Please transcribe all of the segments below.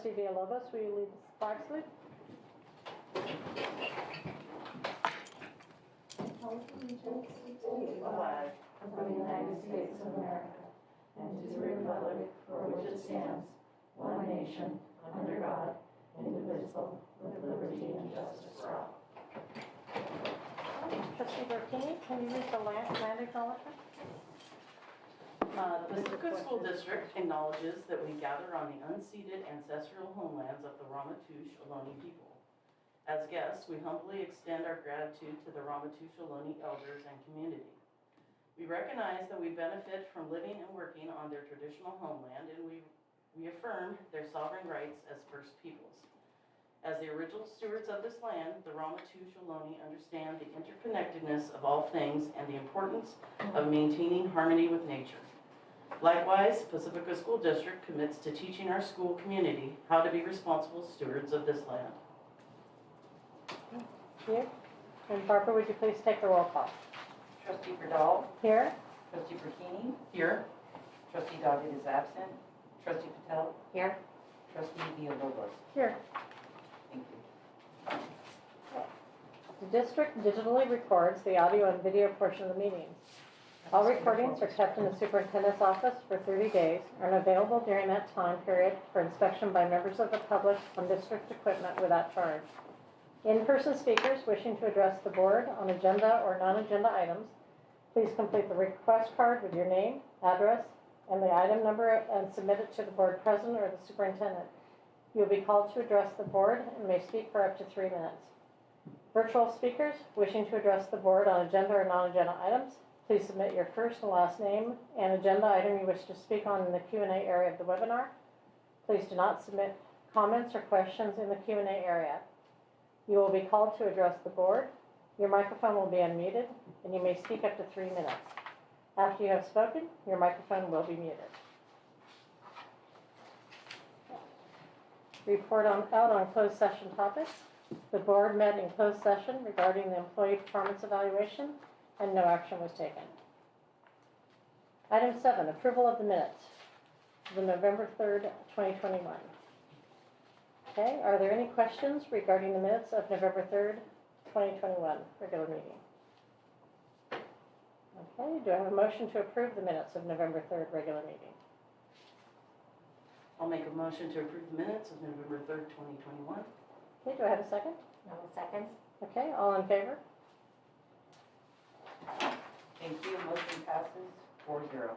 Trustee Villalobos, will you lead the flag salute? Allegiance to the flag of the United States of America and to the republic for which it stands, one nation, under God, indivisible, with liberty and justice for all. Trustee Burkini, can you read the land acknowledgement? The Pacifica School District acknowledges that we gather on the unceded ancestral homelands of the Ramaytush Ohlone people. As guests, we humbly extend our gratitude to the Ramaytush Ohlone elders and community. We recognize that we benefit from living and working on their traditional homeland, and we affirm their sovereign rights as First Peoples. As the original stewards of this land, the Ramaytush Ohlone understand the interconnectedness of all things and the importance of maintaining harmony with nature. Likewise, Pacifica School District commits to teaching our school community how to be responsible stewards of this land. Thank you. And Barbara, would you please take the roll call? Trustee Verdal. Here. Trustee Burkini. Here. Trustee Doggett is absent. Trustee Patel. Here. Trustee Villalobos. Here. Thank you. The district digitally records the audio and video portion of the meeting. All recordings are kept in the superintendent's office for 30 days and are available during that time period for inspection by members of the public on district equipment without charge. In-person speakers wishing to address the board on agenda or non-agenda items, please complete the request card with your name, address, and the item number and submit it to the board president or the superintendent. You will be called to address the board and may speak for up to 3 minutes. Virtual speakers wishing to address the board on agenda or non-agenda items, please submit your first and last name and agenda item you wish to speak on in the Q&A area of the webinar. Please do not submit comments or questions in the Q&A area. You will be called to address the board. Your microphone will be unmuted, and you may speak up to 3 minutes. After you have spoken, your microphone will be muted. Report out on closed session topics. The board met in closed session regarding the employee performance evaluation, and no action was taken. Item 7, approval of the minutes of the November 3rd, 2021. Okay, are there any questions regarding the minutes of November 3rd, 2021 regular meeting? Okay, do I have a motion to approve the minutes of November 3rd regular meeting? I'll make a motion to approve the minutes of November 3rd, 2021. Okay, do I have a second? No second. Okay, all in favor? Thank you. Motion passes 4-0.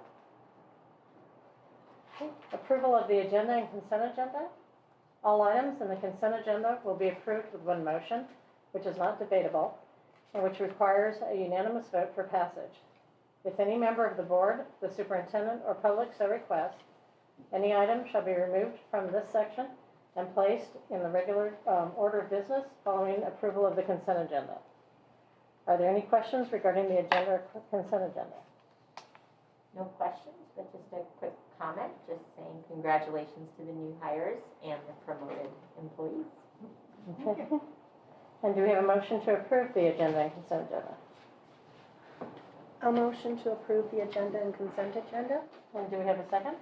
Okay. Approval of the agenda and consent agenda. All items in the consent agenda will be approved with one motion, which is not debatable, and which requires a unanimous vote for passage. If any member of the board, the superintendent, or public so requests, any item shall be removed from this section and placed in the regular order of business following approval of the consent agenda. Are there any questions regarding the agenda or consent agenda? No questions, but just a quick comment, just saying congratulations to the new hires and the promoted employees. Okay. And do we have a motion to approve the agenda and consent agenda? A motion to approve the agenda and consent agenda. And do we have a second?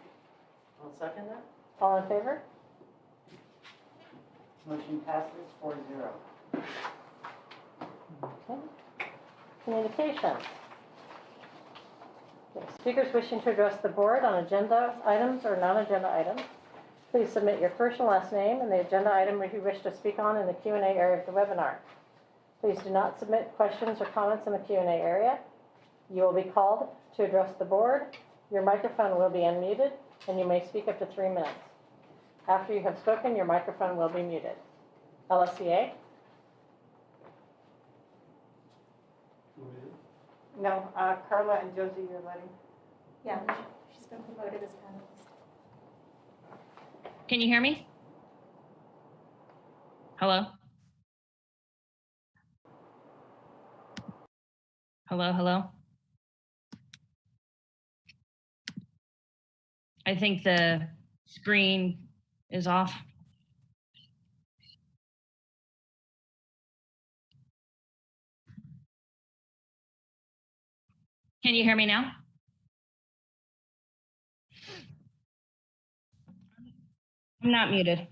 I'll second that. All in favor? Motion passes 4-0. Okay. Communications. Okay. Speakers wishing to address the board on agenda items or non-agenda items, please submit your first and last name and the agenda item you wish to speak on in the Q&A area of the webinar. Please do not submit questions or comments in the Q&A area. You will be called to address the board. Your microphone will be unmuted, and you may speak up to 3 minutes. After you have spoken, your microphone will be muted. LSCA? No, Carla and Josie, you're letting. Yeah, she's been promoted as panelist. Can you hear me? Hello? Hello, hello? I think the screen is off. Can you hear me now? I'm not muted.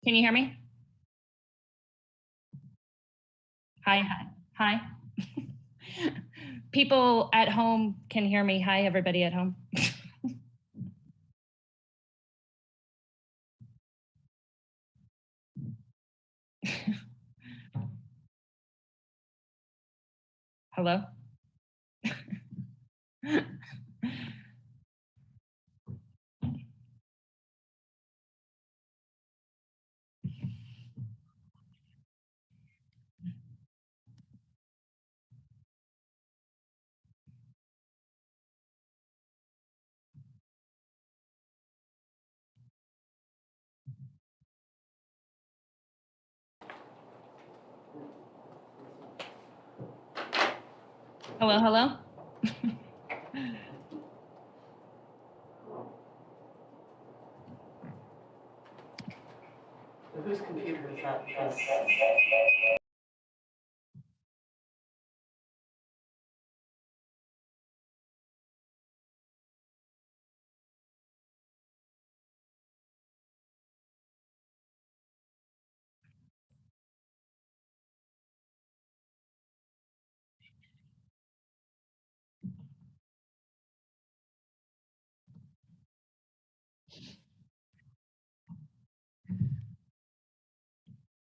Can you hear me? Hi, hi, hi. People at home can hear me. Hi, everybody at home. Hello? Hello, hello? Whose computer is that?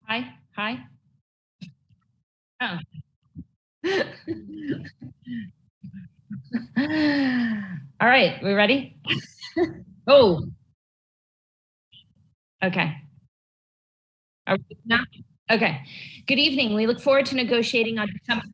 Hi, hi. Oh. All right, we ready? Oh, okay. Are we now? Okay. Good evening. We look forward to negotiating on December.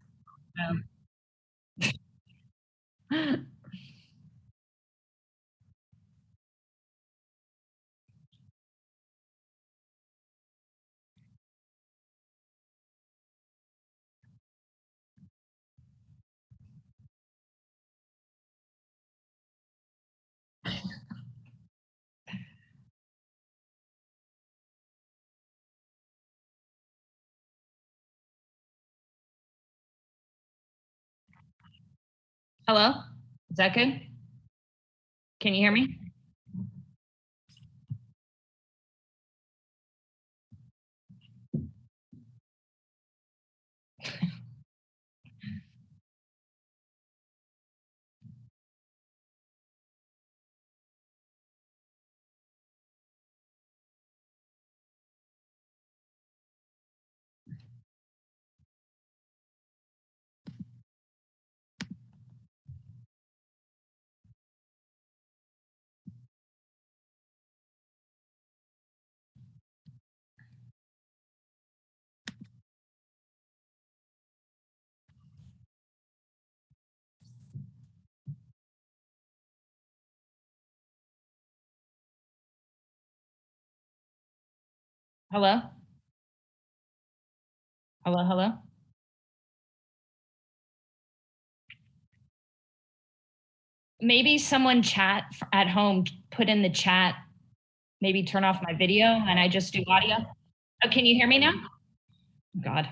Hello? Is that good? Can you hear me? Hello? Hello, hello? Maybe someone at home put in the chat, maybe turn off my video and I just do audio. Oh, can you hear me now? God.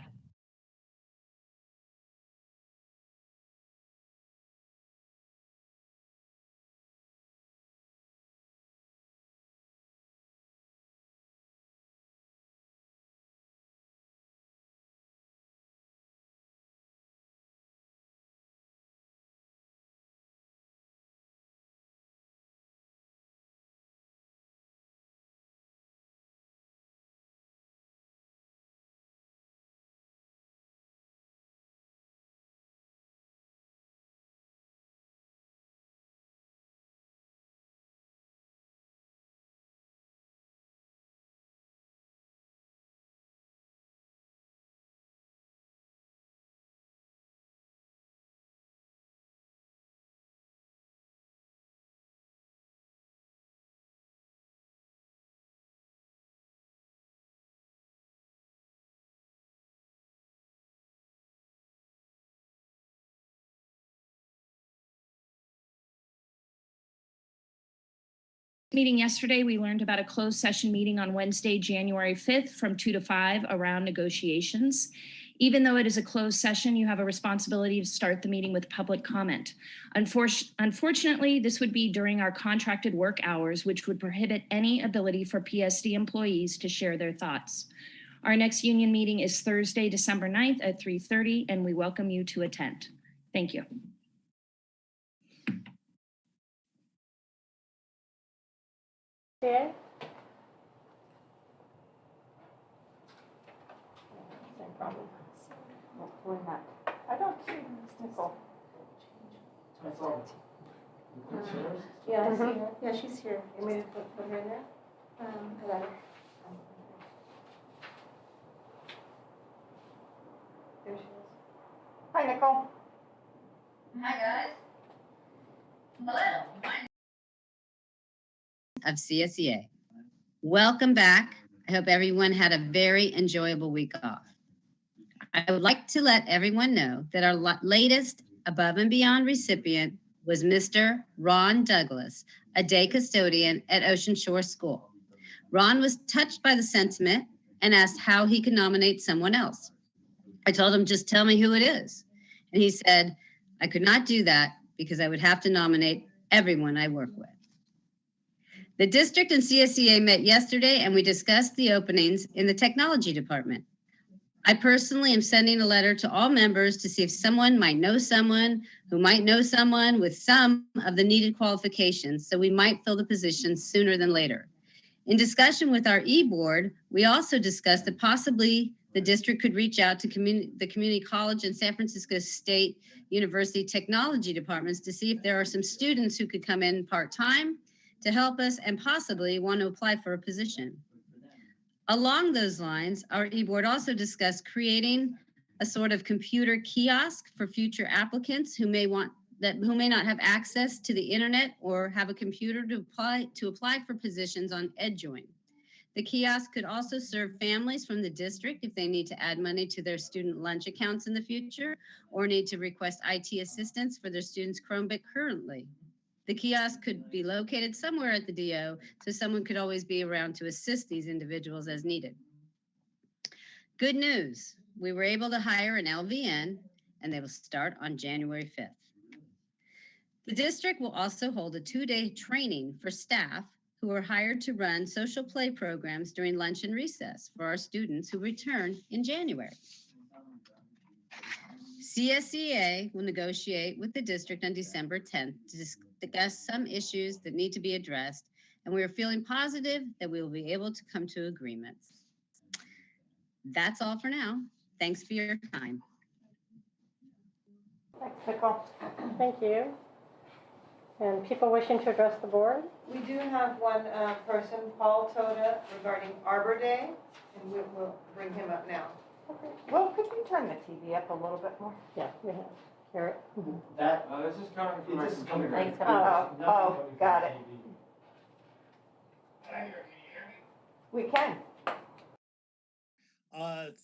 Meeting yesterday, we learned about a closed session meeting on Wednesday, January 5th from 2 to 5 around negotiations. Even though it is a closed session, you have a responsibility to start the meeting with public comment. Unfortunately, this would be during our contracted work hours, which would prohibit any ability for PSD employees to share their thoughts. Our next union meeting is Thursday, December 9th at 3:30, and we welcome you to attend. Thank you. CA? Same problem. I don't see Ms. Nicole. Yeah, I see Mhm. her. Yeah, she's here. You want me to put her in there? I got her. There she is. Hi, Nicole. Hi, guys. Hello. Of CSEA. Welcome back. I hope everyone had a very enjoyable week off. I would like to let everyone know that our latest Above and Beyond recipient was Mr. Ron Douglas, a day custodian at Ocean Shore School. Ron was touched by the sentiment and asked how he could nominate someone else. I told him, just tell me who it is. And he said, I could not do that because I would have to nominate everyone I work with. The district and CSEA met yesterday and we discussed the openings in the technology department. I personally am sending a letter to all members to see if someone might know someone who might know someone with some of the needed qualifications, so we might fill the position sooner than later. In discussion with our e-board, we also discussed that possibly the district could reach out to the community college and San Francisco State University technology departments to see if there are some students who could come in part-time to help us and possibly want to apply for a position. Along those lines, our e-board also discussed creating a sort of computer kiosk for future applicants who may not have access to the internet or have a computer to apply for positions on EdJoin. The kiosk could also serve families from the district if they need to add money to their student lunch accounts in the future or need to request IT assistance for their students' Chromebook currently. The kiosk could be located somewhere at the DO, so someone could always be around to assist these individuals as needed. Good news, we were able to hire an LVN, and they will start on January 5th. The district will also hold a 2-day training for staff who are hired to run social play programs during lunch and recess for our students who return in January. CSEA will negotiate with the district on December 10th to discuss some issues that need to be addressed, and we are feeling positive that we will be able to come to agreements. That's all for now. Thanks for your time. Thanks, Nicole. Thank you. And people wishing to address the board? We do have one person, Paul Toda, regarding Arbor Day, and we'll bring him up now. Okay. Well, could you turn the TV up a little bit more? Yeah, we have. Here. That, this is coming from my computer. Thanks. Oh, got it. We can.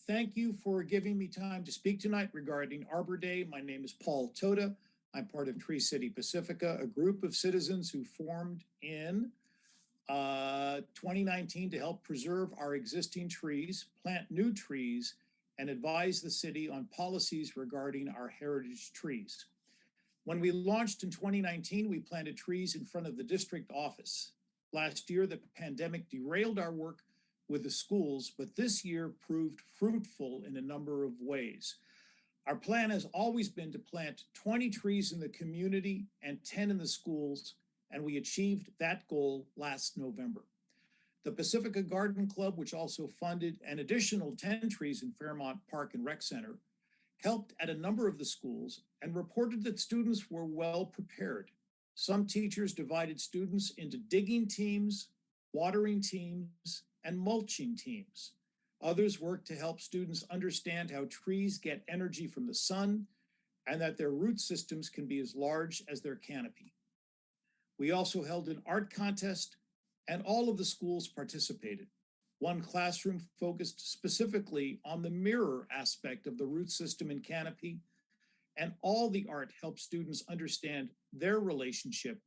Thank you for giving me time to speak tonight regarding Arbor Day. My name is Paul Toda. I'm part of Tree City Pacifica, a group of citizens who formed in 2019 to help preserve our existing trees, plant new trees, and advise the city on policies regarding our heritage trees. When we launched in 2019, we planted trees in front of the district office. Last year, the pandemic derailed our work with the schools, but this year proved fruitful in a number of ways. Our plan has always been to plant 20 trees in the community and 10 in the schools, and we achieved that goal last November. The Pacifica Garden Club, which also funded an additional 10 trees in Fairmont Park and Rec Center, helped at a number of the schools and reported that students were well prepared. Some teachers divided students into digging teams, watering teams, and mulching teams. Others worked to help students understand how trees get energy from the sun and that their root systems can be as large as their canopy. We also held an art contest and all of the schools participated. One classroom focused specifically on the mirror aspect of the root system and canopy, and all the art helped students understand their relationship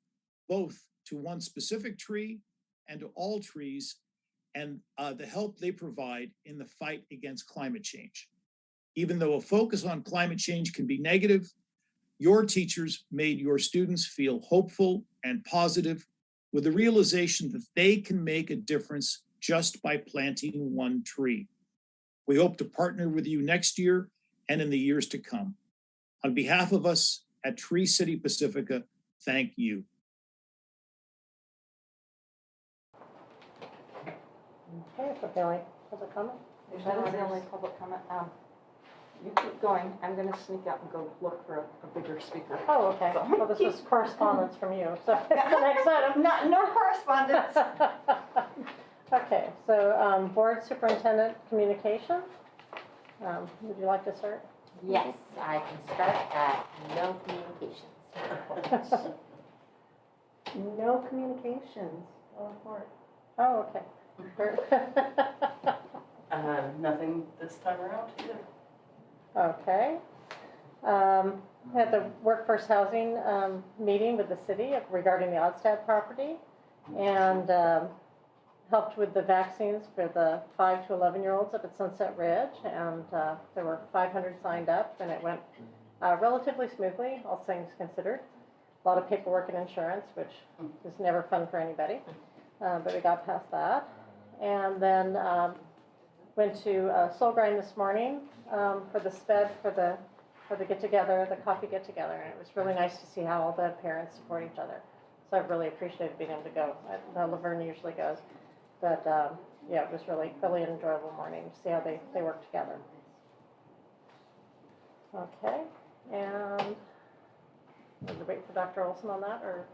both to one specific tree and to all trees and the help they provide in the fight against climate change. Even though a focus on climate change can be negative, your teachers made your students feel hopeful and positive with the realization that they can make a difference just by planting one tree. We hope to partner with you next year and in the years to come. On behalf of us at Tree City Pacifica, thank you. Okay, so Kelly, public comment? That is the only public comment. You keep going. I'm going to sneak out and go look for a bigger speaker. Oh, okay. So- Well, this was correspondence from you, so it's the next item. No correspondence. Okay, so board superintendent communication. Would you like to start? Yes, I can start at no communications. No communications. Oh, Lord. Oh, okay. Nothing this time around either. Okay. Had the workforce housing meeting with the city regarding the Odstad property, and helped with the vaccines for the 5 to 11-year-olds up at Sunset Ridge, and there were 500 signed up, and it went relatively smoothly, all things considered. A lot of paperwork and insurance, which is never fun for anybody, but we got past that. And then went to Soul Grind this morning for the SPED, for the get-together, the coffee get-together, and it was really nice to see how all the parents support each other. So I've really appreciated being able to go. Laverne usually goes. But yeah, it was really an enjoyable morning to see how they work together. Okay, and we'll wait for Dr. Olson on that, or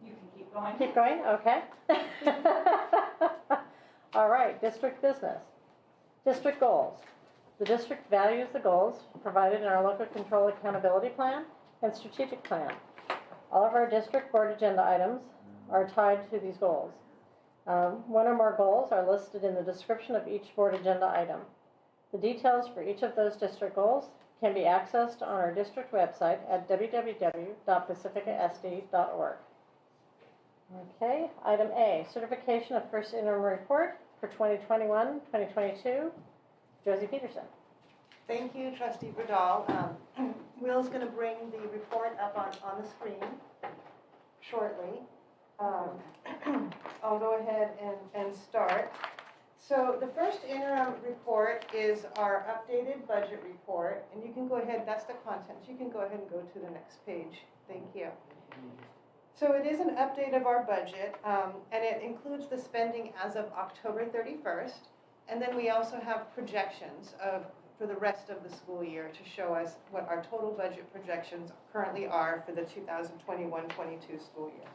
You can keep going. keep going? Okay. All right, district business. District goals. The district values the goals provided in our local control accountability plan and strategic plan. All of our district board agenda items are tied to these goals. One or more goals are listed in the description of each board agenda item. The details for each of those district goals can be accessed on our district website at www.pacificasd.org. Okay, item A, certification of first interim report for 2021-2022. Josie Peterson. Thank you, Trustee Vidal. Will's going to bring the report up on the screen shortly. I'll go ahead and start. So the first interim report is our updated budget report, and you can go ahead, that's the contents. You can go ahead and go to the next page. Thank you. So it is an update of our budget, and it includes the spending as of October 31st, and then we also have projections for the rest of the school year to show us what our total budget projections currently are for the 2021-22 school year.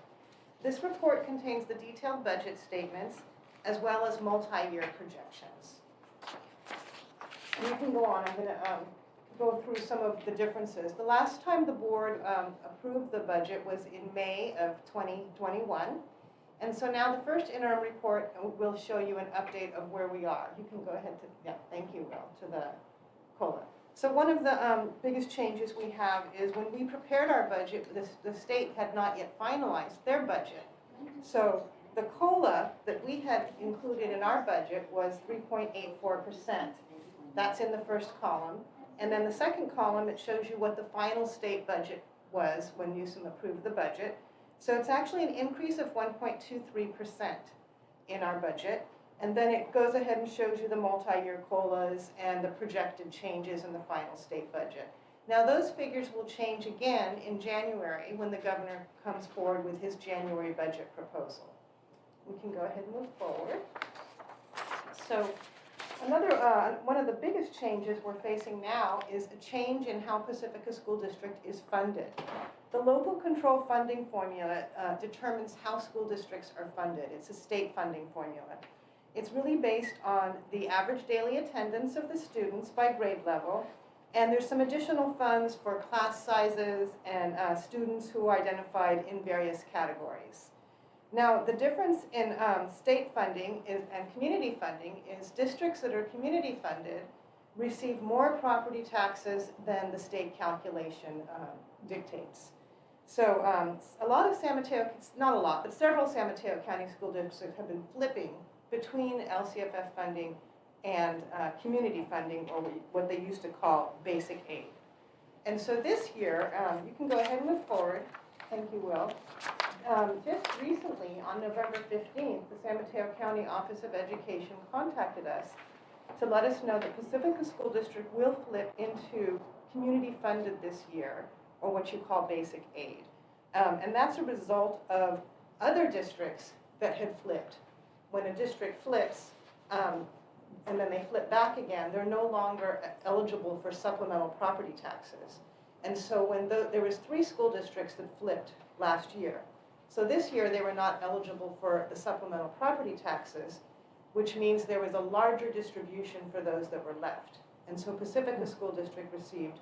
This report contains the detailed budget statements as well as multi-year projections. And you can go on. I'm going to go through some of the differences. The last time the board approved the budget was in May of 2021. And so now the first interim report will show you an update of where we are. You can go ahead to, yeah, thank you, Will, to the COLA. So one of the biggest changes we have is when we prepared our budget, the state had not yet finalized their budget. So the COLA that we had included in our budget was 3.84%. That's in the first column. And then the second column, it shows you what the final state budget was when Newsom approved the budget. So it's actually an increase of 1.23% in our budget. And then it goes ahead and shows you the multi-year COLAs and the projected changes in the final state budget. Now those figures will change again in January when the governor comes forward with his January budget proposal. We can go ahead and move forward. So another, one of the biggest changes we're facing now is a change in how Pacifica School District is funded. The local control funding formula determines how school districts are funded. It's a state funding formula. It's really based on the average daily attendance of the students by grade level, and there's some additional funds for class sizes and students who are identified in various categories. Now, the difference in state funding and community funding is districts that are community funded receive more property taxes than the state calculation dictates. So a lot of San Mateo, not a lot, but several San Mateo County school districts have been flipping between LCFF funding and community funding, or what they used to call basic aid. And so this year, you can go ahead and move forward. Thank you, Will. Just recently, on November 15th, the San Mateo County Office of Education contacted us to let us know that Pacifica School District will flip into community funded this year, or what you call basic aid. And that's a result of other districts that had flipped. When a district flips, and then they flip back again, they're no longer eligible for supplemental property taxes. And so when there was 3 school districts that flipped last year. So this year they were not eligible for the supplemental property taxes, which means there was a larger distribution for those that were left. And so Pacifica School District received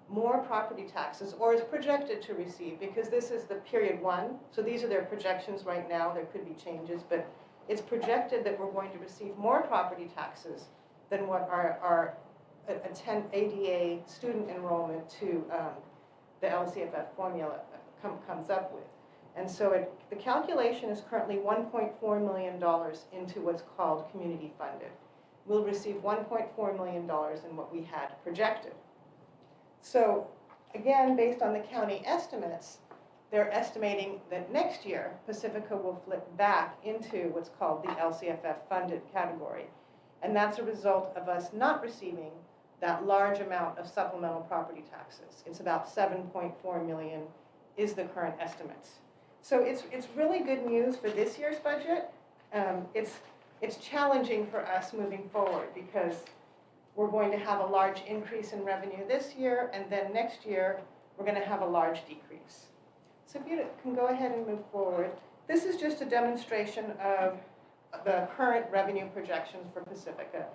more property taxes, or is projected to receive, because this is the period 1. So these are their projections right now. There could be changes, but it's projected that we're going to receive more property taxes than what our ADA student enrollment to the LCFF formula comes up with. And so the calculation is currently $1.4 million into what's called community funded. We'll receive $1.4 million in what we had projected. So again, based on the county estimates, they're estimating that next year, Pacifica will flip back into what's called the LCFF funded category. And that's a result of us not receiving that large amount of supplemental property taxes. It's about 7.4 million is the current estimates. So it's really good news for this year's budget. It's challenging for us moving forward, because we're going to have a large increase in revenue this year, and then next year we're going to have a large decrease. So if you can go ahead and move forward. This is just a demonstration of the current revenue projections for Pacifica.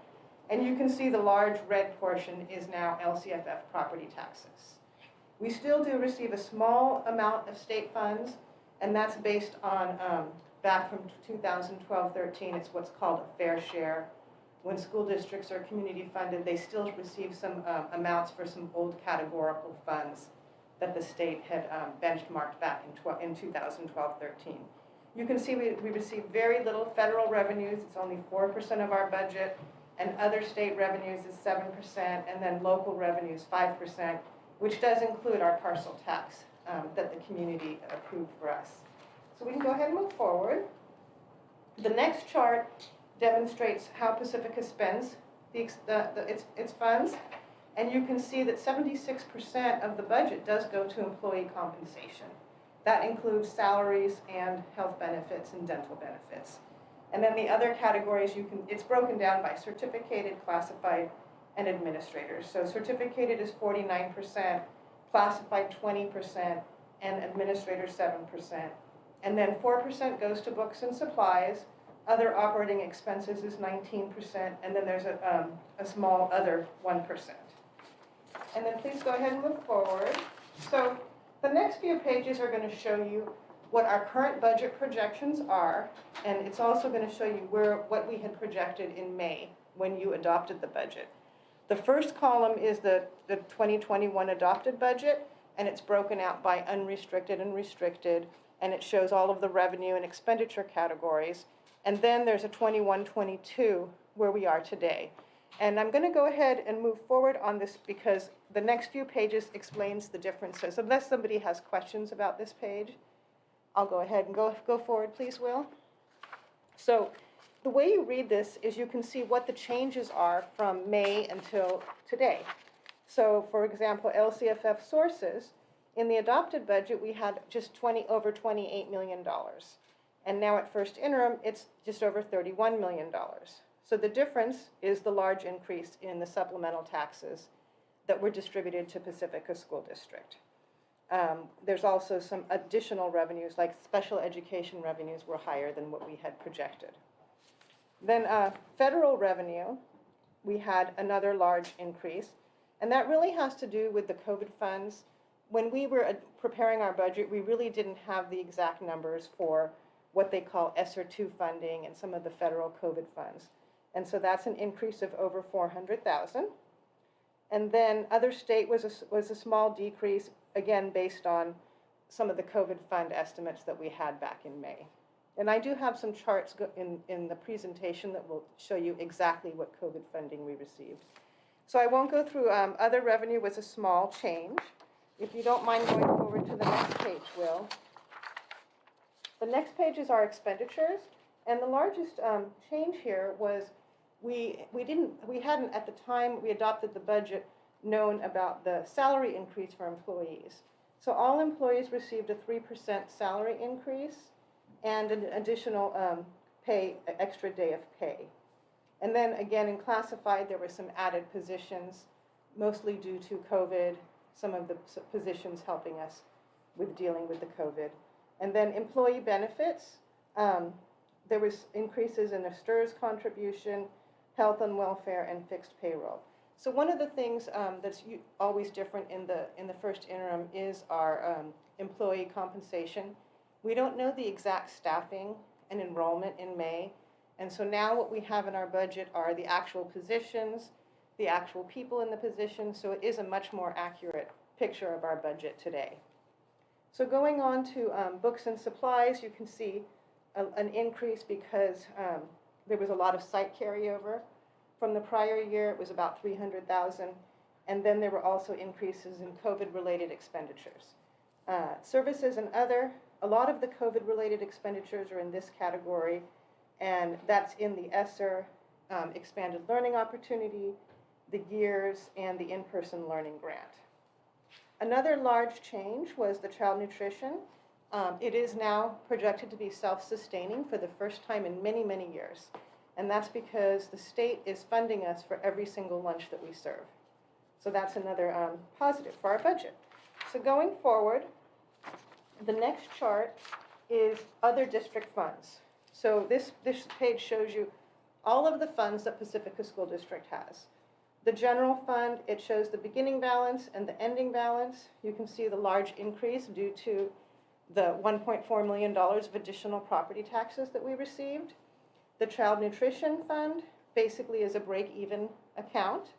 And you can see the large red portion is now LCFF property taxes. We still do receive a small amount of state funds, and that's based on, back from 2012-13, it's what's called a fair share. When school districts are community funded, they still receive some amounts for some old categorical funds that the state had benchmarked back in 2012-13. You can see we receive very little federal revenues. It's only 4% of our budget, and other state revenues is 7%, and then local revenues 5%, which does include our parcel tax that the community approved for us. So we can go ahead and move forward. The next chart demonstrates how Pacifica spends its funds. And you can see that 76% of the budget does go to employee compensation. That includes salaries and health benefits and dental benefits. And then the other categories, it's broken down by certificated, classified, and administrators. So certificated is 49%, classified 20%, and administrators 7%. And then 4% goes to books and supplies. Other operating expenses is 19%, and then there's a small other 1%. And then please go ahead and move forward. So the next few pages are going to show you what our current budget projections are, and it's also going to show you what we had projected in May when you adopted the budget. The first column is the 2021 adopted budget, and it's broken out by unrestricted and restricted, and it shows all of the revenue and expenditure categories. And then there's a 21-22 where we are today. And I'm going to go ahead and move forward on this because the next few pages explains the differences. Unless somebody has questions about this page, I'll go ahead and go forward, please, Will. So the way you read this is you can see what the changes are from May until today. So for example, LCFF sources, in the adopted budget, we had just over $28 million. And now at first interim, it's just over $31 million. So the difference is the large increase in the supplemental taxes that were distributed to Pacifica School District. There's also some additional revenues, like special education revenues were higher than what we had projected. Then federal revenue, we had another large increase, and that really has to do with the COVID funds. When we were preparing our budget, we really didn't have the exact numbers for what they call ESSER II funding and some of the federal COVID funds. And so that's an increase of over $400,000. And then other state was a small decrease, again, based on some of the COVID fund estimates that we had back in May. And I do have some charts in the presentation that will show you exactly what COVID funding we received. So I won't go through, other revenue was a small change. If you don't mind going forward to the next page, Will. The next page is our expenditures, and the largest change here was we hadn't at the time we adopted the budget known about the salary increase for employees. So all employees received a 3% salary increase and an additional extra day of pay. And then again in classified there were some added positions, mostly due to COVID, some of the positions helping us with dealing with the COVID. And then employee benefits, there was increases in the STRS contribution, health and welfare, and fixed payroll. So one of the things that's always different in the first interim is our employee compensation. We don't know the exact staffing and enrollment in May, and so now what we have in our budget are the actual positions, the actual people in the positions, so it is a much more accurate picture of our budget today. So going on to books and supplies, you can see an increase because there was a lot of site carryover. From the prior year, it was about $300,000, and then there were also increases in COVID-related expenditures. Services and other, a lot of the COVID-related expenditures are in this category, and that's in the ESSER, expanded learning opportunity, the GEARS, and the in-person learning grant. Another large change was the child nutrition. It is now projected to be self-sustaining for the first time in many, many years. And that's because the state is funding us for every single lunch that we serve. So that's another positive for our budget. So going forward, the next chart is other district funds. So this page shows you all of the funds that Pacifica School District has. The general fund, it shows the beginning balance and the ending balance. You can see the large increase due to the $1.4 million of additional property taxes that we received. The child nutrition fund basically is a break-even account.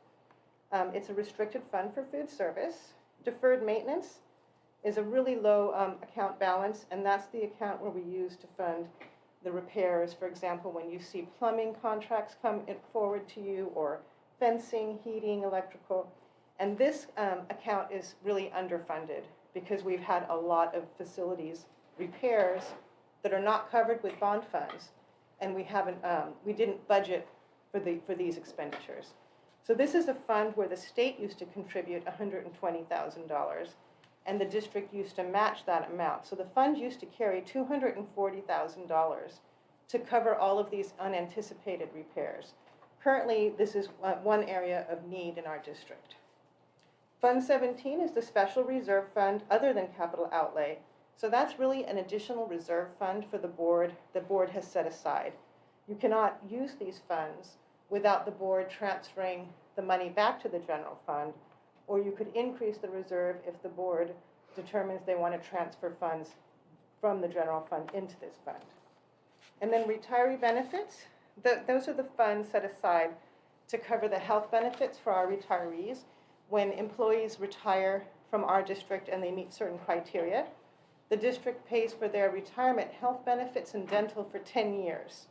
It's a restricted fund for food service. Deferred maintenance is a really low account balance, and that's the account where we use to fund the repairs. For example, when you see plumbing contracts come forward to you, or fencing, heating, electrical. And this account is really underfunded because we've had a lot of facilities repairs that are not covered with bond funds, and we didn't budget for these expenditures. So this is a fund where the state used to contribute $120,000, and the district used to match that amount. So the fund used to carry $240,000 to cover all of these unanticipated repairs. Currently, this is one area of need in our district. Fund 17 is the special reserve fund other than capital outlay. So that's really an additional reserve fund for the board has set aside. You cannot use these funds without the board transferring the money back to the general fund, or you could increase the reserve if the board determines they want to transfer funds from the general fund into this fund. And then retiree benefits, those are the funds set aside to cover the health benefits for our retirees when employees retire from our district and they meet certain criteria. The district pays for their retirement health benefits and dental for 10 years,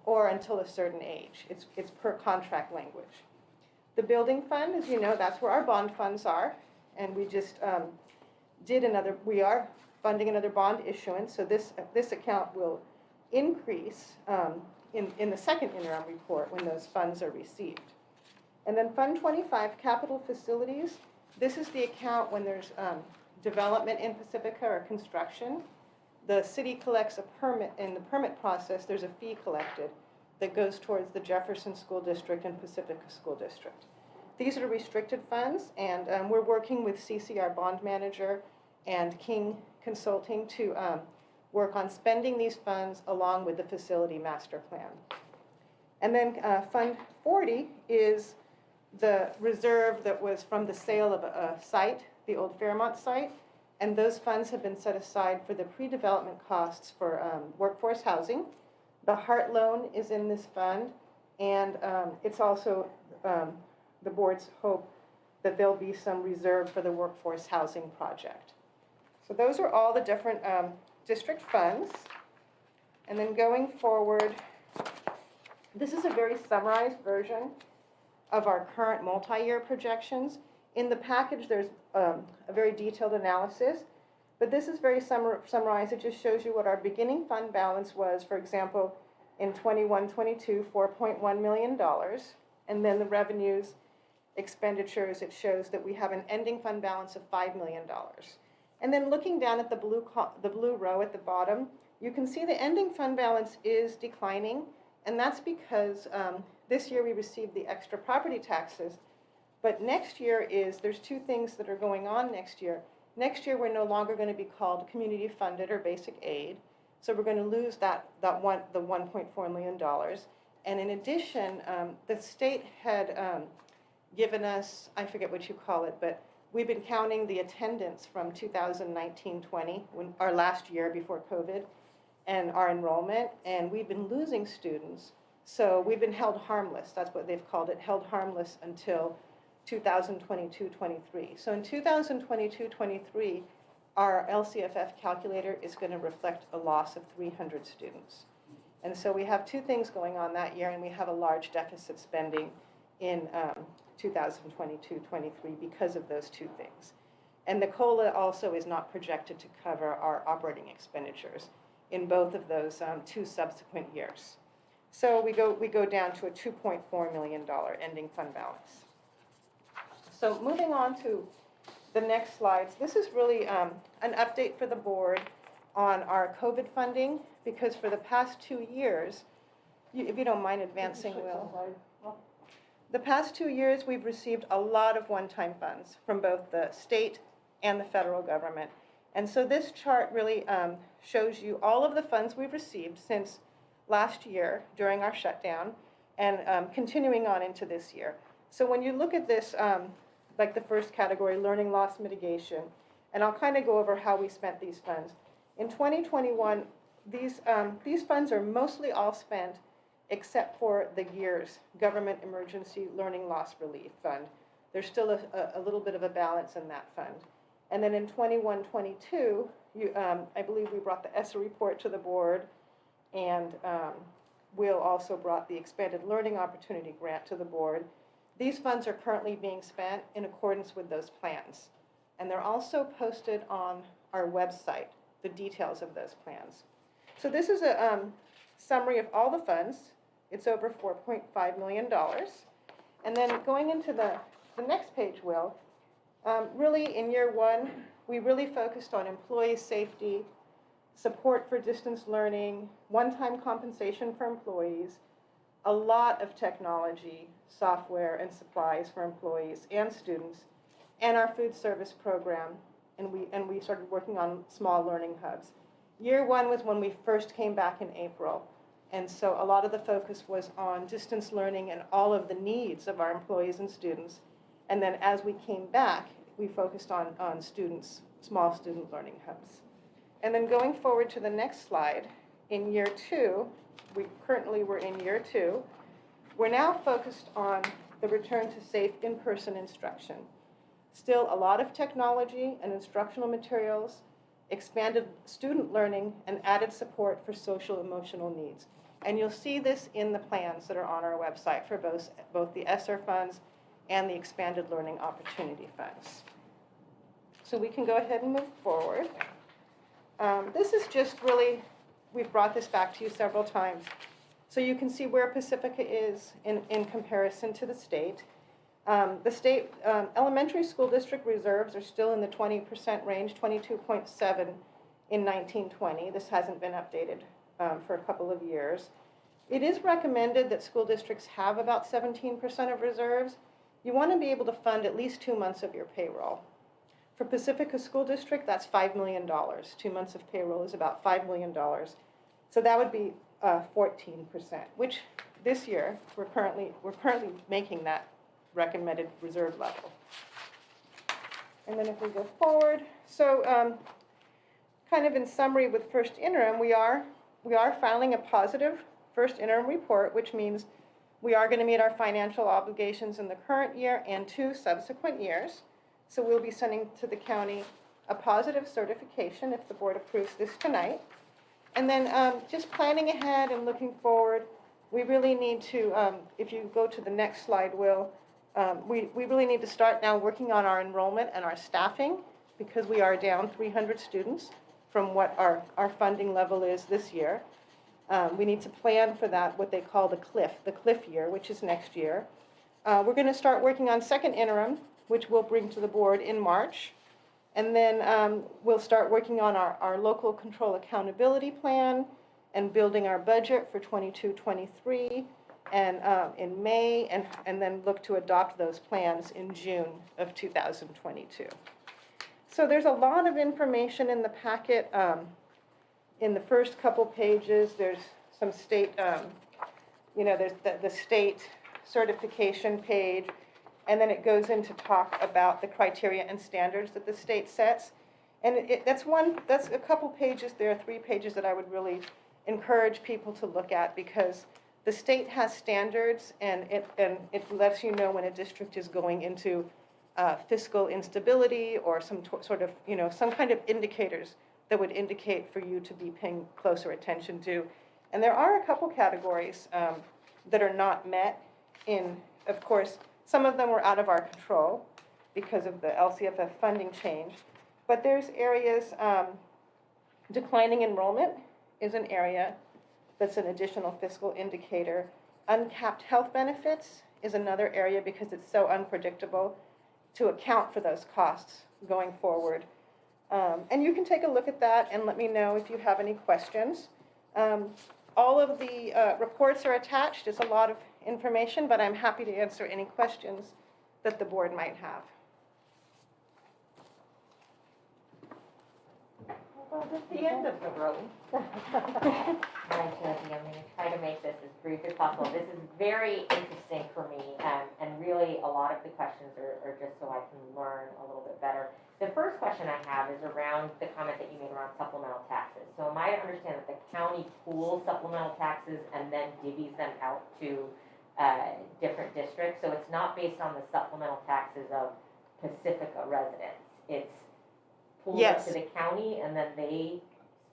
or until a certain age. It's per contract language. The building fund, as you know, that's where our bond funds are, and we just we are funding another bond issuance, so this account will increase in the second interim report when those funds are received. And then Fund 25, capital facilities, this is the account when there's development in Pacifica or construction. The city collects a permit. In the permit process, there's a fee collected that goes towards the Jefferson School District and Pacifica School District. These are restricted funds, and we're working with CC, our bond manager, and King Consulting to work on spending these funds along with the facility master plan. And then Fund 40 is the reserve that was from the sale of a site, the old Fairmont site, and those funds have been set aside for the pre-development costs for workforce housing. The Heart loan is in this fund, and it's also the board's hope that there'll be some reserve for the workforce housing project. So those are all the different district funds. And then going forward, this is a very summarized version of our current multi-year projections. In the package, there's a very detailed analysis, but this is very summarized. It just shows you what our beginning fund balance was, for example, in 21-22, $4.1 million. And then the revenues, expenditures, it shows that we have an ending fund balance of $5 million. And then looking down at the blue row at the bottom, you can see the ending fund balance is declining, and that's because this year we received the extra property taxes, but next year there's two things that are going on next year. Next year, we're no longer going to be called community funded or basic aid, so we're going to lose the $1.4 million. And in addition, the state had given us, I forget what you call it, but we've been counting the attendance from 2019-20, our last year before COVID, and our enrollment, and we've been losing students. So we've been held harmless, that's what they've called it, held harmless until 2022-23. So in 2022-23, our LCFF calculator is going to reflect a loss of 300 students. And so we have two things going on that year, and we have a large deficit spending in 2022-23 because of those two things. And the COLA also is not projected to cover our operating expenditures in both of those two subsequent years. So we go down to a $2.4 million ending fund balance. So moving on to the next slides, this is really an update for the board on our COVID funding, because for the past 2 years, if you don't mind advancing, Will. The past 2 years, we've received a lot of one-time funds from both the state and the federal government. And so this chart really shows you all of the funds we've received since last year during our shutdown and continuing on into this year. So when you look at this, like the first category, learning loss mitigation, and I'll kind of go over how we spent these funds. In 2021, these funds are mostly all spent except for the GEARS, Government Emergency Learning Loss Relief Fund. There's still a little bit of a balance in that fund. And then in 21-22, I believe we brought the ESSA report to the board, and Will also brought the Expanded Learning Opportunity Grant to the board. These funds are currently being spent in accordance with those plans. And they're also posted on our website, the details of those plans. So this is a summary of all the funds. It's over $4.5 million. And then going into the next page, Will, really in year one, we really focused on employee safety, support for distance learning, one-time compensation for employees, a lot of technology, software, and supplies for employees and students, and our food service program, and we started working on small learning hubs. Year one was when we first came back in April, and so a lot of the focus was on distance learning and all of the needs of our employees and students. And then as we came back, we focused on students, small student learning hubs. And then going forward to the next slide, in year two, we're in year two, we're now focused on the return to safe in-person instruction. Still a lot of technology and instructional materials, expanded student learning, and added support for social emotional needs. And you'll see this in the plans that are on our website for both the ESSER funds and the Expanded Learning Opportunity funds. So we can go ahead and move forward. This is just really, we've brought this back to you several times. So you can see where Pacifica is in comparison to the state. The state elementary school district reserves are still in the 20% range, 22.7 in 1920. This hasn't been updated for a couple of years. It is recommended that school districts have about 17% of reserves. You want to be able to fund at least 2 months of your payroll. For Pacifica School District, that's $5 million. 2 months of payroll is about $5 million. So that would be 14%, which this year we're currently making that recommended reserve level. And then if we go forward, so kind of in summary with first interim, we are filing a positive first interim report, which means we are going to meet our financial obligations in the current year and 2 subsequent years. So we'll be sending to the county a positive certification if the board approves this tonight. And then just planning ahead and looking forward, we really need to, if you go to the next slide, Will, we really need to start now working on our enrollment and our staffing because we are down 300 students from what our funding level is this year. We need to plan for that, what they call the cliff year, which is next year. We're going to start working on second interim, which we'll bring to the board in March. And then we'll start working on our local control accountability plan and building our budget for 22-23 and in May, and then look to adopt those plans in June of 2022. So there's a lot of information in the packet. In the first couple pages, there's some state, there's the state certification page, and then it goes into talk about the criteria and standards that the state sets. And that's a couple pages there, 3 pages that I would really encourage people to look at because the state has standards and it lets you know when a district is going into fiscal instability or some sort of, some kind of indicators that would indicate for you to be paying closer attention to. And there are a couple categories that are not met of course, some of them were out of our control because of the LCFF funding change. But there's areas, declining enrollment is an area that's an additional fiscal indicator. Uncapped health benefits is another area because it's so unpredictable to account for those costs going forward. And you can take a look at that and let me know if you have any questions. All of the reports are attached. It's a lot of information, but I'm happy to answer any questions that the board might have. Well, that's the end of the road. Hi, Jesse. I'm going to try to make this as brief as possible. This is very interesting for me, and really a lot of the questions are just so I can learn a little bit better. The first question I have is around the comment that you made around supplemental taxes. So am I to understand that the county pools supplemental taxes and then divvies them out to different districts? So it's not based on the supplemental taxes of Pacifica residents. It's pulled up to the county and then they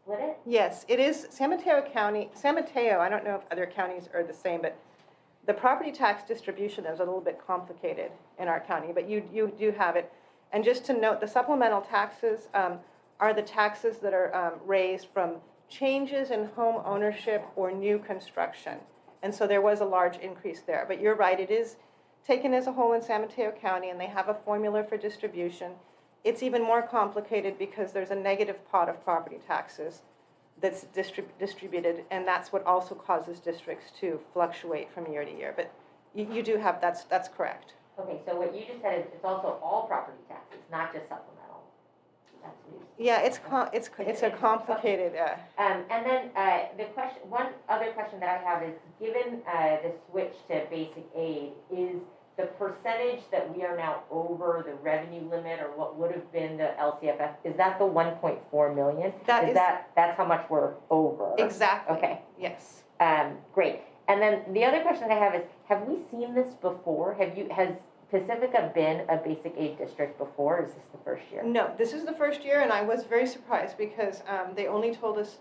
split it? Yes, it is San Mateo County. San Mateo, I don't know if other counties are the same, but the property tax distribution is a little bit complicated in our county, but you do have it. And just to note, the supplemental taxes are the taxes that are raised from changes in home ownership or new construction. And so there was a large increase there. But you're right, it is taken as a whole in San Mateo County, and they have a formula for distribution. It's even more complicated because there's a negative pot of property taxes that's distributed, and that's what also causes districts to fluctuate from year to year. But you do have, that's correct. Okay, so what you just said is it's also all property taxes, not just supplemental. That's what you Yeah, it's a complicated. And then one other question that I have is, given the switch to basic aid, is the percentage that we are now over the revenue limit or what would have been the LCFF, is that the 1.4 million? That's how much we're over? Exactly. Okay. Yes. Great. And then the other question I have is, have we seen this before? Has Pacifica been a basic aid district before, or is this the first year? No, this is the first year, and I was very surprised because they only told us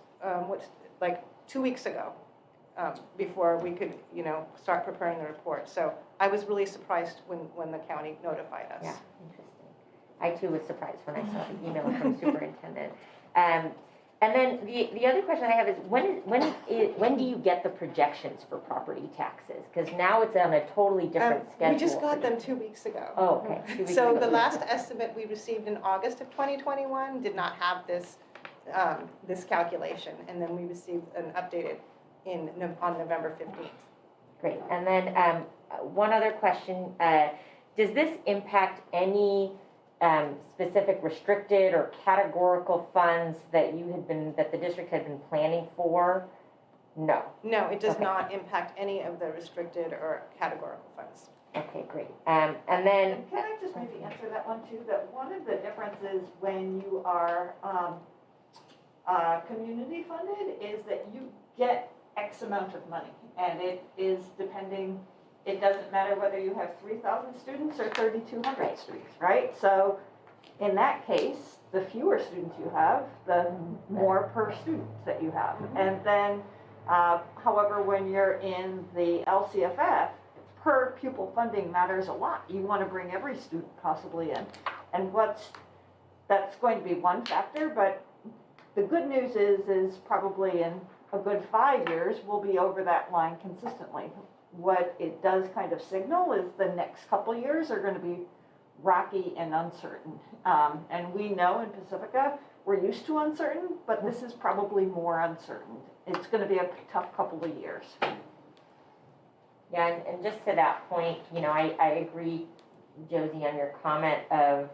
like 2 weeks ago before we could, start preparing the report. So I was really surprised when the county notified us. Yeah, interesting. I too was surprised when I saw the email from the superintendent. And then the other question I have is, when do you get the projections for property taxes? Because now it's on a totally different schedule. We just got them 2 weeks ago. Oh, okay. 2 weeks So ago. the last estimate we received in August of 2021 did not have this calculation, and then we received an updated on November 15th. Great. And then one other question, does this impact any specific restricted or categorical funds that the district had been planning for? No. No, it does not impact any of the restricted or categorical funds. Okay, great. And then Can I just maybe answer that one too? That one of the differences when you are community funded is that you get X amount of money, and it is depending. It doesn't matter whether you have 3,000 students or 3,200 students, right? So in that case, the fewer students you have, the more per student that you have. And then, however, when you're in the LCFF, per pupil funding matters a lot. You want to bring every student possibly in. And that's going to be one factor, but the good news is probably in a good 5 years, we'll be over that line consistently. What it does kind of signal is the next couple years are going to be rocky and uncertain. And we know in Pacifica, we're used to uncertain, but this is probably more uncertain. It's going to be a tough couple of years. Yeah, and just to that point, you know, I agree, Josie, on your comment of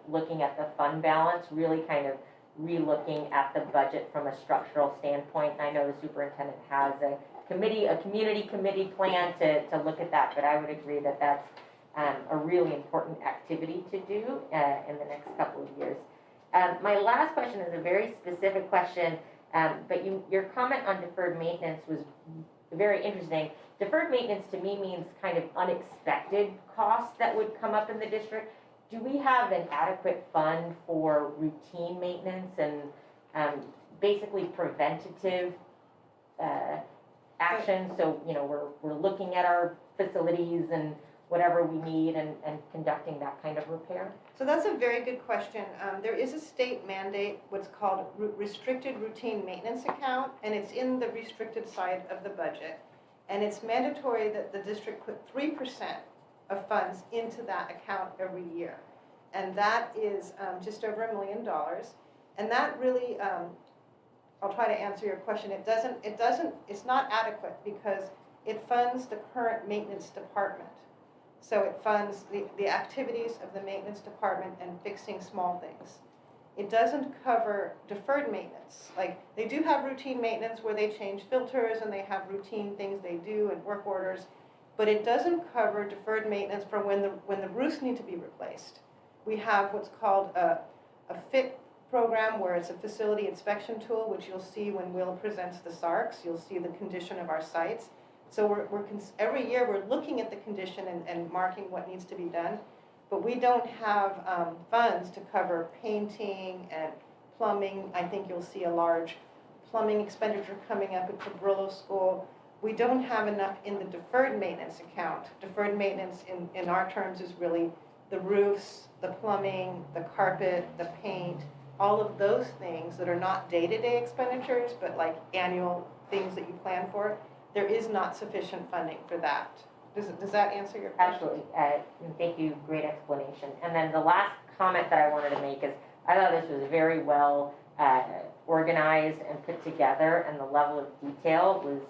looking at the fund balance, really kind of re-looking at the budget from a structural standpoint. And I know the superintendent has a community committee plan to look at that, but I would agree that that's a really important activity to do in the next couple of years. My last question is a very specific question, but your comment on deferred maintenance was very interesting. Deferred maintenance to me means kind of unexpected costs that would come up in the district. Do we have an adequate fund for routine maintenance and basically preventative action? So, you know, we're looking at our facilities and whatever we need and conducting that kind of repair? So that's a very good question. There is a state mandate, what's called restricted routine maintenance account, and it's in the restricted side of the budget. And it's mandatory that the district put 3% of funds into that account every year. And that is just over $1 million. And that really, I'll try to answer your question. It's not adequate because it funds the current maintenance department. So it funds the activities of the maintenance department and fixing small things. It doesn't cover deferred maintenance. Like, they do have routine maintenance where they change filters and they have routine things they do and work orders, but it doesn't cover deferred maintenance for when the roofs need to be replaced. We have what's called a FIT program, where it's a facility inspection tool, which you'll see when Will presents the SARCs. You'll see the condition of our sites. So every year we're looking at the condition and marking what needs to be done, but we don't have funds to cover painting and plumbing. I think you'll see a large plumbing expenditure coming up at Cabrillo School. We don't have enough in the deferred maintenance account. Deferred maintenance in our terms is really the roofs, the plumbing, the carpet, the paint, all of those things that are not day-to-day expenditures, but like annual things that you plan for. There is not sufficient funding for that. Does that answer your question? Absolutely. Thank you. Great explanation. And then the last comment that I wanted to make is I thought this was very well organized and put together, and the level of detail was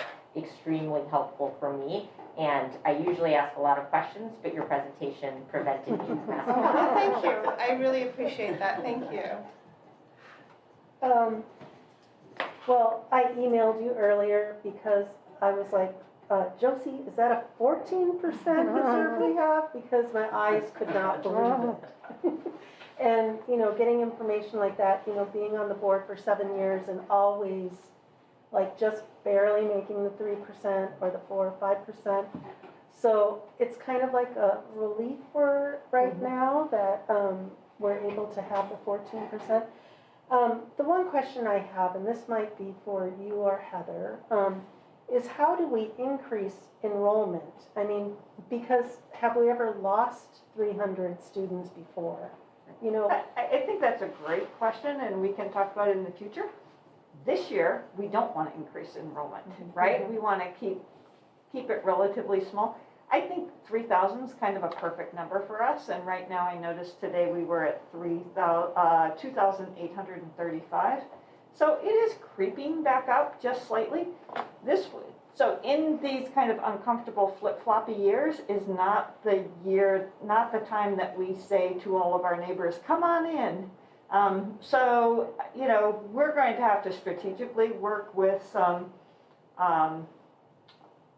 extremely helpful for me. And I usually ask a lot of questions, but your presentation prevented me from asking. Oh, thank you. I really appreciate that. Thank you. Well, I emailed you earlier because I was like, Josie, is that a 14% reserve we have? Because my eyes could not believe it. And, you know, getting information like that, you know, being on the board for 7 years and always like just barely making the 3% or the 4 or 5%. So it's kind of like a relief for right now that we're able to have the 14%. The one question I have, and this might be for you or Heather, is how do we increase enrollment? I mean, because have we ever lost 300 students before? You know, I think that's a great question, and we can talk about it in the future. This year, we don't want to increase enrollment, right? We want to keep it relatively small. I think 3,000 is kind of a perfect number for us, and right now I noticed today we were at 2,835. So it is creeping back up just slightly. So in these kind of uncomfortable flip-floppy years is not the time that we say to all of our neighbors, come on in. So, you know, we're going to have to strategically work with some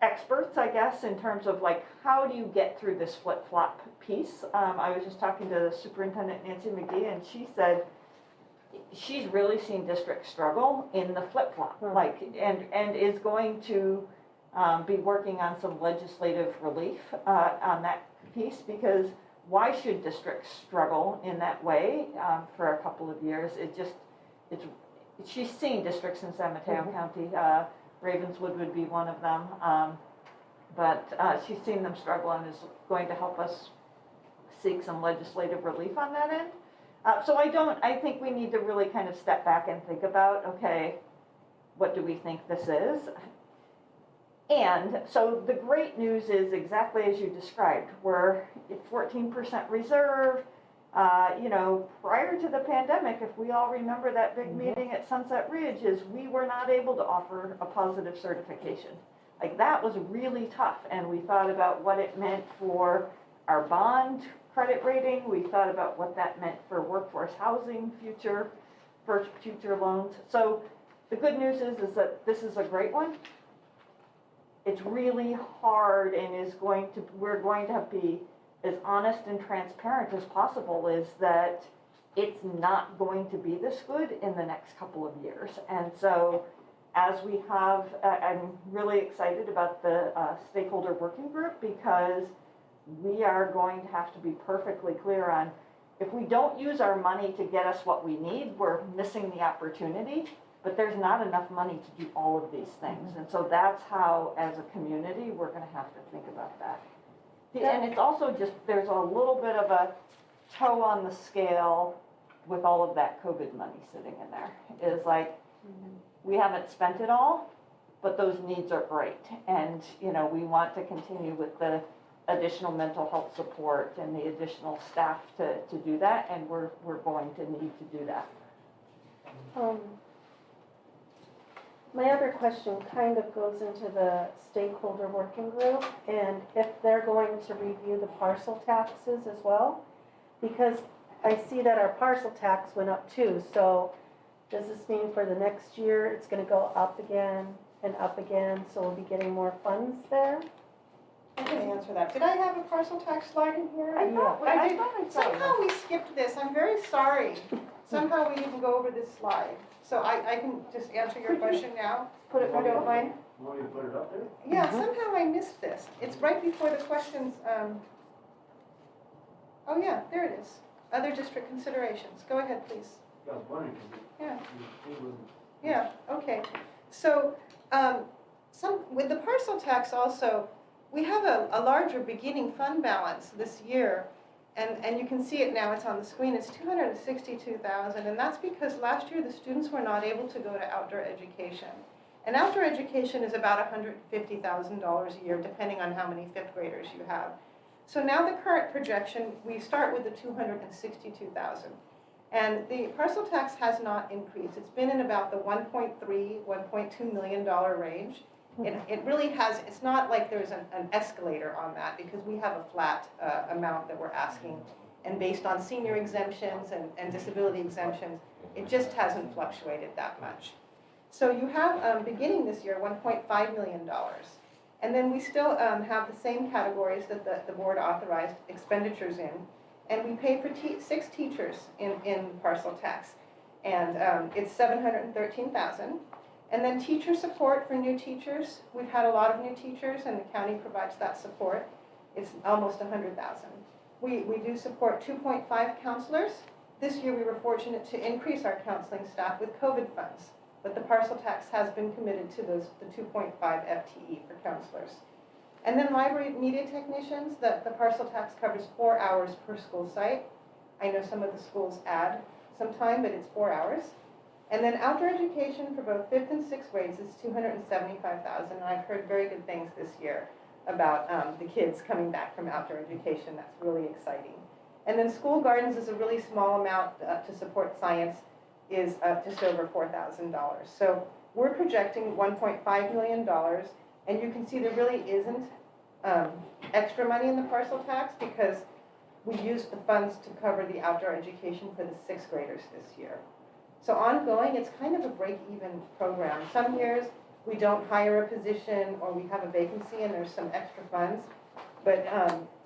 experts, I guess, in terms of like, how do you get through this flip-flop piece? I was just talking to the superintendent, Nancy McGee, and she said she's really seen districts struggle in the flip-flop, like, and is going to be working on some legislative relief on that piece, because why should districts struggle in that way for a couple of years? She's seen districts in San Mateo County. Ravenswood would be one of them. But she's seen them struggle and is going to help us seek some legislative relief on that end. So I think we need to really kind of step back and think about, okay, what do we think this is? And so the great news is exactly as you described. We're at 14% reserve. Prior to the pandemic, if we all remember that big meeting at Sunset Ridge, is we were not able to offer a positive certification. Like that was really tough, and we thought about what it meant for our bond credit rating. We thought about what that meant for workforce housing future loans. So the good news is that this is a great one. It's really hard and we're going to be as honest and transparent as possible, is that it's not going to be this good in the next couple of years. And so as we have, I'm really excited about the stakeholder working group, because we are going to have to be perfectly clear on, if we don't use our money to get us what we need, we're missing the opportunity. But there's not enough money to do all of these things. And so that's how, as a community, we're going to have to think about that. And it's also just, there's a little bit of a toe on the scale with all of that COVID money sitting in there. Is like, we haven't spent it all, but those needs are great. And, we want to continue with the additional mental health support and the additional staff to do that. And we're going to need to do that. My other question kind of goes into the stakeholder working group, and if they're going to review the parcel taxes as well, because I see that our parcel tax went up too. So does this mean for the next year it's going to go up again and up again, so we'll be getting more funds there? I can answer that. Did I have a parcel tax slide in here? I thought I saw Somehow we skipped this. I'm very sorry. Somehow we didn't go over this slide. So I can just answer your question now, if you don't mind. You want me to put it up there? Yeah, somehow I missed this. It's right before the questions. Oh yeah, there it is. Other district considerations. Go ahead, please. I was wondering, because Yeah. it wasn't. Yeah, okay. So with the parcel tax also, we have a larger beginning fund balance this year. And you can see it now, it's on the screen, it's $262,000, and that's because last year the students were not able to go to outdoor education. And outdoor education is about $150,000 a year, depending on how many fifth graders you have. So now the current projection, we start with the $262,000. And the parcel tax has not increased. It's been in about the $1.2 million range. It really has, it's not like there's an escalator on that, because we have a flat amount that we're asking. And based on senior exemptions and disability exemptions, it just hasn't fluctuated that much. So you have, beginning this year, $1.5 million. And then we still have the same categories that the board authorized expenditures in. And we pay for 6 teachers in parcel tax. And it's $713,000. And then teacher support for new teachers. We've had a lot of new teachers, and the county provides that support. It's almost $100,000. We do support 2.5 counselors. This year we were fortunate to increase our counseling staff with COVID funds, but the parcel tax has been committed to the 2.5 FTE for counselors. And then library media technicians, the parcel tax covers 4 hours per school site. I know some of the schools add some time, but it's 4 hours. And then outdoor education for both 5th and 6th grades is $275,000. And I've heard very good things this year about the kids coming back from outdoor education. That's really exciting. And then school gardens is a really small amount to support science, is just over $4,000. So we're projecting $1.5 million. And you can see there really isn't extra money in the parcel tax, because we used the funds to cover the outdoor education for the 6th graders this year. So ongoing, it's kind of a break-even program. Some years we don't hire a position, or we have a vacancy and there's some extra funds. But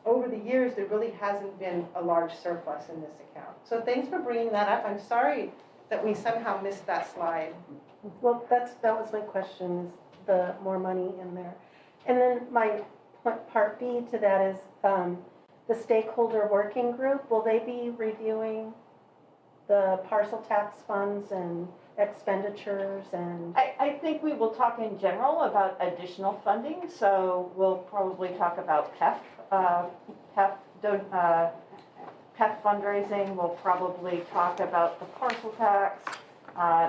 over the years, there really hasn't been a large surplus in this account. So thanks for bringing that up. I'm sorry that we somehow missed that slide. Well, that was my question, is the more money in there. And then my part B to that is, the stakeholder working group, will they be reviewing the parcel tax funds and expenditures and? I think we will talk in general about additional funding, so we'll probably talk about PEF fundraising, we'll probably talk about the parcel tax,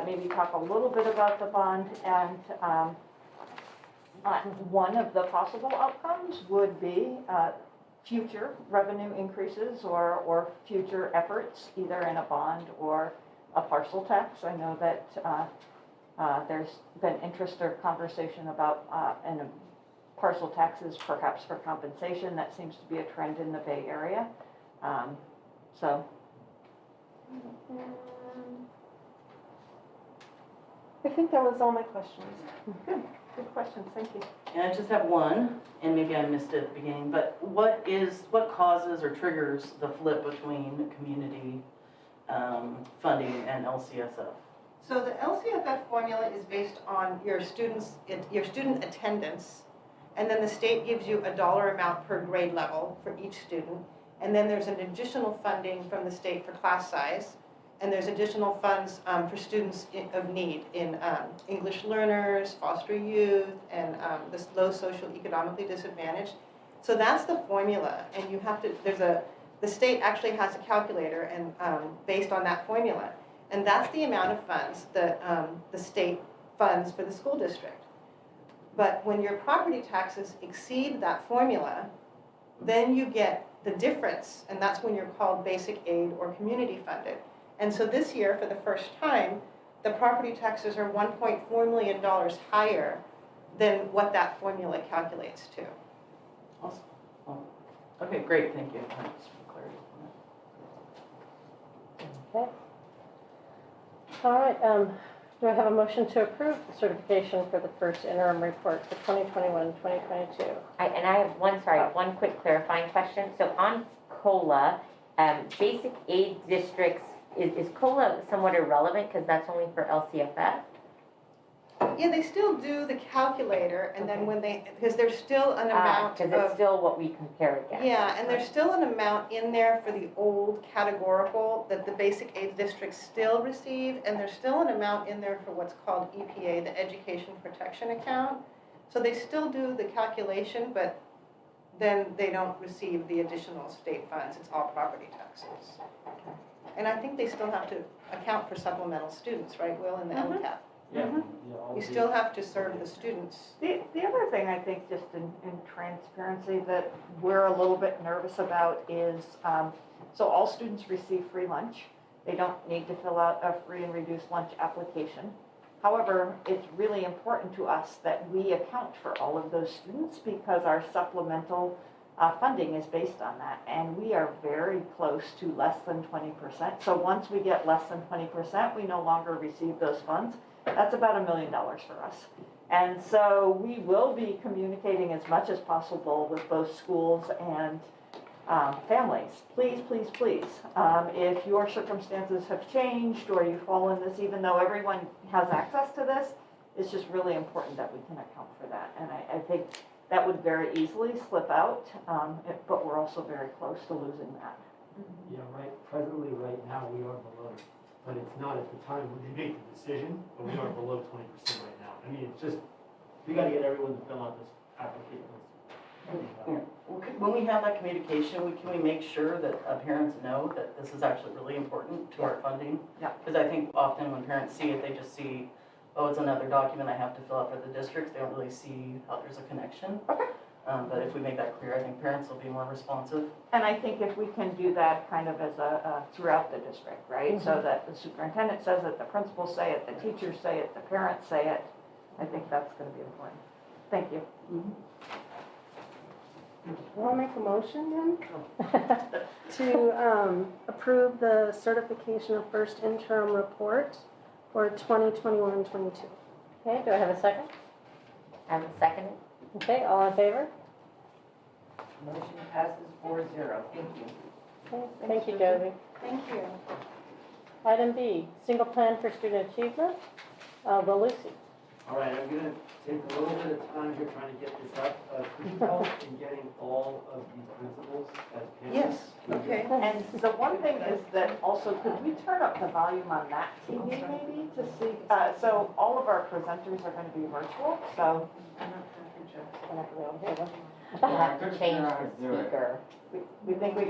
maybe talk a little bit about the bond, and one of the possible outcomes would be future revenue increases or future efforts, either in a bond or a parcel tax. I know that there's been interest or conversation about parcel taxes perhaps for compensation. That seems to be a trend in the Bay Area. So. I think that was all my questions. Good questions, thank you. And I just have one, and maybe I missed it at the beginning, but what causes or triggers the flip between community funding and LCSF? So the LCFF formula is based on your student attendance, and then the state gives you a dollar amount per grade level for each student, and then there's an additional funding from the state for class size, and there's additional funds for students of need in English learners, foster youth, and this low socioeconomically disadvantaged. So that's the formula, and you have to, the state actually has a calculator and based on that formula. And that's the amount of funds that the state funds for the school district. But when your property taxes exceed that formula, then you get the difference, and that's when you're called basic aid or community funded. And so this year, for the first time, the property taxes are $1.4 million higher than what that formula calculates to. Awesome. Oh, okay, great, thank you. Thanks for clarity on that. Okay. All right, do I have a motion to approve the certification for the first interim report for 2021-2022? I have one quick clarifying question. So on COLA, basic aid districts, is COLA somewhat irrelevant because that's only for LCFF? Yeah, they still do the calculator, and then when because there's still an amount because it's still what we compare against. Yeah, and there's still an amount in there for the old categorical that the basic aid districts still receive, and there's still an amount in there for what's called EPA, the Education Protection Account. So they still do the calculation, but then they don't receive the additional state funds. It's all property taxes. And I think they still have to account for supplemental students, right, Will, in the LCAP? Yeah. You still have to serve the students. The other thing I think, just in transparency, that we're a little bit nervous about is, so all students receive free lunch. They don't need to fill out a free and reduced lunch application. However, it's really important to us that we account for all of those students because our supplemental funding is based on that. And we are very close to less than 20%. So once we get less than 20%, we no longer receive those funds. That's about $1 million for us. And so we will be communicating as much as possible with both schools and families. Please, please, please, if your circumstances have changed or you fall in this, even though everyone has access to this, it's just really important that we can account for that. And I think that would very easily slip out, but we're also very close to losing that. Yeah, presently, right now, we are below, but it's not at the time when they make the decision, but we are below 20% right now. I mean, it's just, we gotta get everyone to fill out this application. Yeah. When we have that communication, can we make sure that parents know that this is actually really important to our funding? Yeah. Because I think often when parents see it, they just see, oh, it's another document I have to fill out for the districts. They don't really see how there's a connection. Okay. But if we make that clear, I think parents will be more responsive. And I think if we can do that kind of as throughout the district, right? So that the superintendent says it, the principals say it, the teachers say it, the parents say it, I think that's going to be important. Thank you. Will I make a motion then? To approve the certification of first interim report for 2021-22. Okay, do I have a second? I will second it. Okay, all in favor? Motion passes 4-0. Thank you. Okay, thank you, Josie. Thank you. Item B, single plan for student achievement. Lucy. All right, I'm gonna take a little bit of time here trying to get this up. Could you help in getting all of these principles as panelists? Yes, okay. And the one thing is that also, could we turn up the volume on that TV maybe to see, so all of our presenters are gonna be virtual, so. We'll have to change the speaker. We think we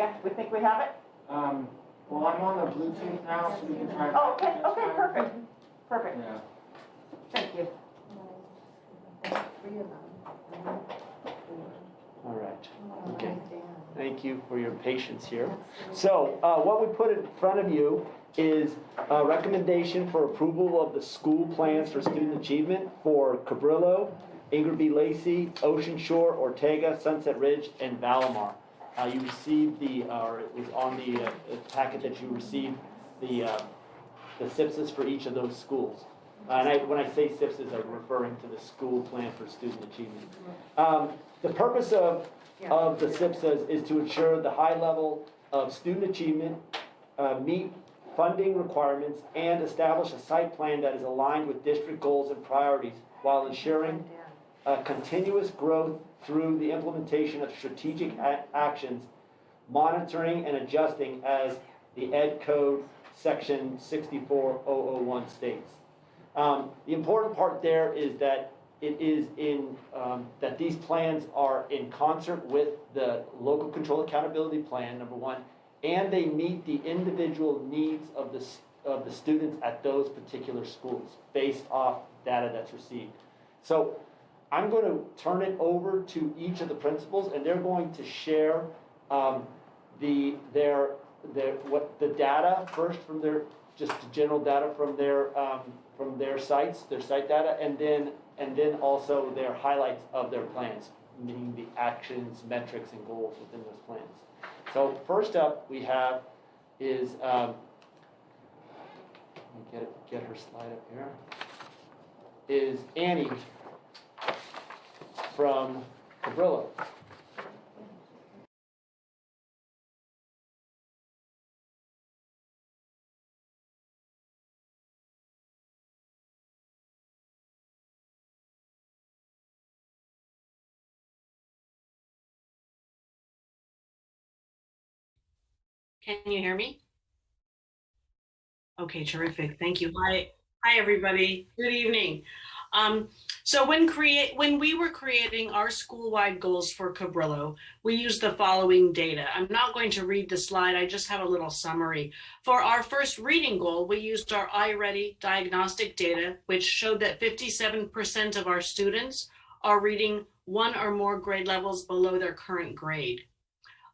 have it? Well, I'm on the Bluetooth now, so we can try. Oh, okay, perfect, perfect, Yeah. thank you. All right, okay. Thank you for your patience here. So what we put in front of you is a recommendation for approval of the school plans for student achievement for Cabrillo, Ingram B. Lacey, Ocean Shore, Ortega, Sunset Ridge, and Valamar. You received or it was on the packet that you received the SIPSs for each of those schools. And when I say SIPSs, I'm referring to the school plan for student achievement. The purpose of the SIPSs is to ensure the high level of student achievement, meet funding requirements, and establish a site plan that is aligned with district goals and priorities while ensuring continuous growth through the implementation of strategic actions, monitoring and adjusting as the Ed Code Section 64001 states. The important part there is that it is that these plans are in concert with the local control accountability plan, number one, and they meet the individual needs of the students at those particular schools based off data that's received. So I'm going to turn it over to each of the principals, and they're going to share the data first from their just general data from their sites, their site data, and then also their highlights of their plans, meaning the actions, metrics, and goals within those plans. So first up we have is let me get her slide up here. Is Annie from Cabrillo. Can you hear me? Okay, terrific. Thank you. Hi, everybody. Good evening. So when we were creating our school-wide goals for Cabrillo, we used the following data. I'm not going to read the slide, I just have a little summary. For our first reading goal, we used our iReady diagnostic data, which showed that 57% of our students are reading one or more grade levels below their current grade.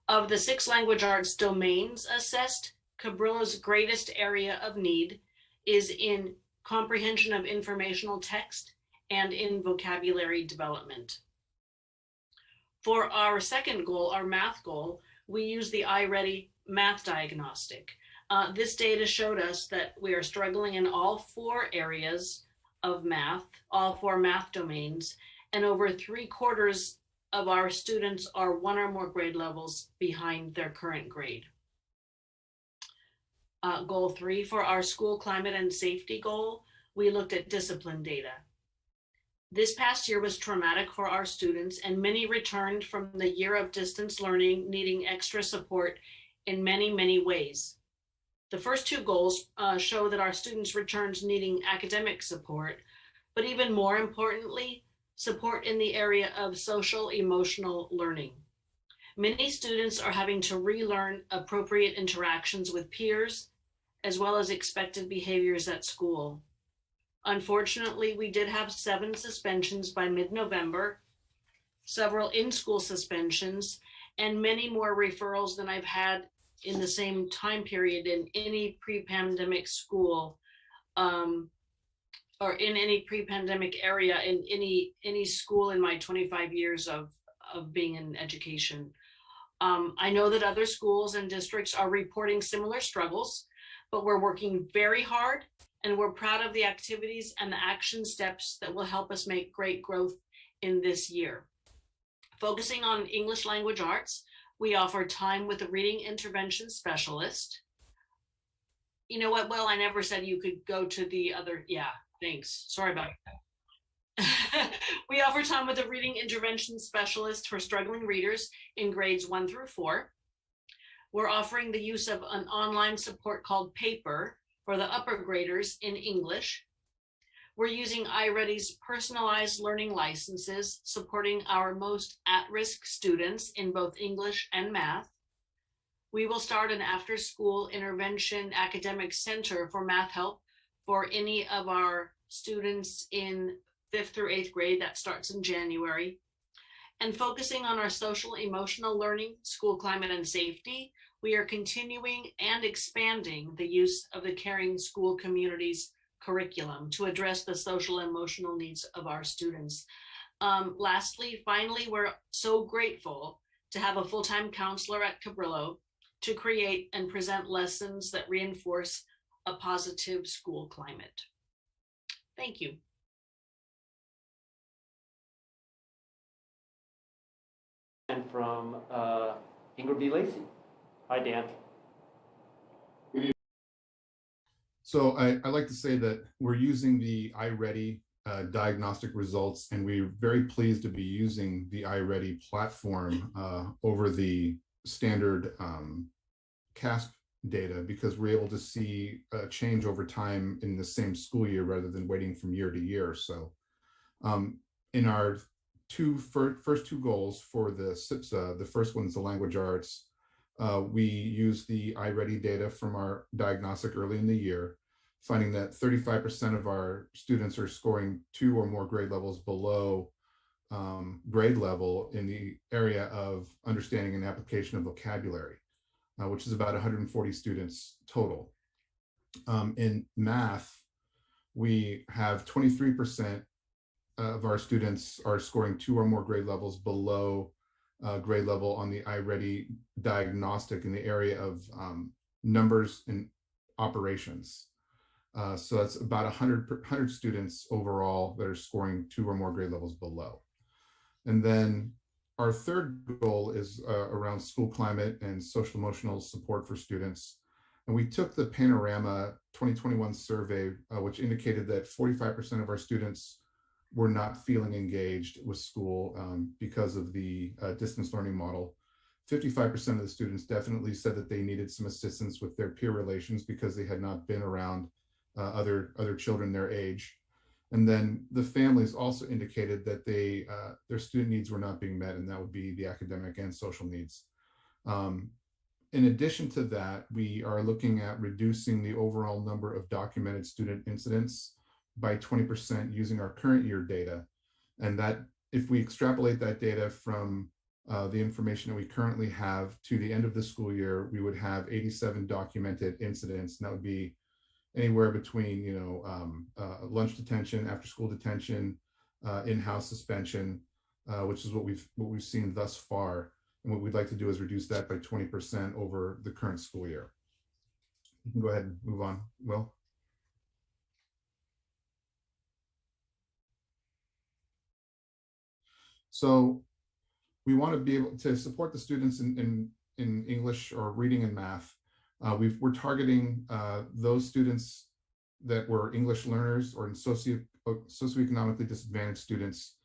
Of the 6 language arts domains assessed, Cabrillo's greatest area of need is in comprehension of informational text and in vocabulary development. For our second goal, our math goal, we use the iReady math diagnostic. This data showed us that we are struggling in all 4 areas of math, all 4 math domains, and over 3/4 of our students are 1 or more grade levels behind their current grade. Goal 3, for our school climate and safety goal, we looked at discipline data. This past year was traumatic for our students, and many returned from the year of distance learning needing extra support in many, many ways. The first 2 goals show that our students returned needing academic support, but even more importantly, support in the area of social emotional learning. Many students are having to relearn appropriate interactions with peers, as well as expected behaviors at school. Unfortunately, we did have 7 suspensions by mid-November, several in-school suspensions, and many more referrals than I've had in the same time period in any pre-pandemic school, or in any pre-pandemic area in any school in my 25 years of being in education. I know that other schools and districts are reporting similar struggles, but we're working very hard, and we're proud of the activities and the action steps that will help us make great growth in this year. Focusing on English language arts, we offer time with a reading intervention specialist. You know what, Will, I never said you could go to the other, yeah, thanks, sorry about that. We offer time with a reading intervention specialist for struggling readers in grades 1 through 4. We're offering the use of an online support called Paper for the upper graders in English. We're using iReady's personalized learning licenses, supporting our most at-risk students in both English and math. We will start an after-school intervention academic center for math help for any of our students in 5th through 8th grade. That starts in January. And focusing on our social emotional learning, school climate and safety, we are continuing and expanding the use of the Caring School Communities curriculum to address the social and emotional needs of our students. Lastly, finally, we're so grateful to have a full-time counselor at Cabrillo to create and present lessons that reinforce a positive school climate. Thank you. And from Ingrid B. Lacey. Hi, Dan. So I like to say that we're using the iReady diagnostic results, and we're very pleased to be using the iReady platform over the standard CASP data, because we're able to see a change over time in the same school year rather than waiting from year to year. So in our first two goals for the SIPSA, the first one is the language arts. We use the iReady data from our diagnostic early in the year, finding that 35% of our students are scoring 2 or more grade levels below grade level in the area of understanding and application of vocabulary, which is about 140 students total. In math, we have 23% of our students are scoring 2 or more grade levels below grade level on the iReady diagnostic in the area of numbers and operations. So that's about 100 students overall that are scoring 2 or more grade levels below. And then our third goal is around school climate and social emotional support for students. And we took the Panorama 2021 survey, which indicated that 45% of our students were not feeling engaged with school because of the distance learning model. 55% of the students definitely said that they needed some assistance with their peer relations because they had not been around other children their age. And then the families also indicated that their student needs were not being met, and that would be the academic and social needs. In addition to that, we are looking at reducing the overall number of documented student incidents by 20% using our current year data. And that if we extrapolate that data from the information that we currently have to the end of the school year, we would have 87 documented incidents, and that would be anywhere between lunch detention, after school detention, in-house suspension, which is what we've seen thus far. And what we'd like to do is reduce that by 20% over the current school year. You can go ahead and move on, Will. So we want to be able to support the students in English or reading and math. We're targeting those students that were English learners or in socioeconomically disadvantaged students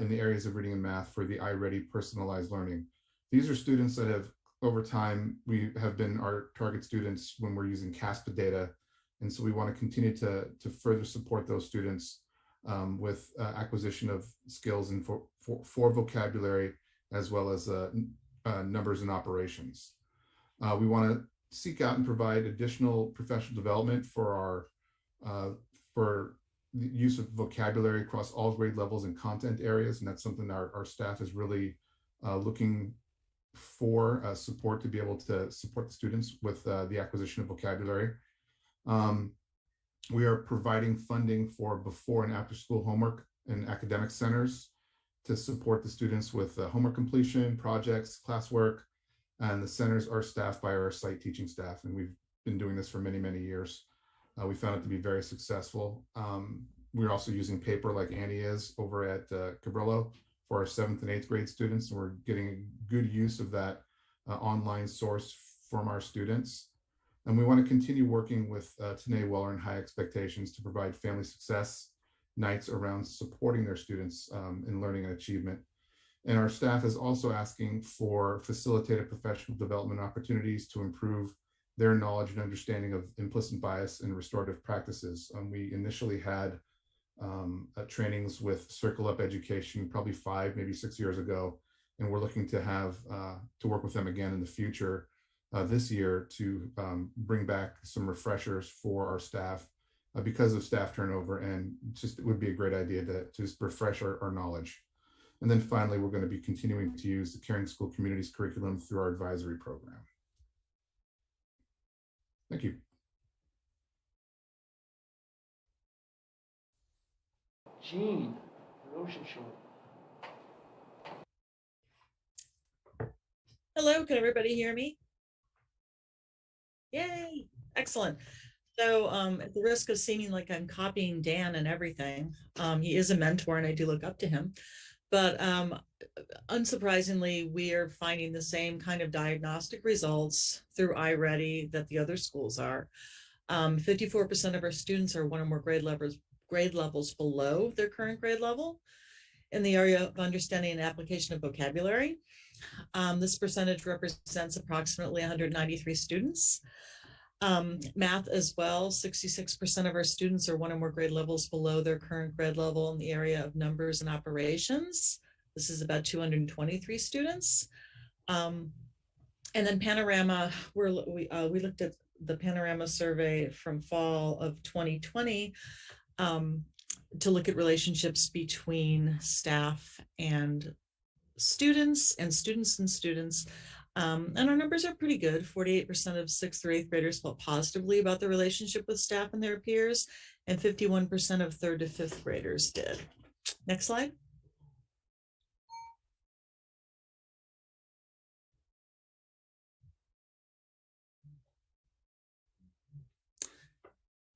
in the areas of reading and math for the iReady personalized learning. These are students that have, over time, we have been our target students when we're using CASPA data. And so we want to continue to further support those students with acquisition of skills and for vocabulary, as well as numbers and operations. We want to seek out and provide additional professional development for the use of vocabulary across all grade levels and content areas, and that's something our staff is really looking for support to be able to support the students with the acquisition of vocabulary. We are providing funding for before and after school homework and academic centers to support the students with homework completion, projects, classwork, and the centers are staffed by our site teaching staff, and we've been doing this for many, many years. We found it to be very successful. We're also using paper like Annie is over at Cabrillo for our 7th and 8th grade students, and we're getting good use of that online source from our students. And we want to continue working with Tanae Weller and High Expectations to provide family success nights around supporting their students in learning and achievement. And our staff is also asking for facilitated professional development opportunities to improve their knowledge and understanding of implicit bias and restorative practices. We initially had trainings with Circle Up Education probably 5, maybe 6 years ago, and we're looking to have to work with them again in the future this year to bring back some refreshers for our staff because of staff turnover, and just it would be a great idea to just refresh our knowledge. And then finally, we're going to be continuing to use the Caring School Communities curriculum through our advisory program. Thank you. Jean, Ocean Shore. Hello, can everybody hear me? Yay, excellent. So at the risk of seeming like I'm copying Dan and everything, he is a mentor and I do look up to him. But unsurprisingly, we are finding the same kind of diagnostic results through iReady that the other schools are. 54% of our students are one or more grade levels below their current grade level in the area of understanding and application of vocabulary. This percentage represents approximately 193 students. Math as well, 66% of our students are one or more grade levels below their current grade level in the area of numbers and operations. This is about 223 students. And then Panorama, we looked at the Panorama survey from fall of 2020 to look at relationships between staff and students and students and students. And our numbers are pretty good. 48% of 6th through 8th graders felt positively about the relationship with staff and their peers, and 51% of 3rd to 5th graders did. Next slide.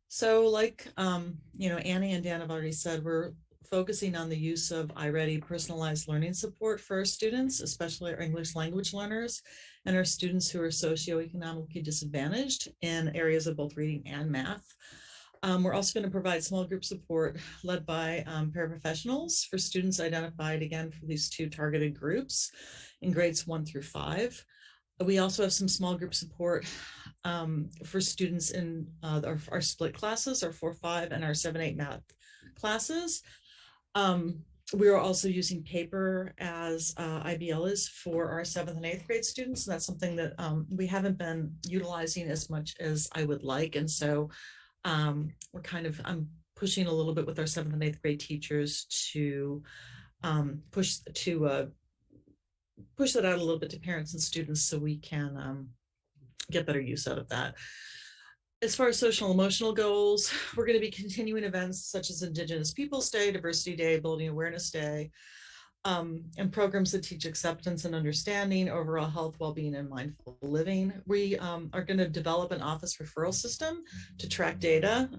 So like, Annie and Dan have already said, we're focusing on the use of iReady personalized learning support for our students, especially our English language learners and our students who are socioeconomically disadvantaged in areas of both reading and math. We're also going to provide small group support led by paraprofessionals for students identified again for these 2 targeted groups in grades 1 through 5. We also have some small group support for students in our split classes, our 4-5 and our 7-8 math classes. We are also using paper as IBL is for our 7th and 8th grade students. And that's something that we haven't been utilizing as much as I would like. And so I'm pushing a little bit with our 7th and 8th grade teachers to push that out a little bit to parents and students so we can get better use out of that. As far as social and emotional goals, we're going to be continuing events such as Indigenous Peoples Day, Diversity Day, Building Awareness Day, and programs that teach acceptance and understanding, overall health, well-being, and mindful living. We are going to develop an office referral system to track data.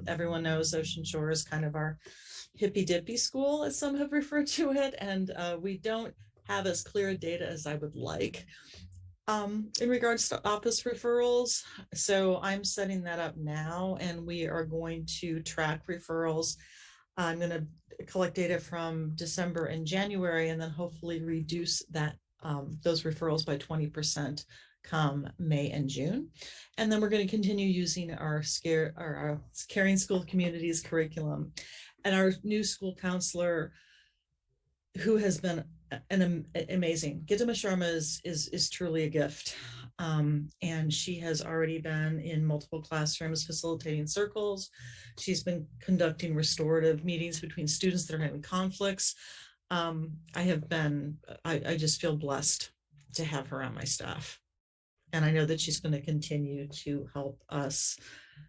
Everyone knows Ocean Shore is kind of our hippy-dippy school, as some have referred to it, and we don't have as clear data as I would like. In regards to office referrals, so I'm setting that up now, and we are going to track referrals. I'm going to collect data from December and January, and then hopefully reduce that those referrals by 20% come May and June. And then we're going to continue using our Caring School Communities curriculum. And our new school counselor, who has been amazing. Gitama Sharma is truly a gift. And she has already been in multiple classrooms facilitating circles. She's been conducting restorative meetings between students that are having conflicts. I just feel blessed to have her on my staff. And I know that she's going to continue to help us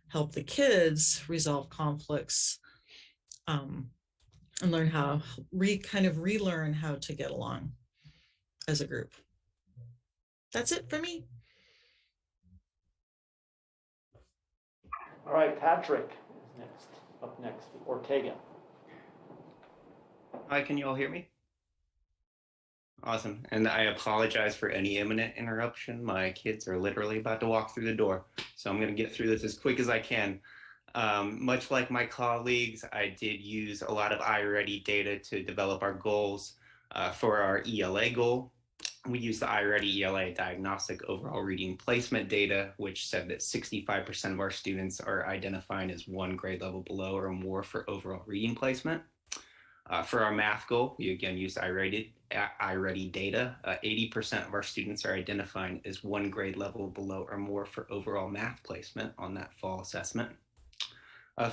help the kids resolve conflicts and learn how, relearn how to get along as a group. That's it for me. All right, Patrick is up next, Ortega. Hi, can you all hear me? Awesome, and I apologize for any imminent interruption. My kids are literally about to walk through the door, so I'm gonna get through this as quick as I can. Much like my colleagues, I did use a lot of iReady data to develop our goals. For our ELA goal, we used the iReady ELA diagnostic overall reading placement data, which said that 65% of our students are identifying as one grade level below or more for overall reading placement. For our math goal, we again used iReady data. 80% of our students are identifying as one grade level below or more for overall math placement on that fall assessment.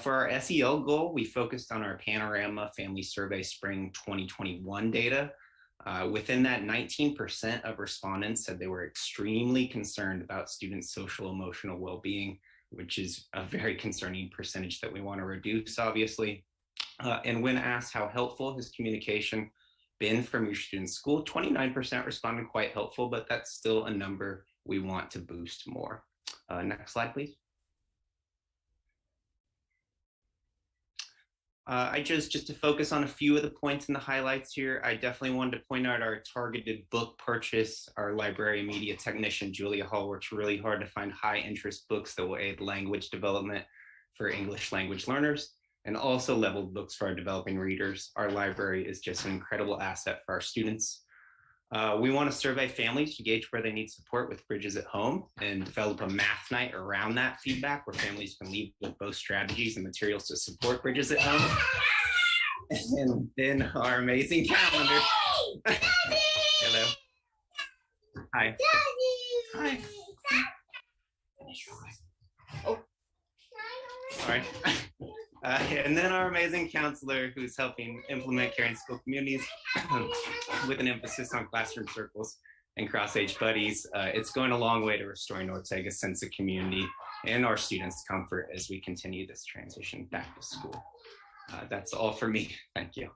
For our SEL goal, we focused on our Panorama Family Survey Spring 2021 data. Within that, 19% of respondents said they were extremely concerned about students' social emotional well-being, which is a very concerning percentage that we want to reduce, obviously. And when asked how helpful has communication been from your student's school, 29% responded quite helpful, but that's still a number we want to boost more. Next slide, please. Just to focus on a few of the points in the highlights here, I definitely wanted to point out our targeted book purchase. Our library and media technician, Julia Hall, works really hard to find high interest books that will aid language development for English language learners, and also leveled books for our developing readers. Our library is just an incredible asset for our students. We want to survey families to gauge where they need support with Bridges at Home and develop a math night around that feedback where families can leave with both strategies and materials to support Bridges at Home. And then our amazing calendar. Hello. Hi. Hi. Oh. All right. And then our amazing counselor who's helping implement caring school communities with an emphasis on classroom circles and cross-age buddies. It's going a long way to restoring Ortega's sense of community and our students' comfort as we continue this transition back to school. That's all for me. Thank you.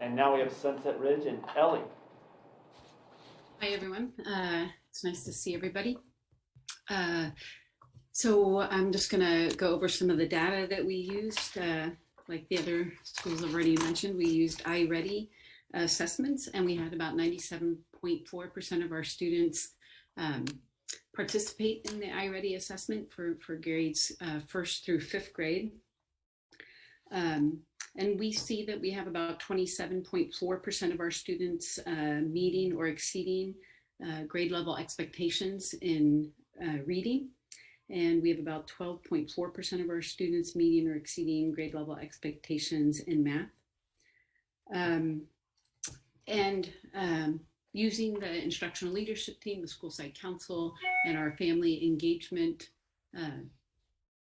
And now we have Sunset Ridge and Ellie. Hi, everyone. It's nice to see everybody. So I'm just going to go over some of the data that we used. Like the other schools have already mentioned, we used iReady assessments, and we had about 97.4% of our students participate in the iReady assessment for grades 1st through 5th grade. And we see that we have about 27.4% of our students meeting or exceeding grade level expectations in reading. And we have about 12.4% of our students meeting or exceeding grade level expectations in math. Using the instructional leadership team, the school site council, and our family engagement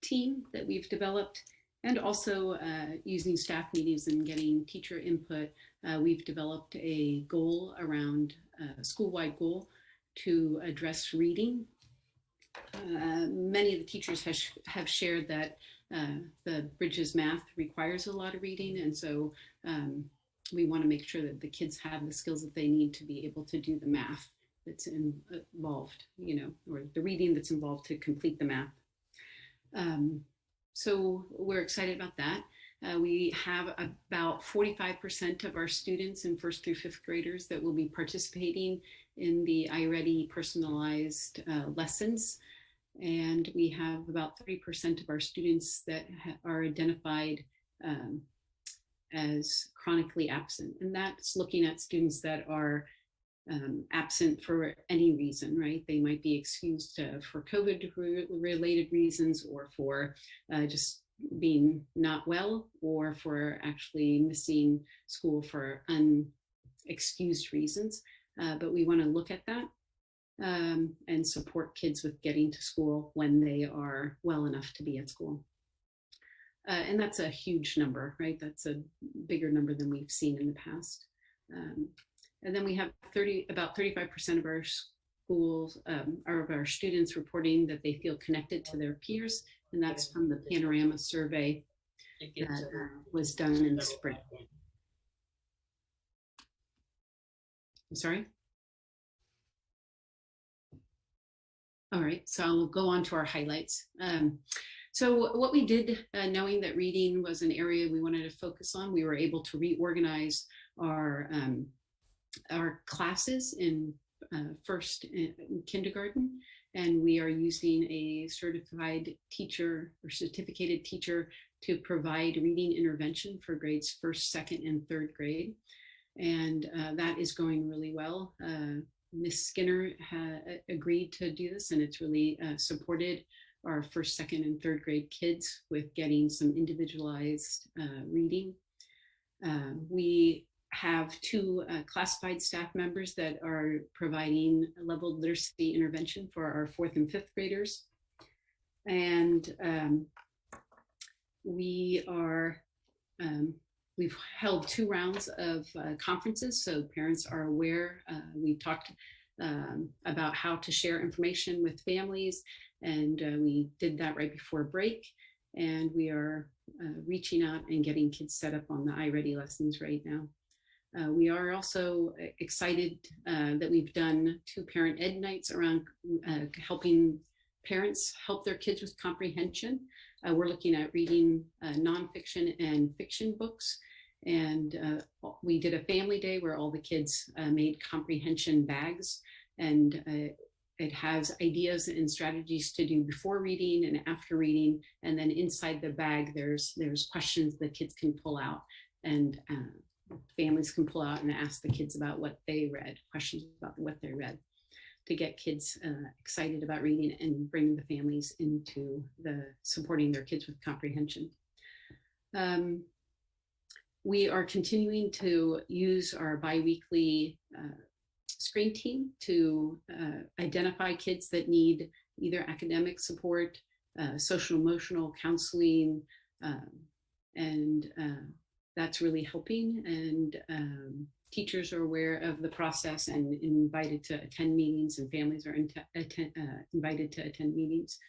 team that we've developed, and also using staff meetings and getting teacher input, we've developed a goal around a school-wide goal to address reading. Many of the teachers have shared that the Bridges math requires a lot of reading, and so we want to make sure that the kids have the skills that they need to be able to do the math that's involved, or the reading that's involved to complete the math. So we're excited about that. We have about 45% of our students in 1st through 5th graders that will be participating in the iReady personalized lessons. And we have about 30% of our students that are identified as chronically absent. And that's looking at students that are absent for any reason, right? They might be excused for COVID-related reasons, or for just being not well, or for actually missing school for unexcused reasons. But we want to look at that and support kids with getting to school when they are well enough to be at school. And that's a huge number, right? That's a bigger number than we've seen in the past. And then we have about 35% of our schools, or of our students, reporting that they feel connected to their peers, and that's from the Panorama survey that was done in the spring. I'm sorry? All right, so I'll go on to our highlights. So what we did, knowing that reading was an area we wanted to focus on, we were able to reorganize our classes in first in kindergarten, and we are using a certified teacher or certificated teacher to provide reading intervention for grades 1st, 2nd, and 3rd grade. And that is going really well. Ms. Skinner agreed to do this, and it's really supported our 1st, 2nd, and 3rd grade kids with getting some individualized reading. We have 2 classified staff members that are providing level literacy intervention for our 4th and 5th graders. And we've held 2 rounds of conferences, so parents are aware. We've talked about how to share information with families, and we did that right before break. And we are reaching out and getting kids set up on the iReady lessons right now. We are also excited that we've done 2 parent ed nights around helping parents help their kids with comprehension. We're looking at reading nonfiction and fiction books. And we did a family day where all the kids made comprehension bags, and it has ideas and strategies to do before reading and after reading. And then inside the bag, there's questions the kids can pull out, and families can pull out and ask the kids about what they read, questions about what they read, to get kids excited about reading and bring the families into supporting their kids with comprehension. We are continuing to use our biweekly screen team to identify kids that need either academic support, social emotional counseling, and that's really helping. And teachers are aware of the process and invited to attend meetings, and families are invited to attend meetings.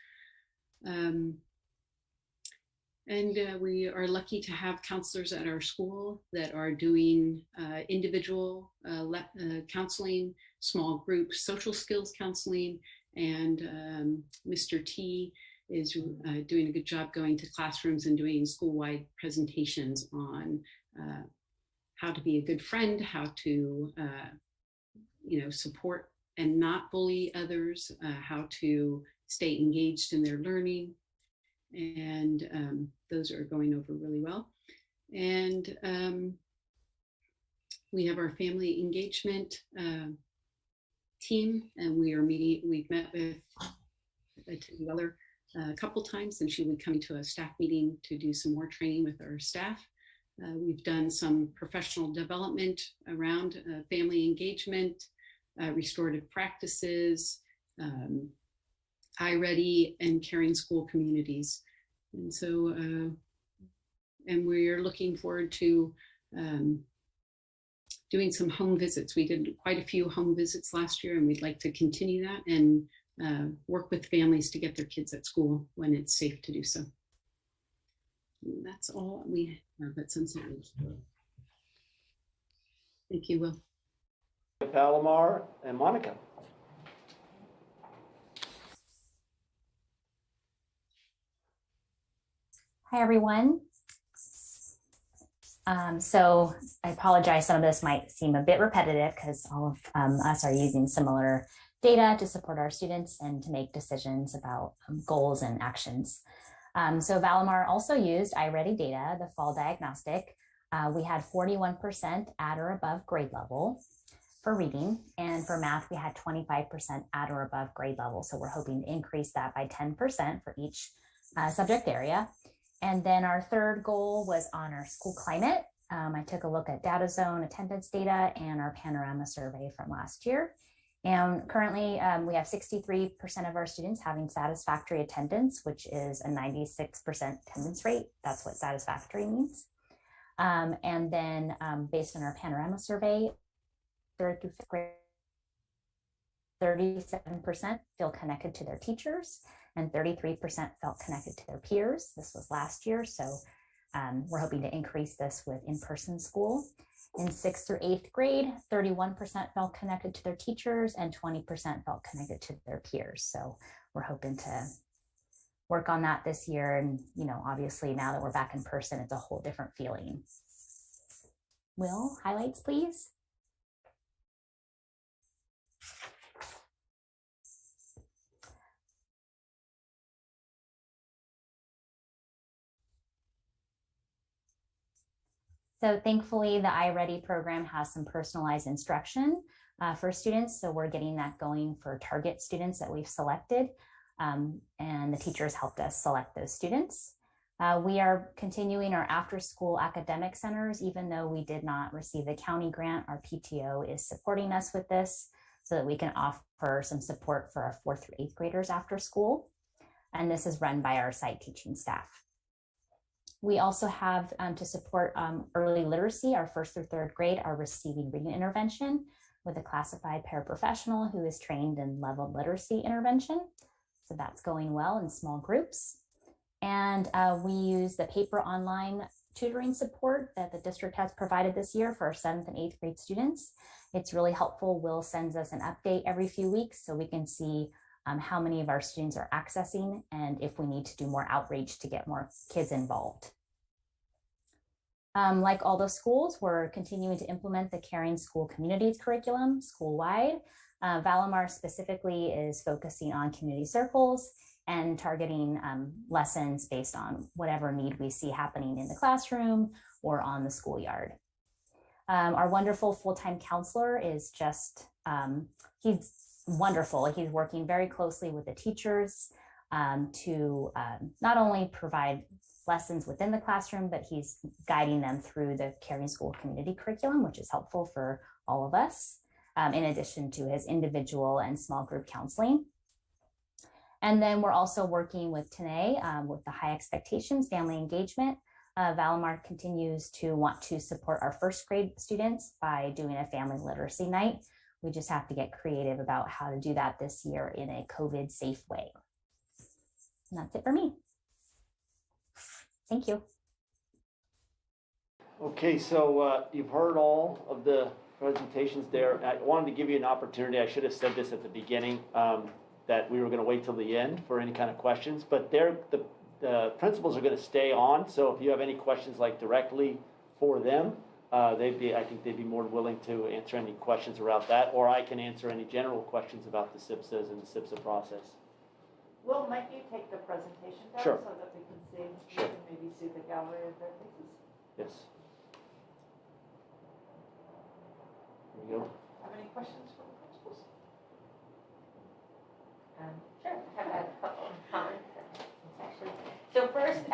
And we are lucky to have counselors at our school that are doing individual counseling, small group social skills counseling, and Mr. T is doing a good job going to classrooms and doing school-wide presentations on how to be a good friend, how to support and not bully others, how to stay engaged in their learning. And those are going over really well. And we have our family engagement team, and we've met with Weller a couple times, and she would come to a staff meeting to do some more training with our staff. We've done some professional development around family engagement, restorative practices, iReady, and caring school communities. And so, and we're looking forward to doing some home visits. We did quite a few home visits last year, and we'd like to continue that and work with families to get their kids at school when it's safe to do so. And that's all we have at Sunset Ridge. Thank you, Will. Palomar and Monica. Hi, everyone. So I apologize, some of this might seem a bit repetitive because all of us are using similar data to support our students and to make decisions about goals and actions. So Valimar also used iReady data, the fall diagnostic. We had 41% at or above grade level for reading, and for math, we had 25% at or above grade level. So we're hoping to increase that by 10% for each subject area. And then our third goal was on our school climate. I took a look at data zone attendance data and our panorama survey from last year. And currently we have 63% of our students having satisfactory attendance, which is a 96% attendance rate. That's what satisfactory means. And then based on our panorama survey, 3rd through 5th grade, 37% feel connected to their teachers and 33% felt connected to their peers. This was last year, so we're hoping to increase this with in-person school. In 6th through 8th grade, 31% felt connected to their teachers and 20% felt connected to their peers. So we're hoping to work on that this year. And, obviously now that we're back in person, it's a whole different feeling. Will, highlights, please. So thankfully, the iReady program has some personalized instruction for students. So we're getting that going for target students that we've selected. And the teachers helped us select those students. We are continuing our after-school academic centers. Even though we did not receive the county grant, our PTO is supporting us with this so that we can offer some support for our 4th through 8th graders after school. And this is run by our site teaching staff. We also have to support early literacy. Our 1st through 3rd grade are receiving reading intervention with a classified paraprofessional who is trained in leveled literacy intervention. So that's going well in small groups. And we use the paper online tutoring support that the district has provided this year for our 7th and 8th grade students. It's really helpful. Will sends us an update every few weeks so we can see how many of our students are accessing and if we need to do more outreach to get more kids involved. Like all the schools, we're continuing to implement the Caring School Communities curriculum school-wide. Valamar specifically is focusing on community circles and targeting lessons based on whatever need we see happening in the classroom or on the schoolyard. Our wonderful full-time counselor is just, he's wonderful. He's working very closely with the teachers to not only provide lessons within the classroom, but he's guiding them through the Caring School Community curriculum, which is helpful for all of us, in addition to his individual and small group counseling. And then we're also working with Tanae with the High Expectations Family Engagement. Valamar continues to want to support our 1st grade students by doing a family literacy night. We just have to get creative about how to do that this year in a COVID safe way. And that's it for me. Thank you. Okay, so you've heard all of the presentations there. I wanted to give you an opportunity. I should have said this at the beginning, that we were going to wait till the end for any kind of questions, but the principals are going to stay on. So if you have any questions like directly for them, I think they'd be more than willing to answer any questions about that, or I can answer any general questions about the SIPSAs and the SIPSA process. Will, might you take the presentation down Sure. so that we can see, Sure. we can maybe see the gallery of their faces? Yes. There you go. Have any questions for the principals? Sure, I have a couple of comments. So first,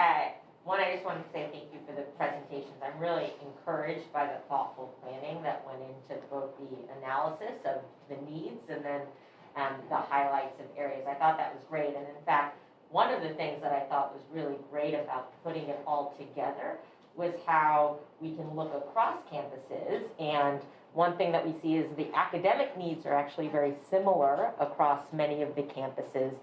one, I just wanted to say thank you for the presentations. I'm really encouraged by the thoughtful planning that went into both the analysis of the needs and then the highlights of areas. I thought that was great. And in fact, one of the things that I thought was really great about putting it all together was how we can look across campuses. And one thing that we see is the academic needs are actually very similar across many of the campuses.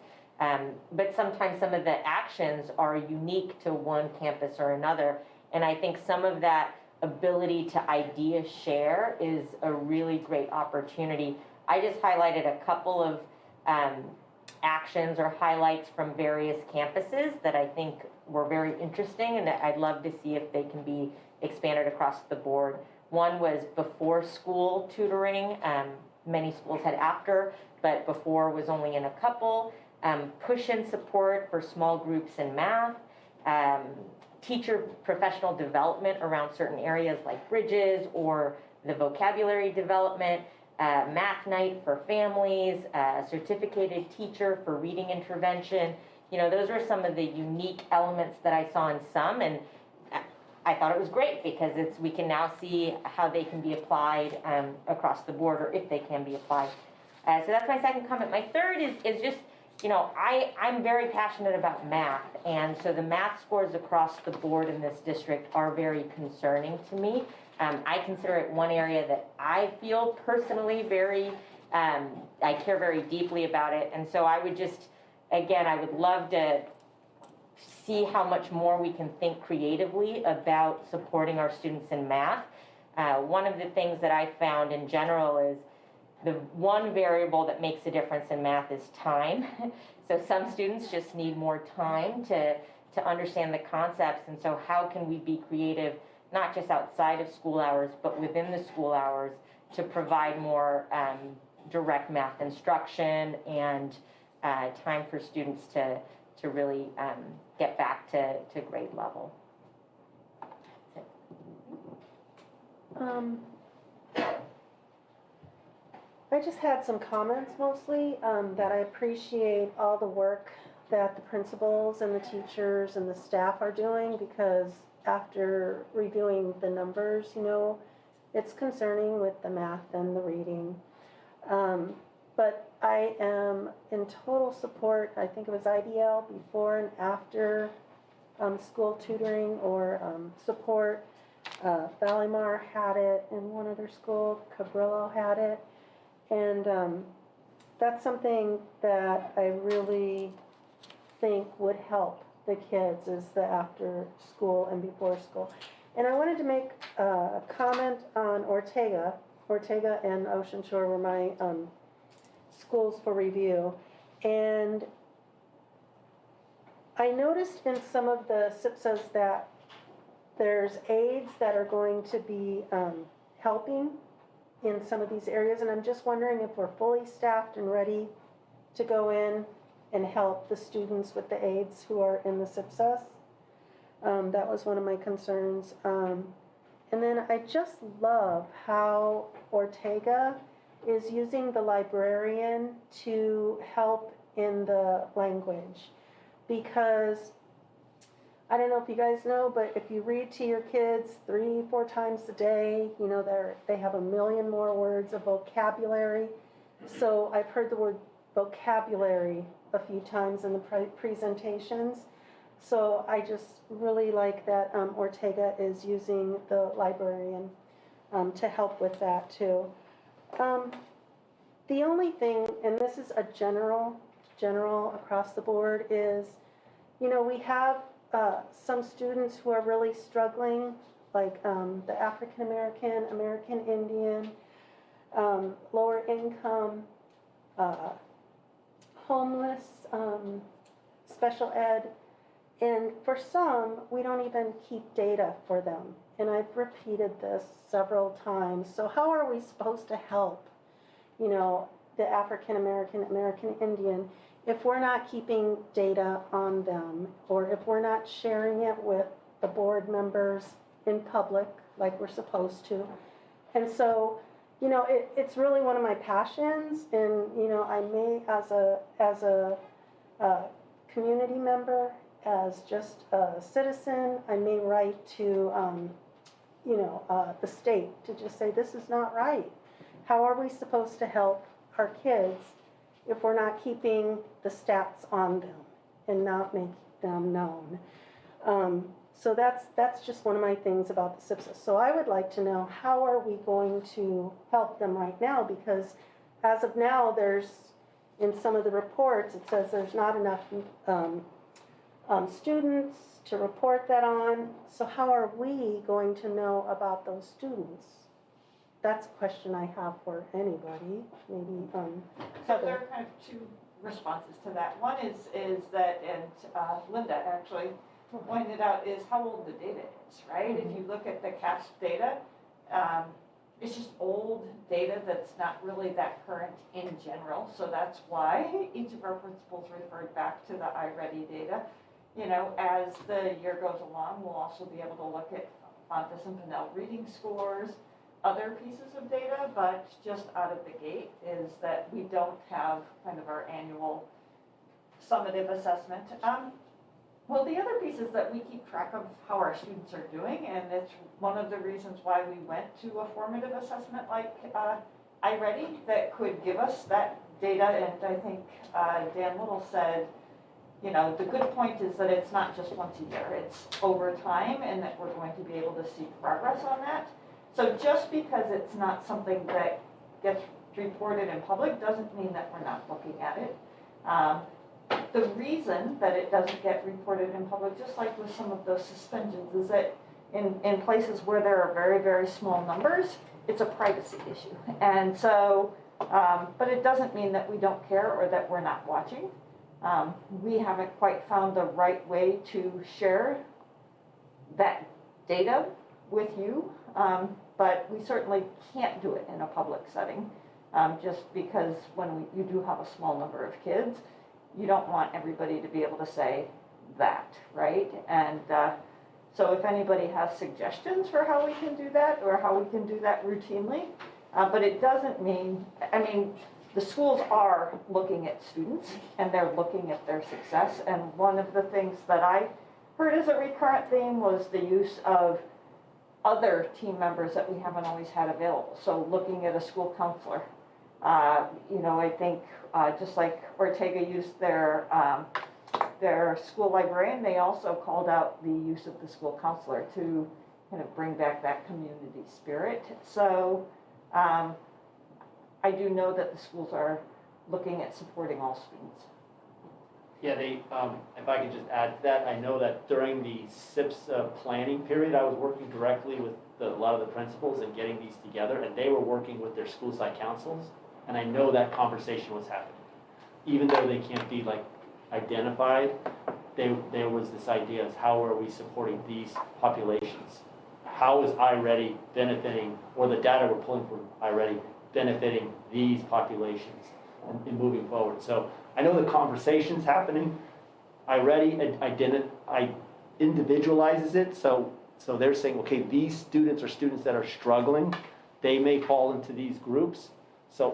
But sometimes some of the actions are unique to one campus or another. And I think some of that ability to idea share is a really great opportunity. I just highlighted a couple of actions or highlights from various campuses that I think were very interesting, and I'd love to see if they can be expanded across the board. One was before school tutoring. Many schools had after, but before was only in a couple. Push-in support for small groups in math. Teacher professional development around certain areas like bridges or the vocabulary development. Math night for families, certificated teacher for reading intervention. You know, those were some of the unique elements that I saw in some, and I thought it was great because we can now see how they can be applied across the board, or if they can be applied. So that's my second comment. My third is just, you know, I'm very passionate about math, and so the math scores across the board in this district are very concerning to me. I consider it one area that I feel personally very, I care very deeply about it. And so I would just, again, I would love to see how much more we can think creatively about supporting our students in math. One of the things that I found in general is the one variable that makes a difference in math is time. So some students just need more time to understand the concepts. And so how can we be creative, not just outside of school hours, but within the school hours, to provide more direct math instruction and time for students to really get back to grade level. I just had some comments mostly, that I appreciate all the work that the principals and the teachers and the staff are doing, because after reviewing the numbers, it's concerning with the math and the reading. But I am in total support. I think it was IDL before and after school tutoring or support. Valleymar had it in one other school, Cabrillo had it. And that's something that I really think would help the kids, is the after school and before school. And I wanted to make a comment on Ortega. Ortega and Ocean Shore were my schools for review. And I noticed in some of the SIPSAs that there's aides that are going to be helping in some of these areas, and I'm just wondering if we're fully staffed and ready to go in and help the students with the aides who are in the SIPSAs. That was one of my concerns. And then I just love how Ortega is using the librarian to help in the language, because I don't know if you guys know, but if you read to your kids 3-4 times a day, they have 1 million more words of vocabulary. So I've heard the word vocabulary a few times in the presentations. So I just really like that Ortega is using the librarian to help with that too. The only thing, and this is a general across the board, is, we have some students who are really struggling, like the African American, American Indian, lower income, homeless, special ed. And for some, we don't even keep data for them. And I've repeated this several times. So how are we supposed to help, the African American, American Indian, if we're not keeping data on them, or if we're not sharing it with the board members in public like we're supposed to? And so, it's really one of my passions, and I may, as a community member, as just a citizen, I may write to the state to just say, this is not right. How are we supposed to help our kids if we're not keeping the stats on them and not making them known? So that's just one of my things about the SIPSA. So I would like to know, how are we going to help them right now? Because as of now, there's, in some of the reports, it says there's not enough students to report that on. So how are we going to know about those students? That's a question I have for anybody. Maybe So there are kind of two responses to that. One is that, and Linda actually pointed out, is how old the data is, right? If you look at the CASP data, it's just old data that's not really that current in general. So that's why each of our principals referred back to the iReady data. As the year goes along, we'll also be able to look at Fontes and Pinnell reading scores, other pieces of data, but just out of the gate is that we don't have kind of our annual summative assessment. Well, the other piece is that we keep track of how our students are doing, and it's one of the reasons why we went to a formative assessment like iReady that could give us that data. And I think Dan Little said, the good point is that it's not just once a year, it's over time, and that we're going to be able to see progress on that. So just because it's not something that gets reported in public doesn't mean that we're not looking at it. The reason that it doesn't get reported in public, just like with some of those suspensions, is that in places where there are very, very small numbers, it's a privacy issue. And so, but it doesn't mean that we don't care or that we're not watching. We haven't quite found the right way to share that data with you, but we certainly can't do it in a public setting. just because you do have a small number of kids, you don't want everybody to be able to say that, right? And so if anybody has suggestions for how we can do that or how we can do that routinely, but it doesn't mean, the schools are looking at students and they're looking at their success. And one of the things that I heard as a recurrent theme was the use of other team members that we haven't always had available. So looking at a school counselor, I think just like Ortega used their school librarian, they also called out the use of the school counselor to kind of bring back that community spirit. So I do know that the schools are looking at supporting all students. Yeah, if I could just add to that, I know that during the SIPS planning period, I was working directly with a lot of the principals and getting these together, and they were working with their school site councils, and I know that conversation was happening. Even though they can't be identified, there was this idea of how are we supporting these populations? How is iReady benefiting, or the data we're pulling from iReady benefiting these populations and moving forward? So I know the conversation's happening. iReady individualizes it, so they're saying, okay, these students are students that are struggling. They may fall into these groups. So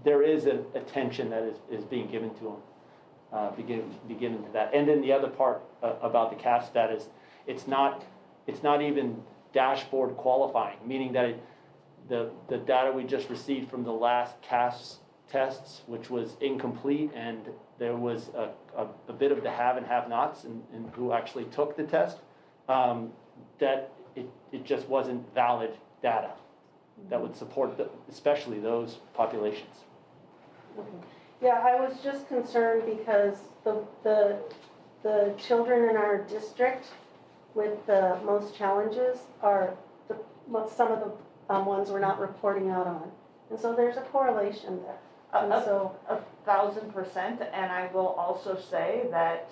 there is a attention that is being given to them, beginning to that. And then the other part about the CAS status, it's not even dashboard qualifying, meaning that the data we just received from the last CAS tests, which was incomplete, and there was a bit of the have and have-nots and who actually took the test, that it just wasn't valid data that would support especially those populations. Yeah, I was just concerned because the children in our district with the most challenges are some of the ones we're not reporting out on. And so there's a correlation there. And so 1,000%, and I will also say that,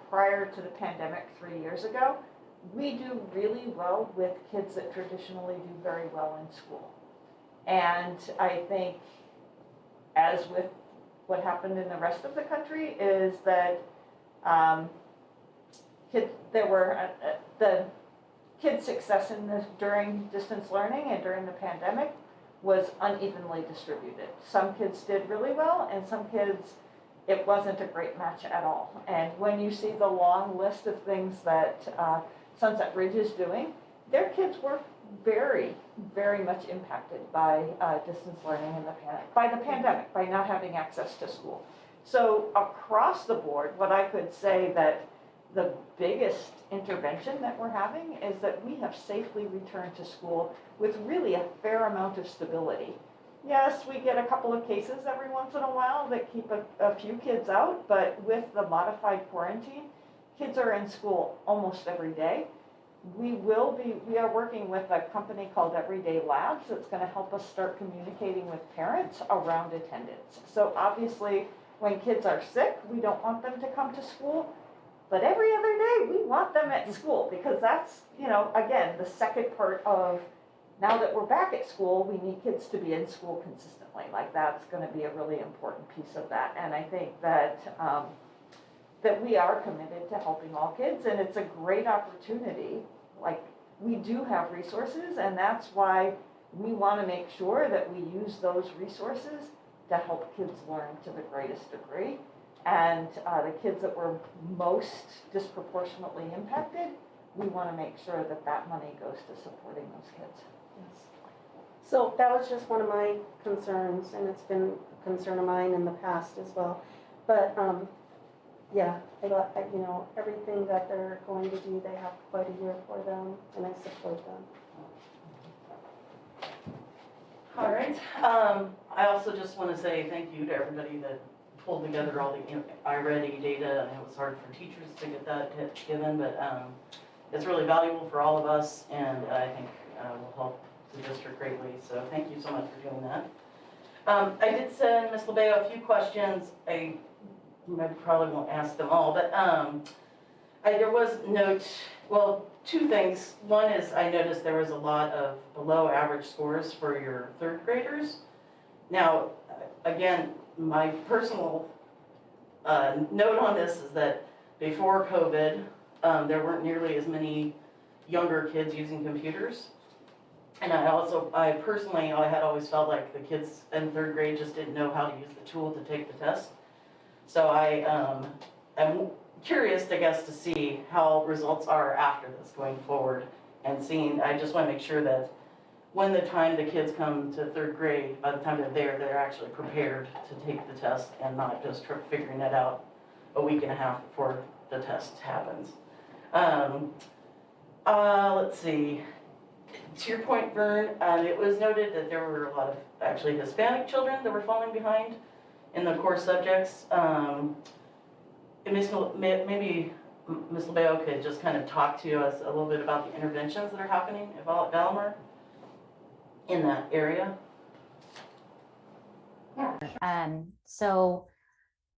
prior to the pandemic 3 years ago, we do really well with kids that traditionally do very well in school. And I think, as with what happened in the rest of the country, is that the kids' success during distance learning and during the pandemic was unevenly distributed. Some kids did really well, and some kids, it wasn't a great match at all. And when you see the long list of things that Sunset Ridge is doing, their kids were very, very much impacted by distance learning and by the pandemic, by not having access to school. So across the board, what I could say that the biggest intervention that we're having is that we have safely returned to school with really a fair amount of stability. Yes, we get a couple of cases every once in a while that keep a few kids out, but with the modified quarantine, kids are in school almost every day. We are working with a company called Everyday Labs that's going to help us start communicating with parents around attendance. So obviously, when kids are sick, we don't want them to come to school. But every other day, we want them at school, because that's, again, the second part of, now that we're back at school, we need kids to be in school consistently. That's going to be a really important piece of that. And I think that that we are committed to helping all kids, and it's a great opportunity. We do have resources, and that's why we want to make sure that we use those resources to help kids learn to the greatest degree. And the kids that were most disproportionately impacted, we want to make sure that money goes to supporting those kids. Yes. So that was just one of my concerns, and it's been a concern of mine in the past as well. But everything that they're going to do, they have quite a year for them, and I support them. All right. I also just want to say thank you to everybody that pulled together all the iReady data. I know it was hard for teachers to get that given, but it's really valuable for all of us, and I think will help the district greatly. So thank you so much for doing that. I did send Ms. LeBeo a few questions. I probably won't ask them all, but there was two things. One is I noticed there was a lot of below average scores for your third graders. Now, again, my personal note on this is that before COVID, there weren't nearly as many younger kids using computers. And I personally had always felt like the kids in third grade just didn't know how to use the tool to take the test. So I am curious, I guess, to see how results are after this going forward, and seeing, I just want to make sure that when the time the kids come to third grade, by the time they're there, they're actually prepared to take the test and not just figuring it out a week and a half before the test happens. Let's see. To your point, Vern, it was noted that there were a lot of actually Hispanic children that were falling behind in the core subjects. Maybe Ms. Labeo could just kind of talk to us a little bit about the interventions that are happening at Valamar in that area. Yeah. So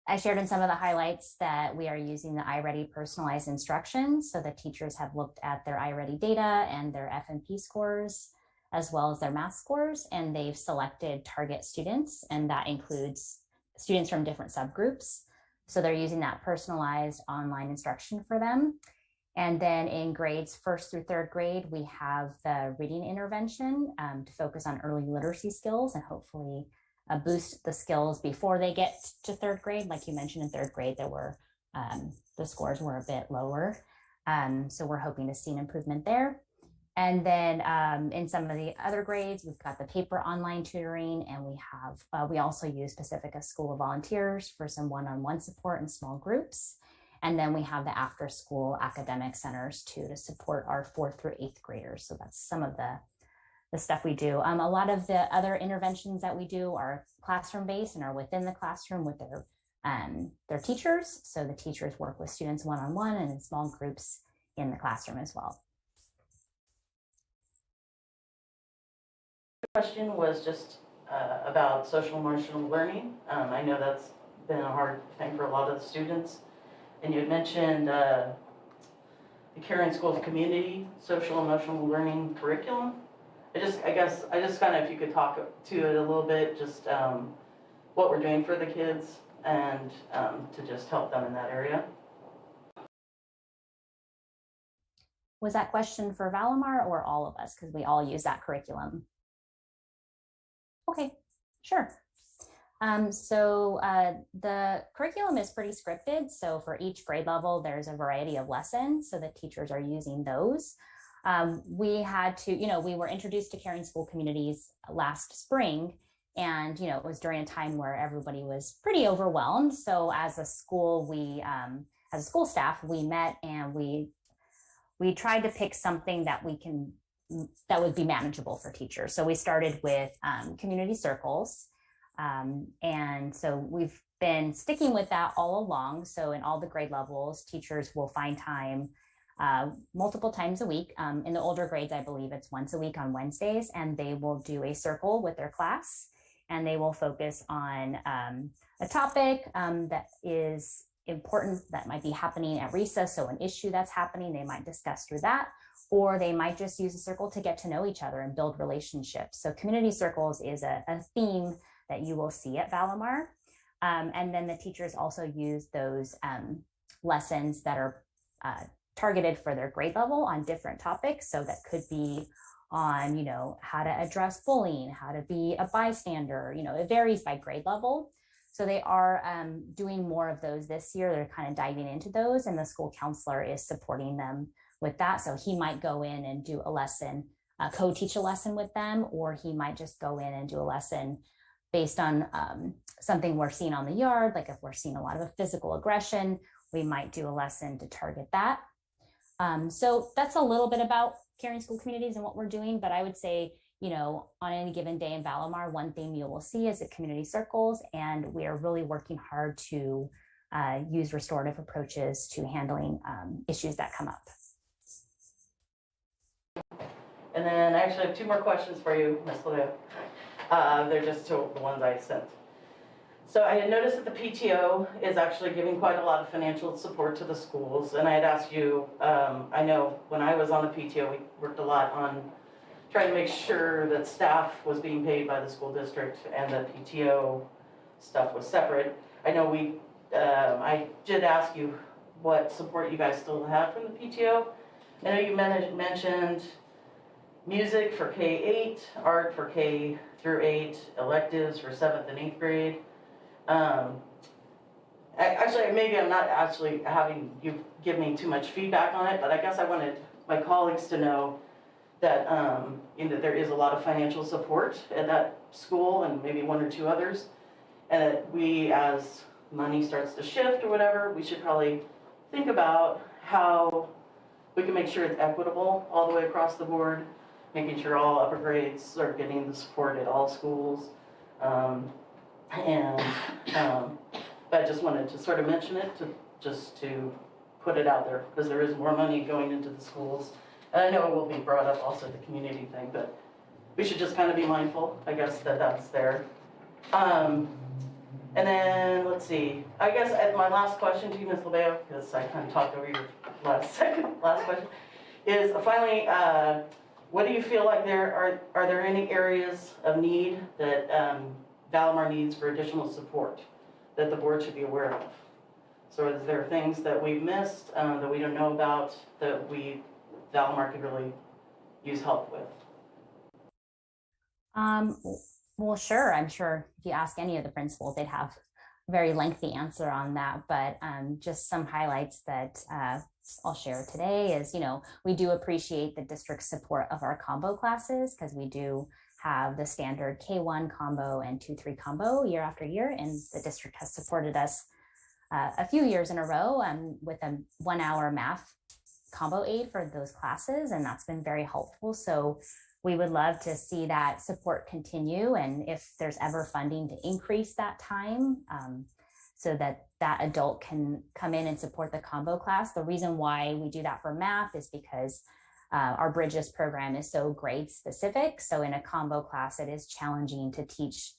I shared in some of the highlights that we are using the iReady personalized instructions. So the teachers have looked at their iReady data and their F&P scores, as well as their math scores, and they've selected target students, and that includes students from different subgroups. So they're using that personalized online instruction for them. And then in grades 1st through 3rd grade, we have the reading intervention to focus on early literacy skills and hopefully boost the skills before they get to 3rd grade. Like you mentioned, in 3rd grade, there were the scores were a bit lower. So we're hoping to see an improvement there. And then in some of the other grades, we've got the paper online tutoring, and we also use Pacifica School of Volunteers for some one-on-one support in small groups. And then we have the after-school academic centers too to support our 4th through 8th graders. So that's some of the stuff we do. A lot of the other interventions that we do are classroom-based and are within the classroom with their teachers. So the teachers work with students one-on-one and in small groups in the classroom as well. The question was just about social emotional learning. I know that's been a hard thing for a lot of the students. And you had mentioned the Caring Schools Community Social Emotional Learning Curriculum. I guess kind of, if you could talk to it a little bit, just what we're doing for the kids and to just help them in that area. Was that question for Valamar or all of us? Because we all use that curriculum. Okay, sure. So the curriculum is pretty scripted. So for each grade level, there's a variety of lessons. So the teachers are using those. We had to, we were introduced to Caring School Communities last spring. And, it was during a time where everybody was pretty overwhelmed. So as a school, as a school staff, we met and we tried to pick something that would be manageable for teachers. So we started with community circles. And so we've been sticking with that all along. So in all the grade levels, teachers will find time multiple times a week. In the older grades, I believe it's once a week on Wednesdays, and they will do a circle with their class, and they will focus on a topic that is important that might be happening at recess. So an issue that's happening, they might discuss through that, or they might just use a circle to get to know each other and build relationships. So community circles is a theme that you will see at Valamar. And then the teachers also use those lessons that are targeted for their grade level on different topics. So that could be on, how to address bullying, how to be a bystander, it varies by grade level. So they are doing more of those this year. They're kind of diving into those, and the school counselor is supporting them with that. So he might go in and do a lesson, co-teach a lesson with them, or he might just go in and do a lesson based on something we're seeing on the yard. Like if we're seeing a lot of physical aggression, we might do a lesson to target that. So that's a little bit about Caring School Communities and what we're doing. But I would say, on any given day in Valamar, one thing you will see is the community circles, and we are really working hard to use restorative approaches to handling issues that come up. And then I actually have two more questions for you, Ms. Leo. They're just the ones I sent. So I had noticed that the PTO is actually giving quite a lot of financial support to the schools, and I had asked you, I know when I was on the PTO, we worked a lot on trying to make sure that staff was being paid by the school district and the PTO stuff was separate. I know I did ask you what support you guys still have from the PTO. I know you mentioned music for K-8, art for K through 8, electives for 7th and 8th grade. Actually, maybe I'm not actually having you give me too much feedback on it, but I guess I wanted my colleagues to know that, that there is a lot of financial support at that school and maybe one or two others, and that we, as money starts to shift or whatever, we should probably think about how we can make sure it's equitable all the way across the board, making sure all upper grades are getting the support at all schools. But I just wanted to sort of mention it just to put it out there, because there is more money going into the schools. And I know it will be brought up also the community thing, but we should just kind of be mindful, I guess, that that's there. And then, let's see, I guess my last question to you, Ms. Labeo, because I kind of talked over your last question, is finally, what do you feel like are there any areas of need that Valimar needs for additional support that the board should be aware of? So is there things that we've missed, that we don't know about, that Valimar could really use help with? Well, sure. I'm sure if you ask any of the principals, they'd have a very lengthy answer on that. But just some highlights that I'll share today is, we do appreciate the district's support of our combo classes, because we do have the standard K1 combo and 2-3 combo year after year. And the district has supported us a few years in a row with a 1-hour math combo aid for those classes. And that's been very helpful. So we would love to see that support continue. And if there's ever funding to increase that time so that that adult can come in and support the combo class. The reason why we do that for math is because our Bridges program is so grade specific. So in a combo class, it is challenging to teach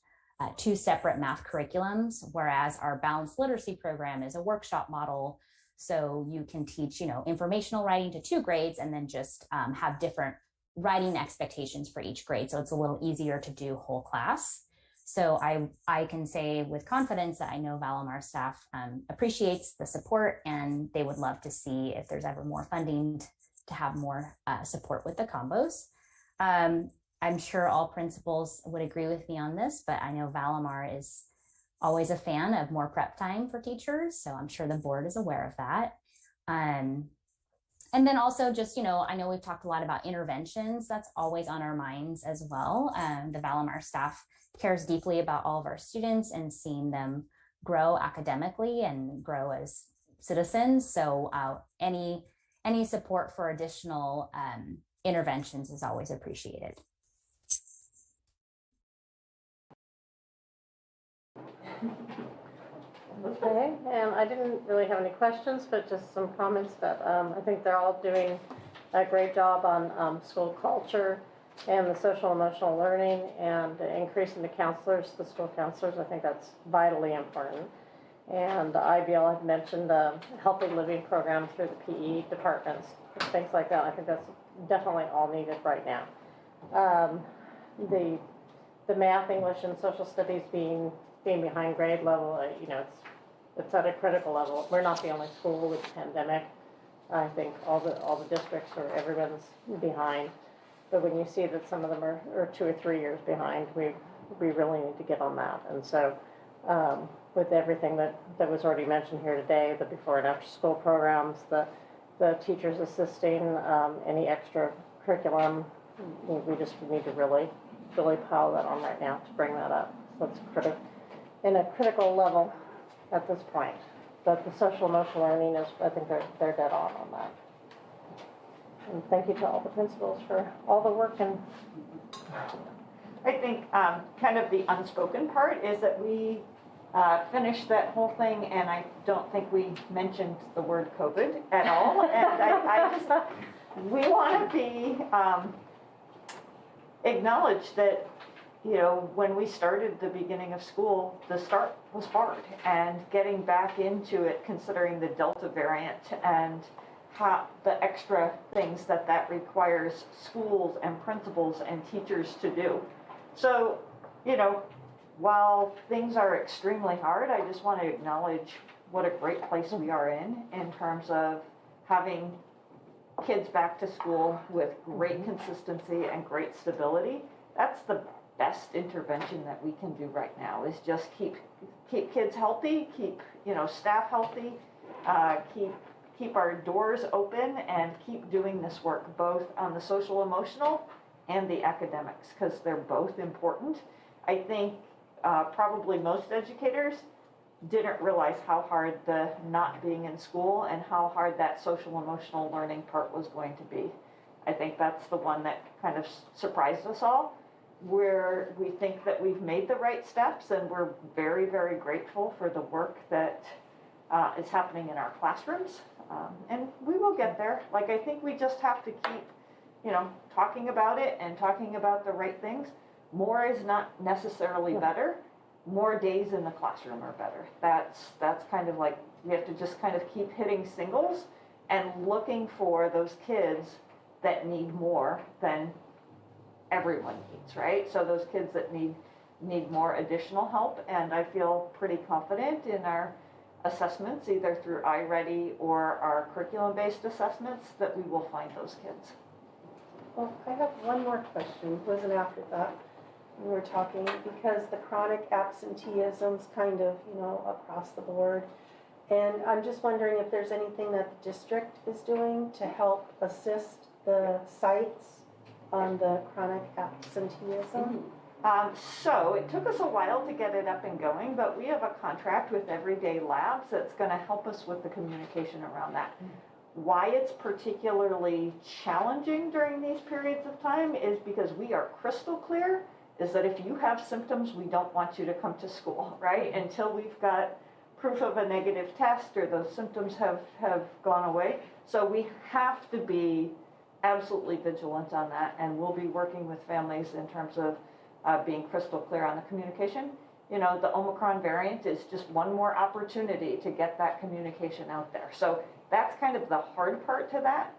2 separate math curriculums, whereas our balanced literacy program is a workshop model. So you can teach, informational writing to 2 grades and then just have different writing expectations for each grade. So it's a little easier to do whole class. So I can say with confidence that I know Valimar staff appreciates the support, and they would love to see if there's ever more funding to have more support with the combos. I'm sure all principals would agree with me on this, but I know Valimar is always a fan of more prep time for teachers. So I'm sure the board is aware of that. And then also just, I know we've talked a lot about interventions. That's always on our minds as well. The Valimar staff cares deeply about all of our students and seeing them grow academically and grow as citizens. So any support for additional interventions is always appreciated. Okay, and I didn't really have any questions, but just some comments. But I think they're all doing a great job on school culture and the social emotional learning, and increasing the school counselors. I think that's vitally important. And IBL had mentioned the healthy living program through the PE departments, things like that. I think that's definitely all needed right now. The math, English, and social studies being behind grade level, it's at a critical level. We're not the only school with the pandemic. I think all the districts or everyone's behind. But when you see that some of them are 2 or 3 years behind, we really need to get on that. And so with everything that was already mentioned here today, the before and after school programs, the teachers assisting, any extra curriculum, we just need to really pile that on right now to bring that up. So it's in a critical level at this point. But the social emotional learning is, I think they're dead on that. And thank you to all the principals for all the work. And I think kind of the unspoken part is that we finished that whole thing, and I don't think we mentioned the word COVID at all. And we want to be acknowledged that you know, when we started the beginning of school, the start was hard, and getting back into it, considering the Delta variant and how the extra things that requires schools and principals and teachers to do. So, you know, while things are extremely hard, I just want to acknowledge what a great place we are in terms of having kids back to school with great consistency and great stability. That's the best intervention that we can do right now, is just keep kids healthy, keep, you know, staff healthy, keep our doors open, and keep doing this work both on the social emotional and the academics, because they're both important. I think probably most educators didn't realize how hard the not being in school and how hard that social emotional learning part was going to be. I think that's the one that kind of surprised us all, where we think that we've made the right steps, and we're very, very grateful for the work that is happening in our classrooms. And we will get there. Like, I think we just have to keep, you know, talking about it and talking about the right things. More is not necessarily better. More days in the classroom are better. That's kind of like, we have to just kind of keep hitting singles and looking for those kids that need more than everyone needs, right? So those kids that need more additional help, and I feel pretty confident in our assessments, either through iReady or our curriculum-based assessments, that we will find those kids. Well, I have one more question. It was an afterthought. We were talking, because the chronic absenteeism's kind of, you know, across the board. And I'm just wondering if there's anything that the district is doing to help assist the sites on the chronic absenteeism. So it took us a while to get it up and going, but we have a contract with Everyday Labs that's going to help us with the communication around that. Why it's particularly challenging during these periods of time is because we are crystal clear is that if you have symptoms, we don't want you to come to school, right? Until we've got proof of a negative test or those symptoms have gone away. So we have to be absolutely vigilant on that, and we'll be working with families in terms of being crystal clear on the communication. You know, the Omicron variant is just one more opportunity to get that communication out there. So that's kind of the hard part to that.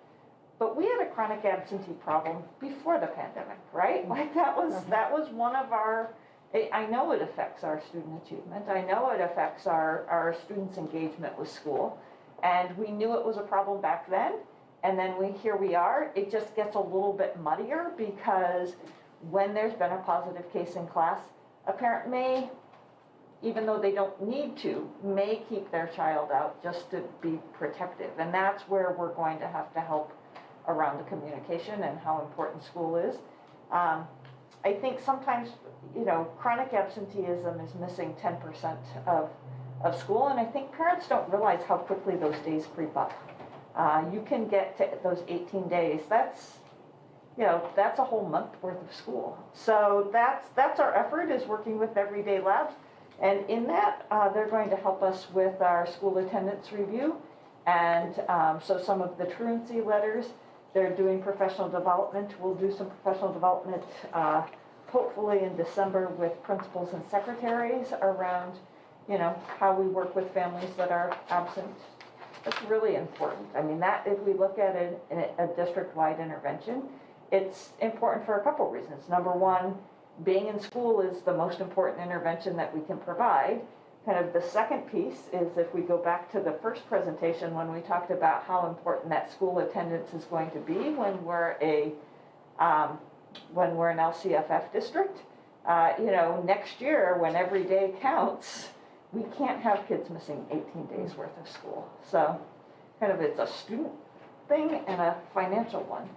But we had a chronic absentee problem before the pandemic, right? Like that was one of our, I know it affects our student achievement. I know it affects our students' engagement with school. And we knew it was a problem back then. And then here we are. It just gets a little bit muddier, because when there's been a positive case in class, a parent may, even though they don't need to, may keep their child out just to be protective. And that's where we're going to have to help around the communication and how important school is. I think sometimes, you know, chronic absenteeism is missing 10% of school, and I think parents don't realize how quickly those days creep up. You can get to those 18 days. That's, you know, that's a whole month worth of school. So that's our effort, is working with Everyday Labs. And in that, they're going to help us with our school attendance review. And so some of the truancy letters, they're doing professional development. We'll do some professional development hopefully in December with principals and secretaries around, you know, how we work with families that are absent. That's really important. I mean, that if we look at it in a district-wide intervention, it's important for a couple of reasons. Number one, being in school is the most important intervention that we can provide. Kind of the second piece is, if we go back to the first presentation when we talked about how important that school attendance is going to be when we're an LCFF district. You know, next year when every day counts, we can't have kids missing 18 days worth of school. So kind of it's a student thing and a financial one.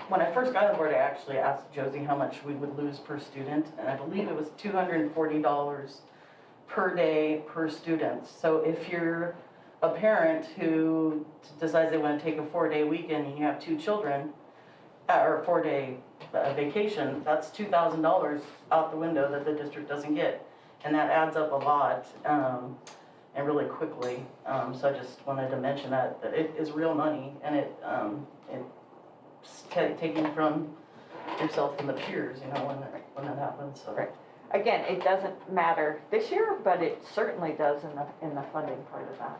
When I first got on board, I actually asked Josie how much we would lose per student, and I believe it was $240 per day per student. So if you're a parent who decides they want to take a 4-day weekend and you have 2 children, or a 4-day vacation, that's $2,000 out the window that the district doesn't get. And that adds up a lot, and really quickly. So I just wanted to mention that it is real money, and it's taken from yourself and the peers, when that happens, so. Right. Again, it doesn't matter this year, but it certainly does in the funding part of that.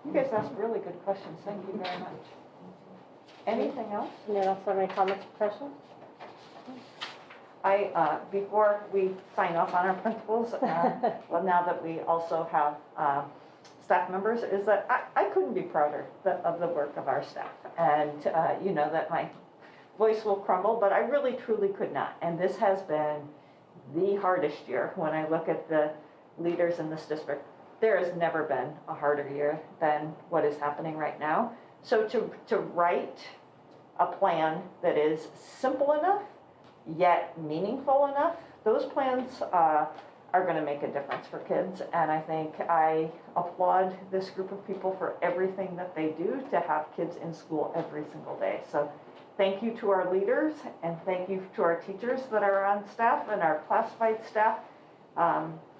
You guys asked really good questions. Thank you very much. Anything else? Anyone else have any comments or questions? Before we sign off on our principals, well, now that we also have staff members, is that I couldn't be prouder of the work of our staff. And you know that my voice will crumble, but I really, truly could not. And this has been the hardest year when I look at the leaders in this district. There has never been a harder year than what is happening right now. So to write a plan that is simple enough, yet meaningful enough, those plans are going to make a difference for kids. And I think I applaud this group of people for everything that they do to have kids in school every single day. So thank you to our leaders, and thank you to our teachers that are on staff and our classified staff,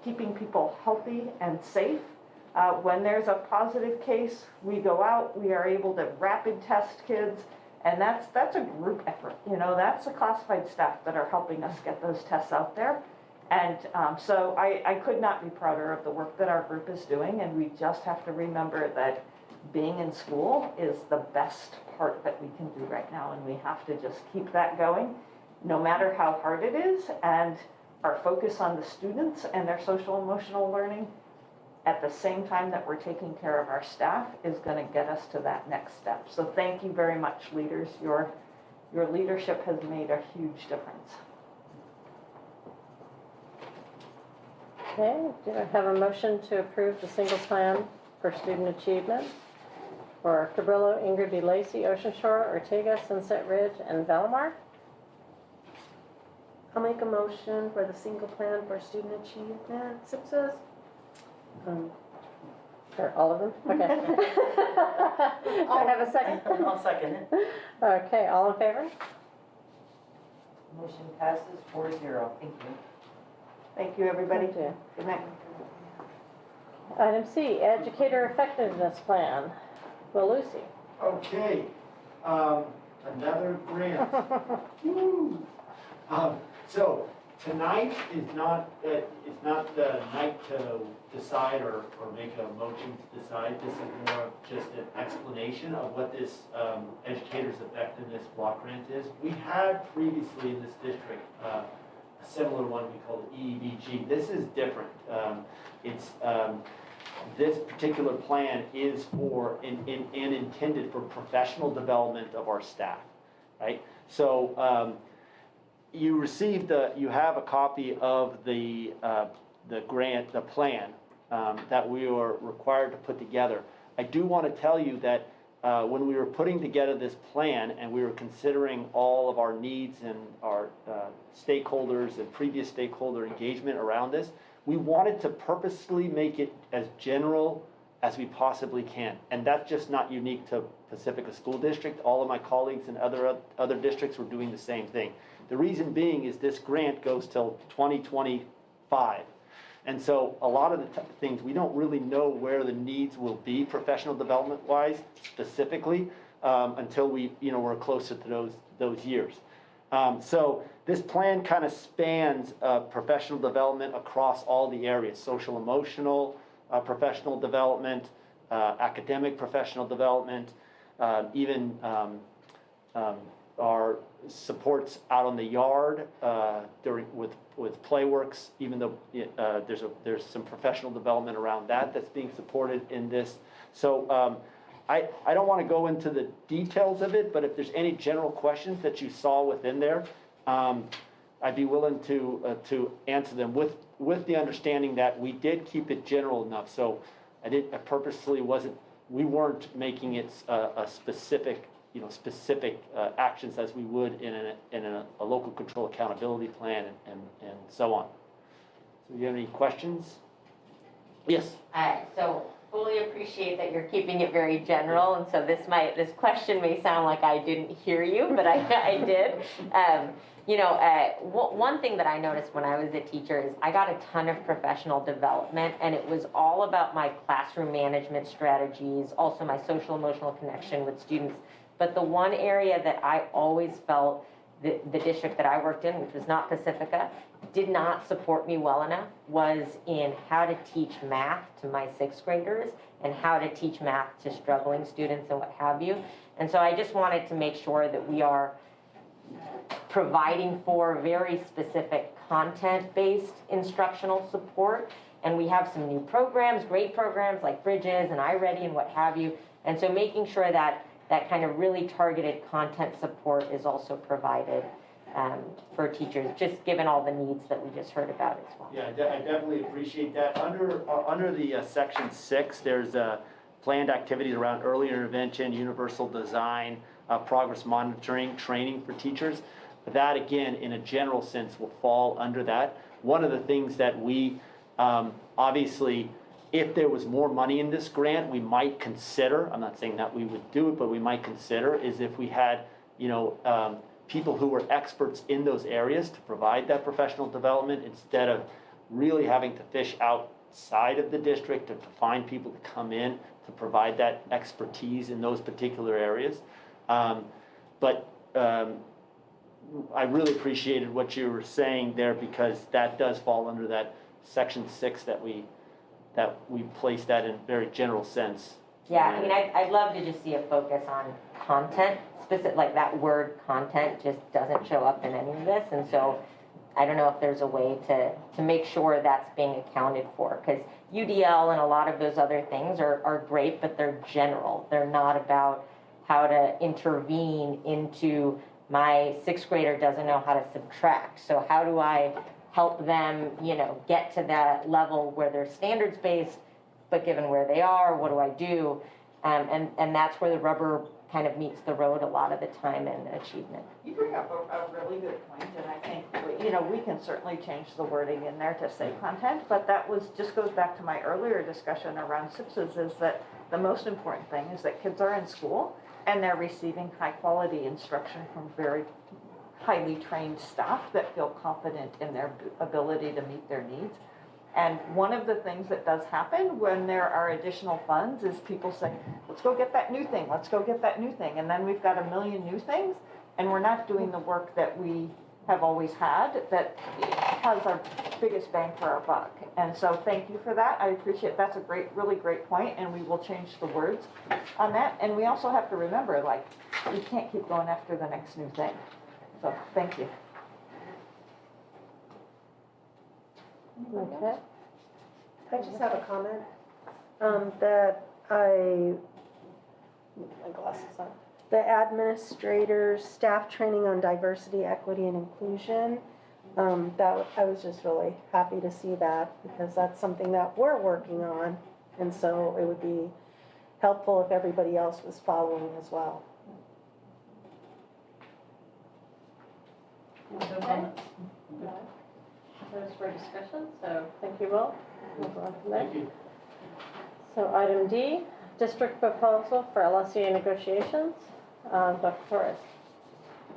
keeping people healthy and safe. When there's a positive case, we go out, we are able to rapid test kids, and that's a group effort. That's the classified staff that are helping us get those tests out there. And so I could not be prouder of the work that our group is doing, and we just have to remember that being in school is the best part that we can do right now, and we have to just keep that going, no matter how hard it is, and our focus on the students and their social emotional learning at the same time that we're taking care of our staff is going to get us to that next step. So thank you very much, leaders. Your leadership has made a huge difference. Okay, do I have a motion to approve the single plan for student achievement for Cabrillo, Ingrid B. Lacey, Ocean Shore, Ortega, Sunset Ridge, and Valamar? I'll make a motion for the single plan for student achievement success. For all of them? Okay. Do I have a second? I'll second it. Okay, all in favor? Motion passes 4-0. Thank you. Thank you, everybody. Thank you. Good night. Item C, Educator Effectiveness Plan. Will Lucy? Okay, another grant. Woo. So tonight is not the night to decide or make a motion to decide. This is more of just an explanation of what this Educators Effectiveness Block Grant is. We had previously in this district a similar one we call the EEBG. This is different. This particular plan is for and intended for professional development of our staff, right? So you have a copy of the grant, the plan that we are required to put together. I do want to tell you that when we were putting together this plan and we were considering all of our needs and our stakeholders and previous stakeholder engagement around this, we wanted to purposely make it as general as we possibly can. And that's just not unique to Pacifica School District. All of my colleagues in other districts were doing the same thing. The reason being is this grant goes till 2025. And so a lot of the things, we don't really know where the needs will be professional development wise specifically until we're closer to those years. So this plan kind of spans professional development across all the areas: social emotional professional development, academic professional development, even our supports out on the yard with Playworks, even though there's some professional development around that's being supported in this. So I don't want to go into the details of it, but if there's any general questions that you saw within there, I'd be willing to answer them with the understanding that we did keep it general enough. So I purposely we weren't making it a specific actions as we would in a local control accountability plan and so on. So you have any questions? Yes. So fully appreciate that you're keeping it very general, and so this question may sound like I didn't hear you, but I did. One thing that I noticed when I was a teacher is I got a ton of professional development, and it was all about my classroom management strategies, also my social emotional connection with students, But the one area that I always felt the district that I worked in, which was not Pacifica, did not support me well enough was in how to teach math to my sixth graders and how to teach math to struggling students and what have you. And so I just wanted to make sure that we are providing for very specific content-based instructional support. And we have some new programs, great programs like Bridges and iReady and what have you. And so making sure that that kind of really targeted content support is also provided for teachers, just given all the needs that we just heard about as well. Yeah, I definitely appreciate that. Under the section 6, there's planned activities around early intervention, universal design, progress monitoring, training for teachers. That, again, in a general sense, will fall under that. One of the things that we obviously, if there was more money in this grant, we might consider, I'm not saying that we would do it, but we might consider, is if we had, people who were experts in those areas to provide that professional development instead of really having to fish outside of the district to find people to come in to provide that expertise in those particular areas. But I really appreciated what you were saying there, because that does fall under that section 6 that we place that in very general sense. Yeah, I mean, I'd love to just see a focus on content, specific, like that word content just doesn't show up in any of this. And so I don't know if there's a way to make sure that's being accounted for, because UDL and a lot of those other things are great, but they're general. They're not about how to intervene into my sixth grader doesn't know how to subtract. So how do I help them, get to that level where they're standards-based, but given where they are, what do I do? And that's where the rubber kind of meets the road a lot of the time in achievement. You bring up a really good point, and I think, we can certainly change the wording in there to say content, but that just goes back to my earlier discussion around SIPSs, is that the most important thing is that kids are in school and they're receiving high quality instruction from very highly trained staff that feel confident in their ability to meet their needs. And one of the things that does happen when there are additional funds is people say, let's go get that new thing, let's go get that new thing. And then we've got a million new things, and we're not doing the work that we have always had that has our biggest bang for our buck. And so thank you for that. I appreciate, that's a really great point, and we will change the words on that. And we also have to remember, we can't keep going after the next new thing. So thank you. Okay. I just have a comment my glasses on. The administrators, staff training on diversity, equity, and inclusion. I was just really happy to see that, because that's something that we're working on, and so it would be helpful if everybody else was following as well. There's for discussion, so thank you, Will. We'll go on from there. Thank you. So item D, district proposal for LSEA negotiations. Dr. Torres.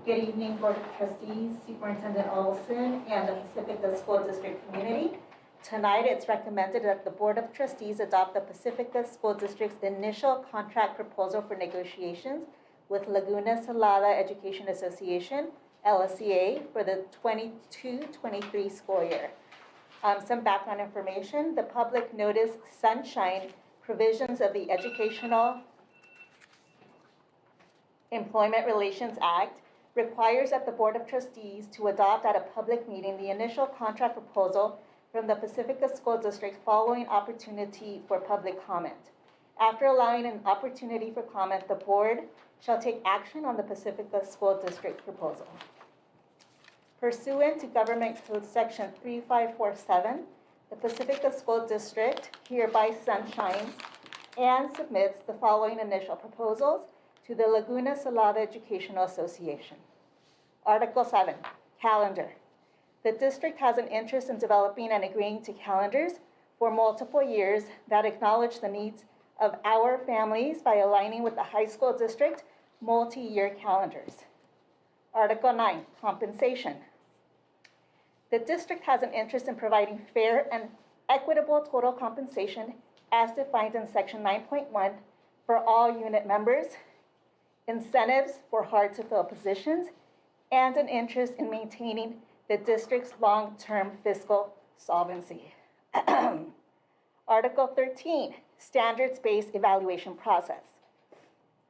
Good evening, Board of Trustees, Superintendent Olson, and the Pacifica School District community. Tonight, it's recommended that the Board of Trustees adopt the Pacifica School District's initial contract proposal for negotiations with Laguna Salada Education Association, LSEA, for the 22-23 school year. Some background information: the public notice sunshine provisions of the Educational Employment Relations Act requires that the Board of Trustees to adopt at a public meeting the initial contract proposal from the Pacifica School District following opportunity for public comment. After allowing an opportunity for comment, the board shall take action on the Pacifica School District proposal. Pursuant to Government Code Section 3547, the Pacifica School District hereby sunshines and submits the following initial proposals to the Laguna Salada Educational Association. Article 7, calendar. The district has an interest in developing and agreeing to calendars for multiple years that acknowledge the needs of our families by aligning with the high school district multi-year calendars. Article 9, compensation. The district has an interest in providing fair and equitable total compensation as defined in Section 9.1 for all unit members incentives for hard-to-fill positions, and an interest in maintaining the district's long-term fiscal solvency. Article 13, standards-based evaluation process.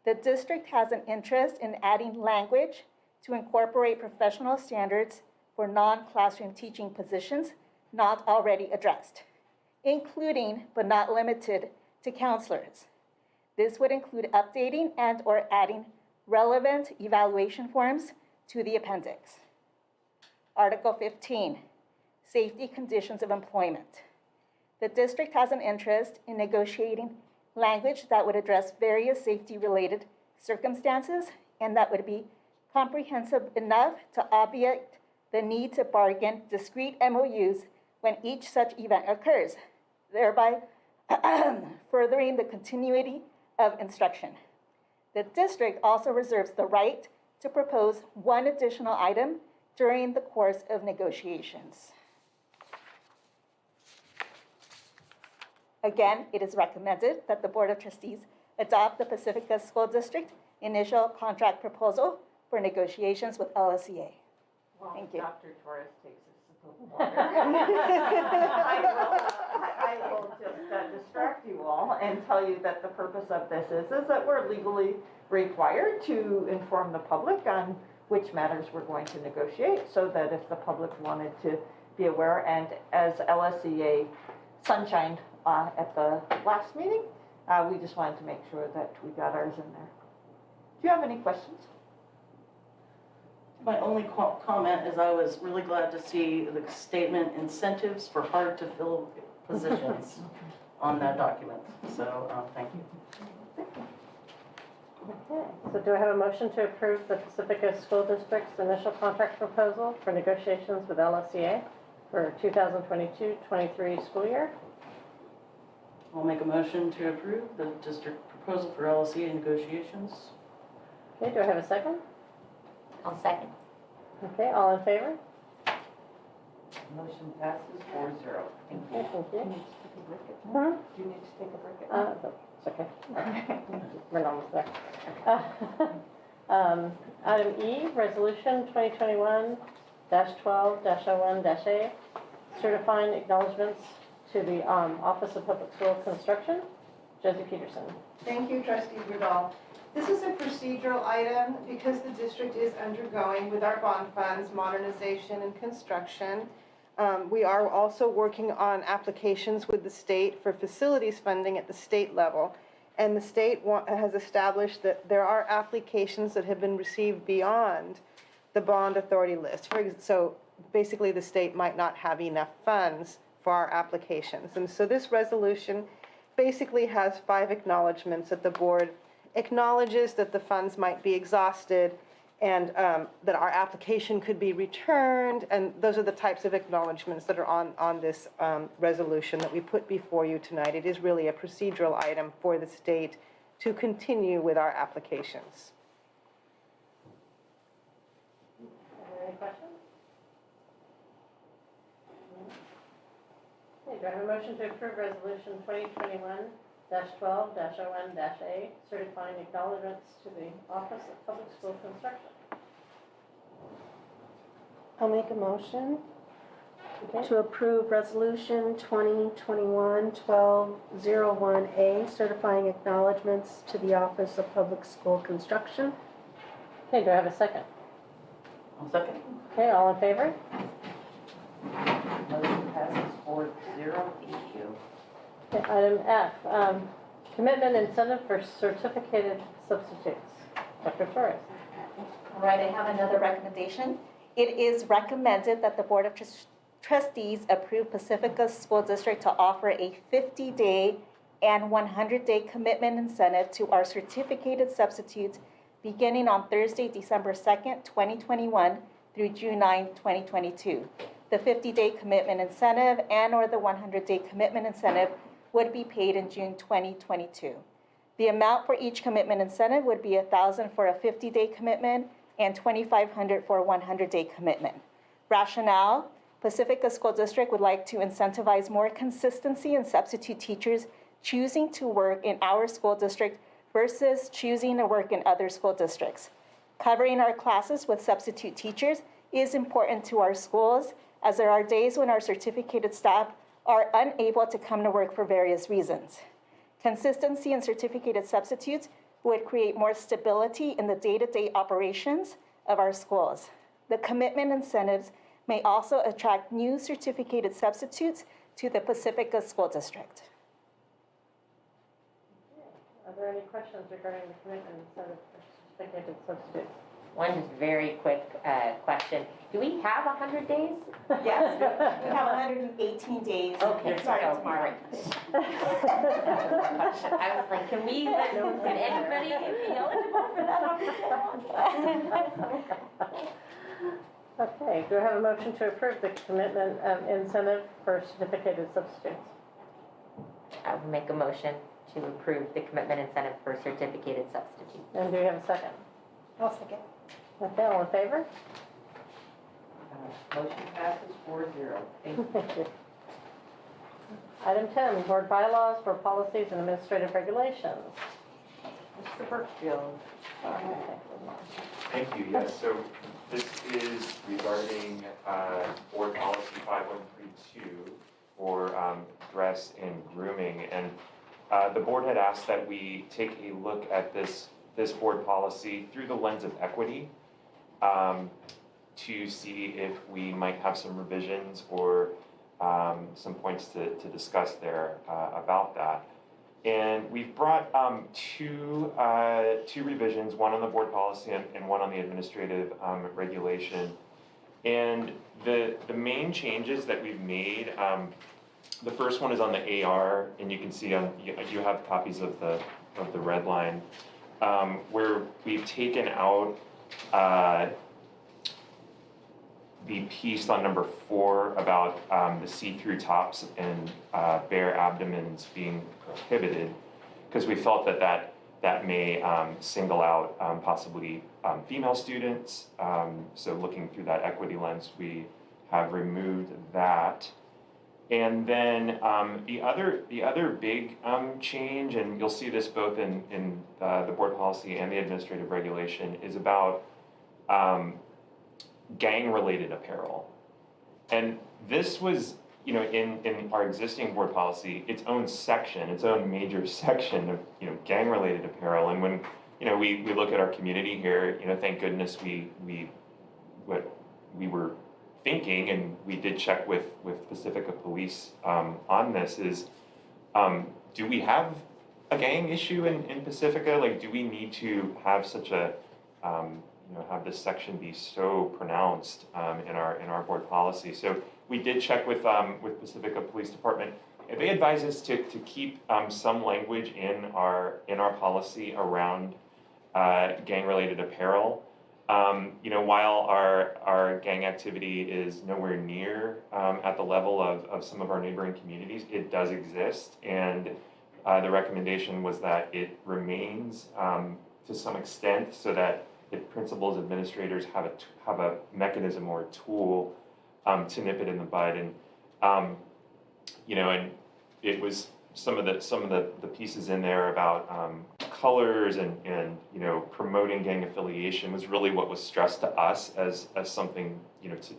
The district has an interest in adding language to incorporate professional standards for non-classroom teaching positions not already addressed, including but not limited to counselors. This would include updating and/or adding relevant evaluation forms to the appendix. Article 15, safety conditions of employment. The district has an interest in negotiating language that would address various safety-related circumstances and that would be comprehensive enough to obviate the need to bargain discrete MOUs when each such event occurs, thereby furthering the continuity of instruction. The district also reserves the right to propose one additional item during the course of negotiations. Again, it is recommended that the Board of Trustees adopt the Pacifica School District initial contract proposal for negotiations with LSEA. Thank you. Dr. Torres takes a sip of water. I will just distract you all and tell you that the purpose of this is that we're legally required to inform the public on which matters we're going to negotiate so that if the public wanted to be aware, and as LSEA sunshined at the last meeting, we just wanted to make sure that we got ours in there. Do you have any questions? My only comment is I was really glad to see the statement incentives for hard to fill positions on that document. So thank you. Okay, so do I have a motion to approve the Pacifica School District's initial contract proposal for negotiations with LSEA for 2022-23 school year? I'll make a motion to approve the district proposal for LSEA negotiations. Okay, do I have a second? I'll second. Okay, all in favor? Motion passes 4-0. Thank you. Okay, thank you. Do you need to take a break at No, it's okay. We're almost there. Item E, Resolution 2021-12-01-A, certifying acknowledgements to the Office of Public School Construction. Josie Peterson. Thank you, Trustee Rudolph. This is a procedural item because the district is undergoing with our bond funds modernization and construction. We are also working on applications with the state for facilities funding at the state level. And the state has established that there are applications that have been received beyond the bond authority list. So basically the state might not have enough funds for our applications. And so this resolution basically has 5 acknowledgements that the board acknowledges that the funds might be exhausted and that our application could be returned. And those are the types of acknowledgements that are on this resolution that we put before you tonight. It is really a procedural item for the state to continue with our applications. Are there any questions? Okay, do I have a motion to approve Resolution 2021-12-01-A, certifying acknowledgements to the Office of Public School Construction? I'll make a motion Okay. to approve Resolution 2021-12-01-A, certifying acknowledgements to the Office of Public School Construction. Okay, do I have a second? I'll second. Okay, all in favor? Motion passes 4-0. Thank you. Okay, item F, commitment incentive for certificated substitutes. Dr. Torres. All right, I have another recommendation. It is recommended that the Board of Trustees approve Pacifica School District to offer a 50-day and 100-day commitment incentive to our certificated substitutes beginning on Thursday, December 2nd, 2021 through June 9, 2022. The 50-day commitment incentive and/or the 100-day commitment incentive would be paid in June 2022. The amount for each commitment incentive would be $1,000 for a 50-day commitment and $2,500 for a 100-day commitment. Rationale: Pacifica School District would like to incentivize more consistency in substitute teachers choosing to work in our school district versus choosing to work in other school districts. Covering our classes with substitute teachers is important to our schools, as there are days when our certificated staff are unable to come to work for various reasons. Consistency in certificated substitutes would create more stability in the day-to-day operations of our schools. The commitment incentives may also attract new certificated substitutes to the Pacifica School District. Are there any questions regarding the commitment incentive for certificated substitutes? One just very quick question. Do we have 100 days? Yes, we have 118 days. Okay, Starting so tomorrow. I was like, can anybody be eligible for that? Okay, do I have a motion to approve the commitment incentive for certificated substitutes? I will make a motion to approve the commitment incentive for certificated substitutes. And do we have a second? I'll second. Okay, all in favor? Motion passes 4-0. Thank you. Thank you. Item 10, board bylaws for policies and administrative regulations. Mr. Burkfield. Thank you. Yes, so this is regarding board policy 5132 for dress and grooming. And the board had asked that we take a look at this board policy through the lens of equity to see if we might have some revisions or some points to discuss there about that. And we've brought two revisions, one on the board policy and one on the administrative regulation. And the main changes that we've made, the first one is on the AR, and you can see you have copies of the red line, where we've taken out the piece on number 4 about the see-through tops and bare abdomens being prohibited, because we felt that may single out possibly female students. So looking through that equity lens, we have removed that. And then the other big change, and you'll see this both in the board policy and the administrative regulation, is about gang-related apparel. And this was, in our existing board policy, its own section, its own major section of, gang-related apparel. And when, we look at our community here, thank goodness what we were thinking, and we did check with Pacifica Police on this, is do we have a gang issue in Pacifica? Like, do we need to have such a have this section be so pronounced in our board policy? So we did check with Pacifica Police Department. They advise us to keep some language in our policy around gang-related apparel. While our gang activity is nowhere near at the level of some of our neighboring communities, it does exist, and the recommendation was that it remains to some extent, so that if principals, administrators have a mechanism or a tool to nip it in the bud. And and it was some of the pieces in there about colors and promoting gang affiliation was really what was stressed to us as something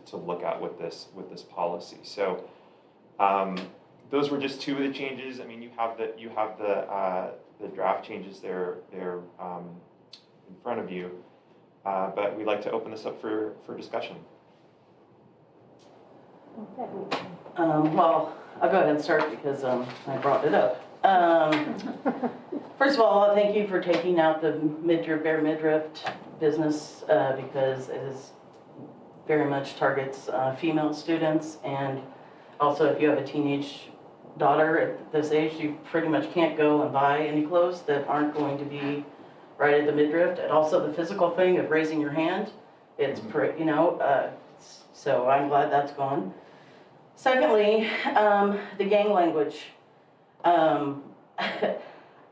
to look at with this policy. So those were just two of the changes. I mean, you have the draft changes there in front of you, but we'd like to open this up for discussion. Well, I'll go ahead and start because I brought it up. First of all, thank you for taking out the bare midriff business because it is very much targets female students, and also if you have a teenage daughter at this age, you pretty much can't go and buy any clothes that aren't going to be right at the midriff. And also the physical thing of raising your hand, it's so I'm glad that's gone. Secondly, the gang language.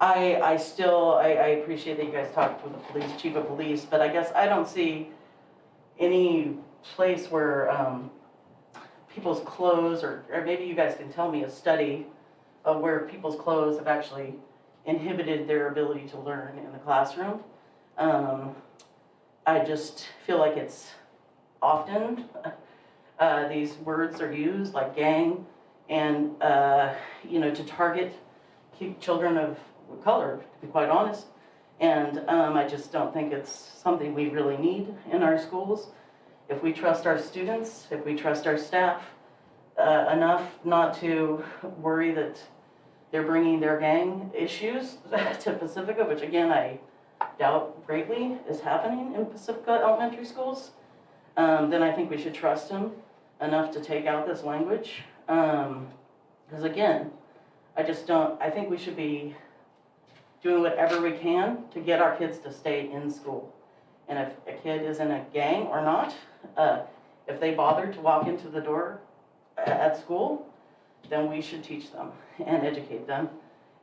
I appreciate that you guys talked with the police, chief of police, but I guess I don't see any place where people's clothes, or maybe you guys can tell me a study of where people's clothes have actually inhibited their ability to learn in the classroom. I just feel like it's often these words are used like gang and, to target children of color, to be quite honest. And I just don't think it's something we really need in our schools. If we trust our students, if we trust our staff enough not to worry that they're bringing their gang issues to Pacifica, which again, I doubt greatly is happening in Pacifica elementary schools, then I think we should trust them enough to take out this language. Because again, I think we should be doing whatever we can to get our kids to stay in school. And if a kid is in a gang or not, if they bother to walk into the door at school, then we should teach them and educate them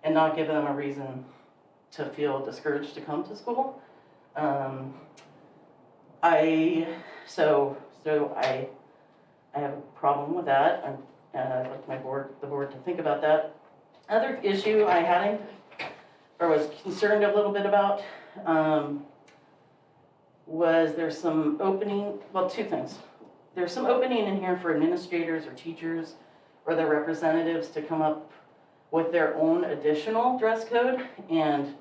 and not give them a reason to feel discouraged to come to school. I have a problem with that, and I'd like the board to think about that. Other issue I had, or was concerned a little bit about, was there's some opening, well, two things. There's some opening in here for administrators or teachers or their representatives to come up with their own additional dress code, and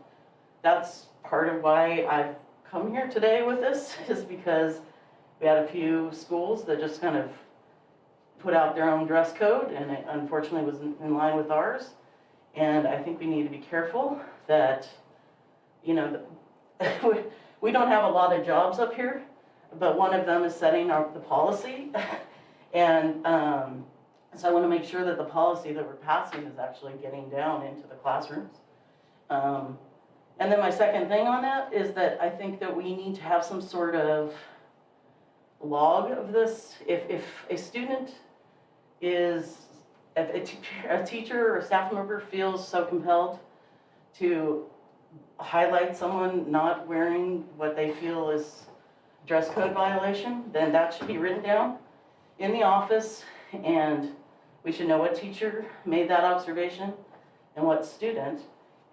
that's part of why I've come here today with this, is because we had a few schools that just kind of put out their own dress code, and it unfortunately was in line with ours. And I think we need to be careful that, we don't have a lot of jobs up here, but one of them is setting the policy. And so I want to make sure that the policy that we're passing is actually getting down into the classrooms. And then my second thing on that is that I think that we need to have some sort of log of this. If a student is, if a teacher or a staff member feels so compelled to highlight someone not wearing what they feel is dress code violation, then that should be written down in the office, and we should know what teacher made that observation and what student,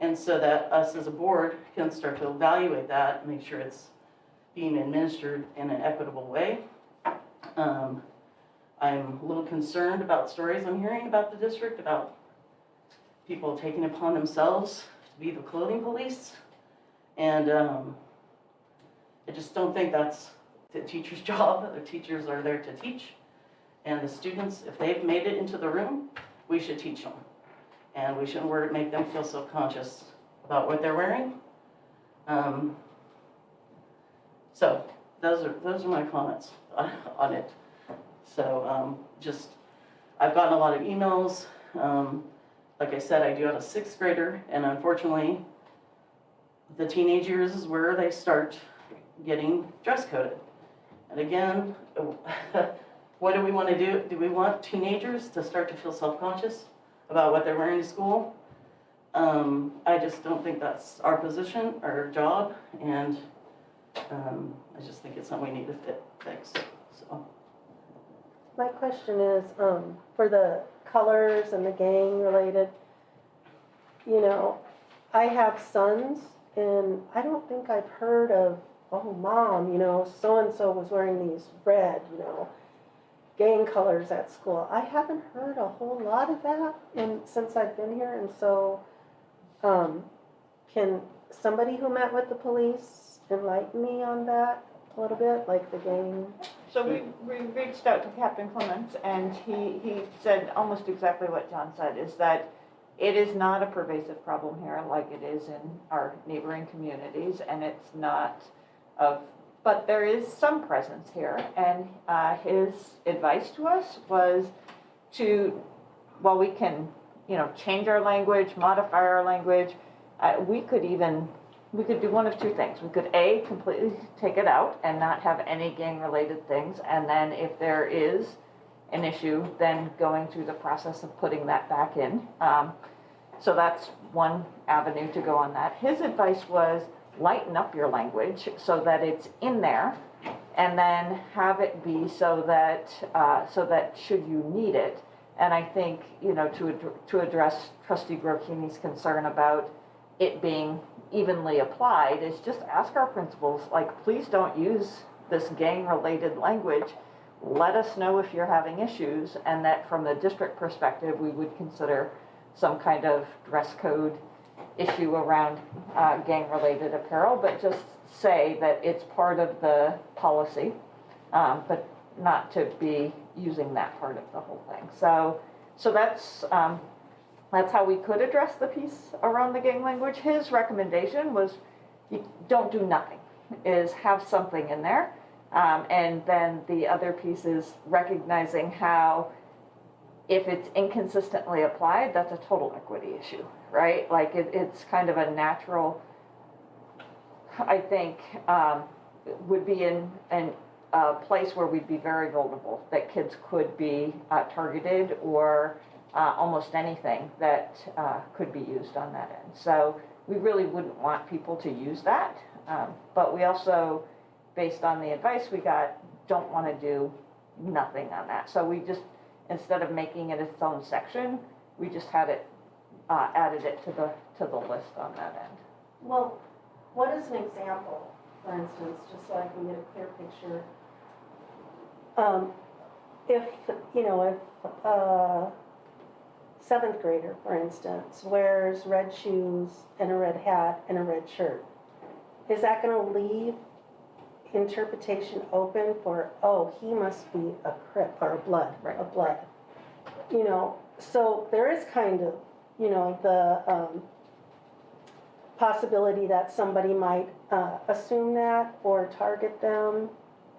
and so that us as a board can start to evaluate that and make sure it's being administered in an equitable way. I'm a little concerned about stories I'm hearing about the district, about people taking it upon themselves to be the clothing police. And I just don't think that's the teacher's job. The teachers are there to teach. And the students, if they've made it into the room, we should teach them. And we shouldn't make them feel self-conscious about what they're wearing. So those are my comments on it. So I've gotten a lot of emails. Like I said, I do have a 6th grader, and unfortunately, the teenage years is where they start getting dress coded. And again, what do we want to do? Do we want teenagers to start to feel self-conscious about what they're wearing to school? I just don't think that's our position, our job, and I just think it's something we need to fix. So. My question is, for the colors and the gang related, I have sons, and I don't think I've heard of, oh, mom, so-and-so was wearing these red, gang colors at school. I haven't heard a whole lot of that since I've been here, and so can somebody who met with the police enlighten me on that a little bit, like the gang? So we reached out to Captain Clements, and he said almost exactly what John said, is that it is not a pervasive problem here like it is in our neighboring communities, and it's not but there is some presence here, and his advice to us was while we can, change our language, modify our language, we could do one of two things. We could A, completely take it out and not have any gang-related things, and then if there is an issue, then going through the process of putting that back in. So that's one avenue to go on that. His advice was lighten up your language so that it's in there, and then have it be so that should you need it. And I think, to address Trustee Grokini's concern about it being evenly applied is just ask our principals, like, please don't use this gang-related language. Let us know if you're having issues, and that from the district perspective, we would consider some kind of dress code issue around gang-related apparel, but just say that it's part of the policy, but not to be using that part of the whole thing. So that's how we could address the piece around the gang language. His recommendation was, you don't do nothing, is have something in there. And then the other piece is recognizing how, if it's inconsistently applied, that's a total equity issue, right? Like it's kind of a natural, I think, would be in a place where we'd be very vulnerable, that kids could be targeted, or almost anything that could be used on that end. So we really wouldn't want people to use that, but we also, based on the advice we got, don't want to do nothing on that. So we just, instead of making it its own section, we just had it added it to the list on that end. Well, what is an example, for instance, just so I can get a clear picture? If seventh grader, for instance, wears red shoes and a red hat and a red shirt, is that going to leave interpretation open for, oh, he must be a Crip or a Blood, right, a Blood? Right. So there is kind of, the possibility that somebody might assume that or target them,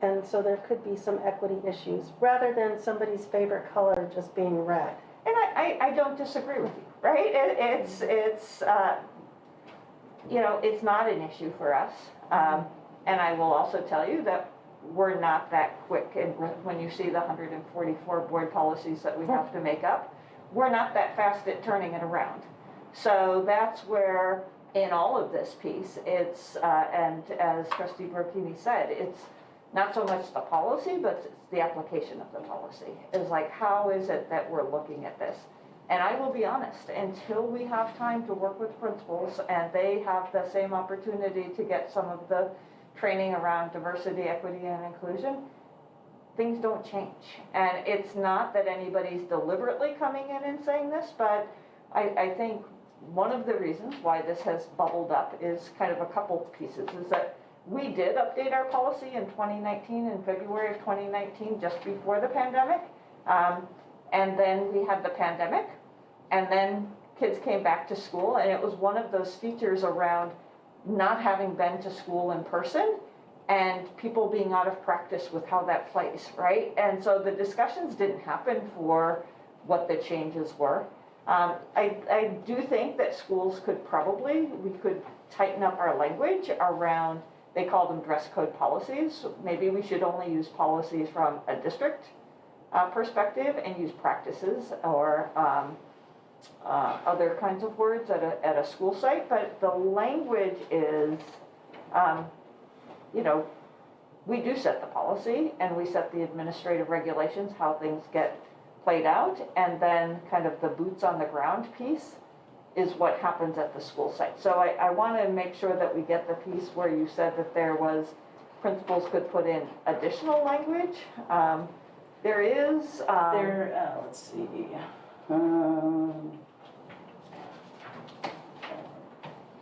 and so there could be some equity issues, rather than somebody's favorite color just being red. And I don't disagree with you, right? It's not an issue for us. And I will also tell you that we're not that quick. And when you see the 144 board policies that we have to make up, we're not that fast at turning it around. So that's where, in all of this piece, it's, and as Trustee Burkini said, it's not so much the policy, but it's the application of the policy. It's like, how is it that we're looking at this? And I will be honest, until we have time to work with principals and they have the same opportunity to get some of the training around diversity, equity, and inclusion, things don't change. And it's not that anybody's deliberately coming in and saying this, but I think one of the reasons why this has bubbled up is kind of a couple pieces, is that we did update our policy in 2019, in February of 2019, just before the pandemic. And then we had the pandemic, and then kids came back to school, and it was one of those features around not having been to school in person and people being out of practice with how that plays, right? And so the discussions didn't happen for what the changes were. I do think that schools we could tighten up our language around, they call them dress code policies. Maybe we should only use policies from a district perspective and use practices or other kinds of words at a school site. But the language is, we do set the policy and we set the administrative regulations, how things get played out, and then kind of the boots on the ground piece is what happens at the school site. So I want to make sure that we get the piece where you said that there was, principals could put in additional language. There is, let's see.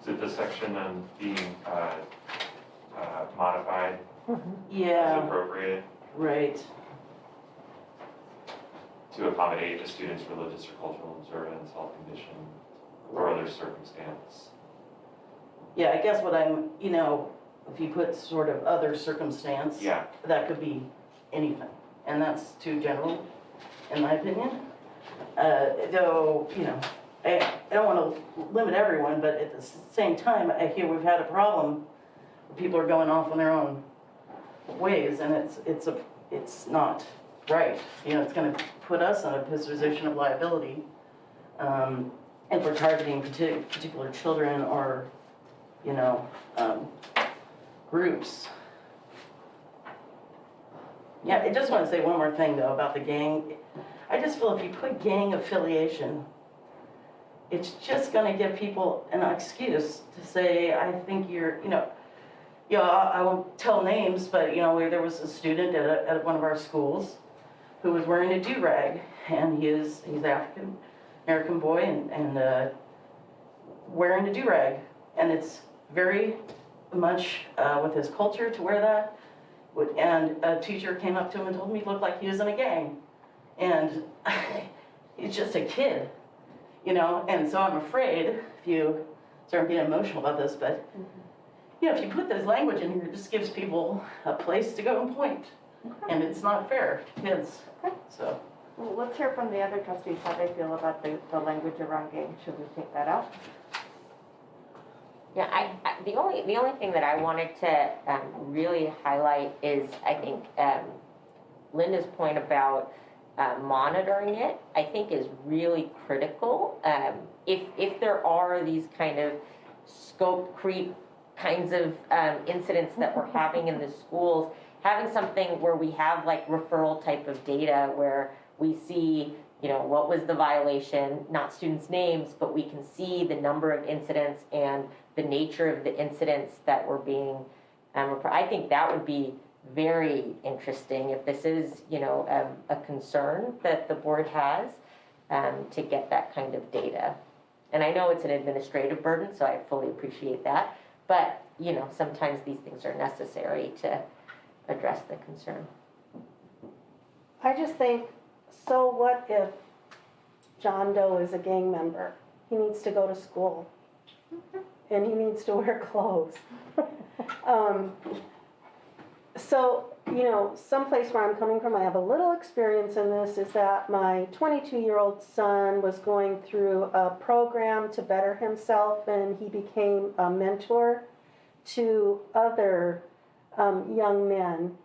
Is it the section on being modified Yeah. as appropriate Right. to accommodate a student's religious or cultural observance, health condition, or other circumstance? Yeah, I guess what I'm, if you put sort of other circumstance, Yeah. that could be anything. And that's too general, in my opinion. Though, I don't want to limit everyone, but at the same time, I hear we've had a problem. People are going off on their own ways, and it's not right. It's going to put us in a position of liability, if we're targeting particular children or, groups. Yeah, I just want to say one more thing though about the gang. I just feel if you put gang affiliation, it's just gonna give people an excuse to say, I think you're, I won't tell names, but, where there was a student at one of our schools who was wearing a do-rag, and he's African American boy and wearing a do-rag, and it's very much with his culture to wear that. And a teacher came up to him and told him he looked like he was in a gang, and he's just a kid, and so I'm afraid, if you start getting emotional about this, but if you put this language in here, it just gives people a place to go and point, and it's not fair to kids, so. Well, let's hear from the other trustees how they feel about the language around gang. Should we take that out? Yeah, the only thing that I wanted to really highlight is, I think, Linda's point about monitoring it, I think is really critical. If there are these kind of scope creep kinds of incidents that we're having in the schools, having something where we have like referral type of data where we see, what was the violation, not students' names, but we can see the number of incidents and the nature of the incidents that were being, I think that would be very interesting if this is, a concern that the board has, to get that kind of data. And I know it's an administrative burden, so I fully appreciate that. But, sometimes these things are necessary to address the concern. I just think, so what if John Doe is a gang member? He needs to go to school. And he needs to wear clothes. So, someplace where I'm coming from, I have a little experience in this, is that my 22-year-old son was going through a program to better himself, and he became a mentor to other young men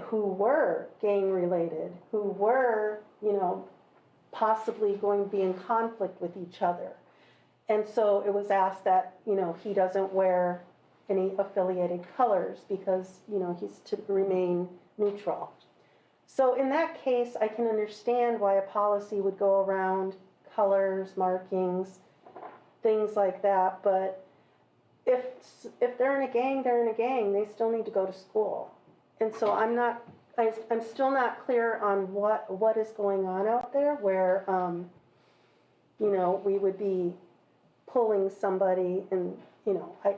who were gang-related, who were, possibly going to be in conflict with each other. And so it was asked that, he doesn't wear any affiliated colors because, he's to remain neutral. So in that case, I can understand why a policy would go around colors, markings, things like that. But if they're in a gang, they're in a gang. They still need to go to school. And so I'm still not clear on what is going on out there where, we would be pulling somebody and,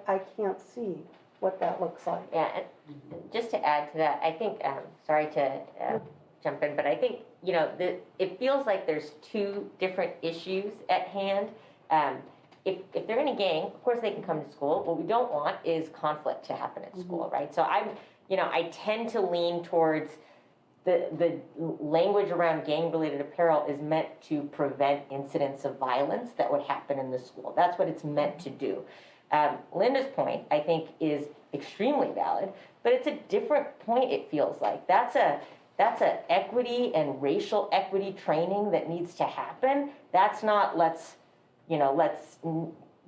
I can't see what that looks like. Yeah, and just to add to that, I think, sorry to jump in, but I think, it feels like there's two different issues at hand. If they're in a gang, of course they can come to school. What we don't want is conflict to happen at school, right? So I tend to lean towards the language around gang-related apparel is meant to prevent incidents of violence that would happen in the school. That's what it's meant to do. Linda's point, I think, is extremely valid, but it's a different point, it feels like. That's a equity and racial equity training that needs to happen. That's not let's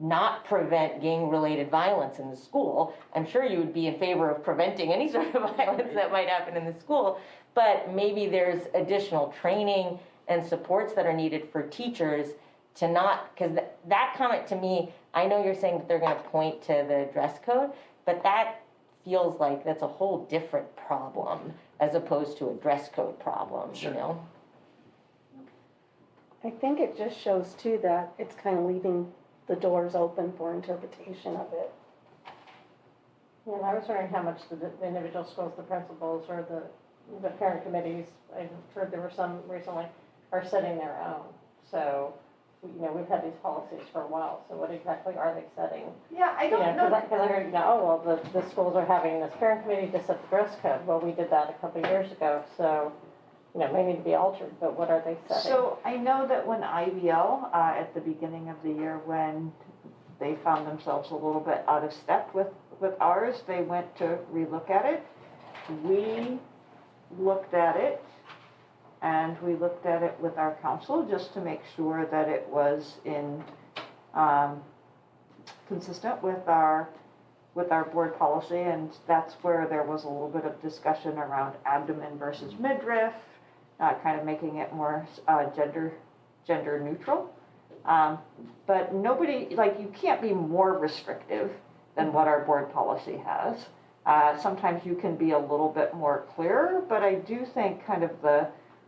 not prevent gang-related violence in the school. I'm sure you would be in favor of preventing any sort of violence that might happen in the school, but maybe there's additional training and supports that are needed for teachers to not, because that comment to me, I know you're saying that they're going to point to the dress code, but that feels like that's a whole different problem as opposed to a dress code problem, I think it just shows too that it's kind of leaving the doors open for interpretation of it. Yeah, and I was wondering how much the individual schools, the principals, or the parent committees, I heard there were some recently, are setting their own. So, we've had these policies for a while, so what exactly are they setting? Yeah, I don't know. Because I heard, the schools are having this parent committee to set the dress code. Well, we did that a couple of years ago, so, may need to be altered, but what are they setting? So I know that when IBL, at the beginning of the year, when they found themselves a little bit out of step with ours, they went to relook at it. We looked at it, and we looked at it with our council just to make sure that it was consistent with our board policy, and that's where there was a little bit of discussion around abdomen versus midriff, kind of making it more gender neutral. But nobody, like, you can't be more restrictive than what our board policy has. Sometimes you can be a little bit more clear, but I do think kind of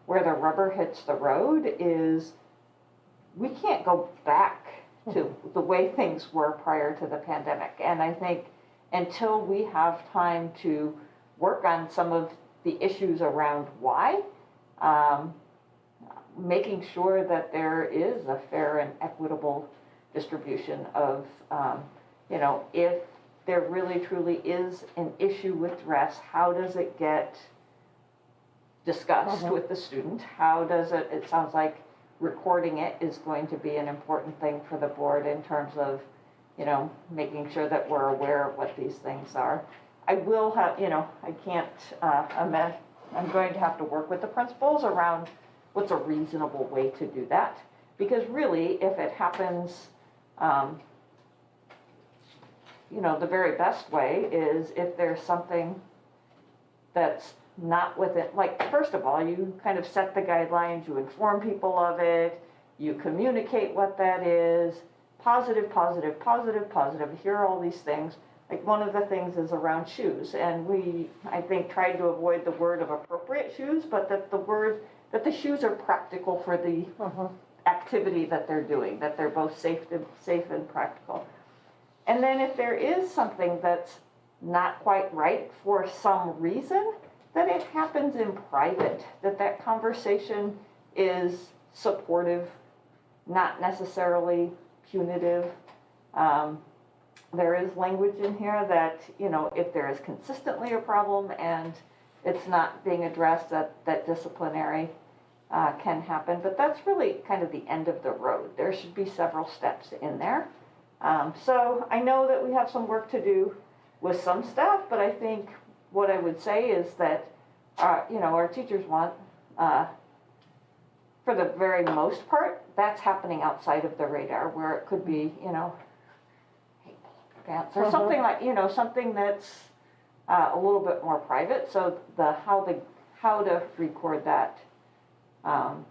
where the rubber hits the road is we can't go back to the way things were prior to the pandemic. And I think until we have time to work on some of the issues around why, making sure that there is a fair and equitable distribution of, if there really truly is an issue with dress, how does it get discussed with the student? How does it sounds like recording it is going to be an important thing for the board in terms of, making sure that we're aware of what these things are. I will have, I can't, I'm going to have to work with the principals around what's a reasonable way to do that. Because really, if it happens, the very best way is if there's something that's not within, like, first of all, you kind of set the guidelines, you inform people of it, you communicate what that is, positive, positive, positive, positive, here are all these things. Like, one of the things is around shoes, and we, I think, tried to avoid the word of appropriate shoes, but that the shoes are practical for the activity that they're doing, that they're both safe and practical. And then if there is something that's not quite right for some reason, that it happens in private, that conversation is supportive, not necessarily punitive. There is language in here that, if there is consistently a problem and it's not being addressed, that disciplinary can happen. But that's really kind of the end of the road. There should be several steps in there. So I know that we have some work to do with some staff, but I think what I would say is that, our teachers want, for the very most part, that's happening outside of the radar, where it could be, pants or something like, something that's a little bit more private. So how to record that. So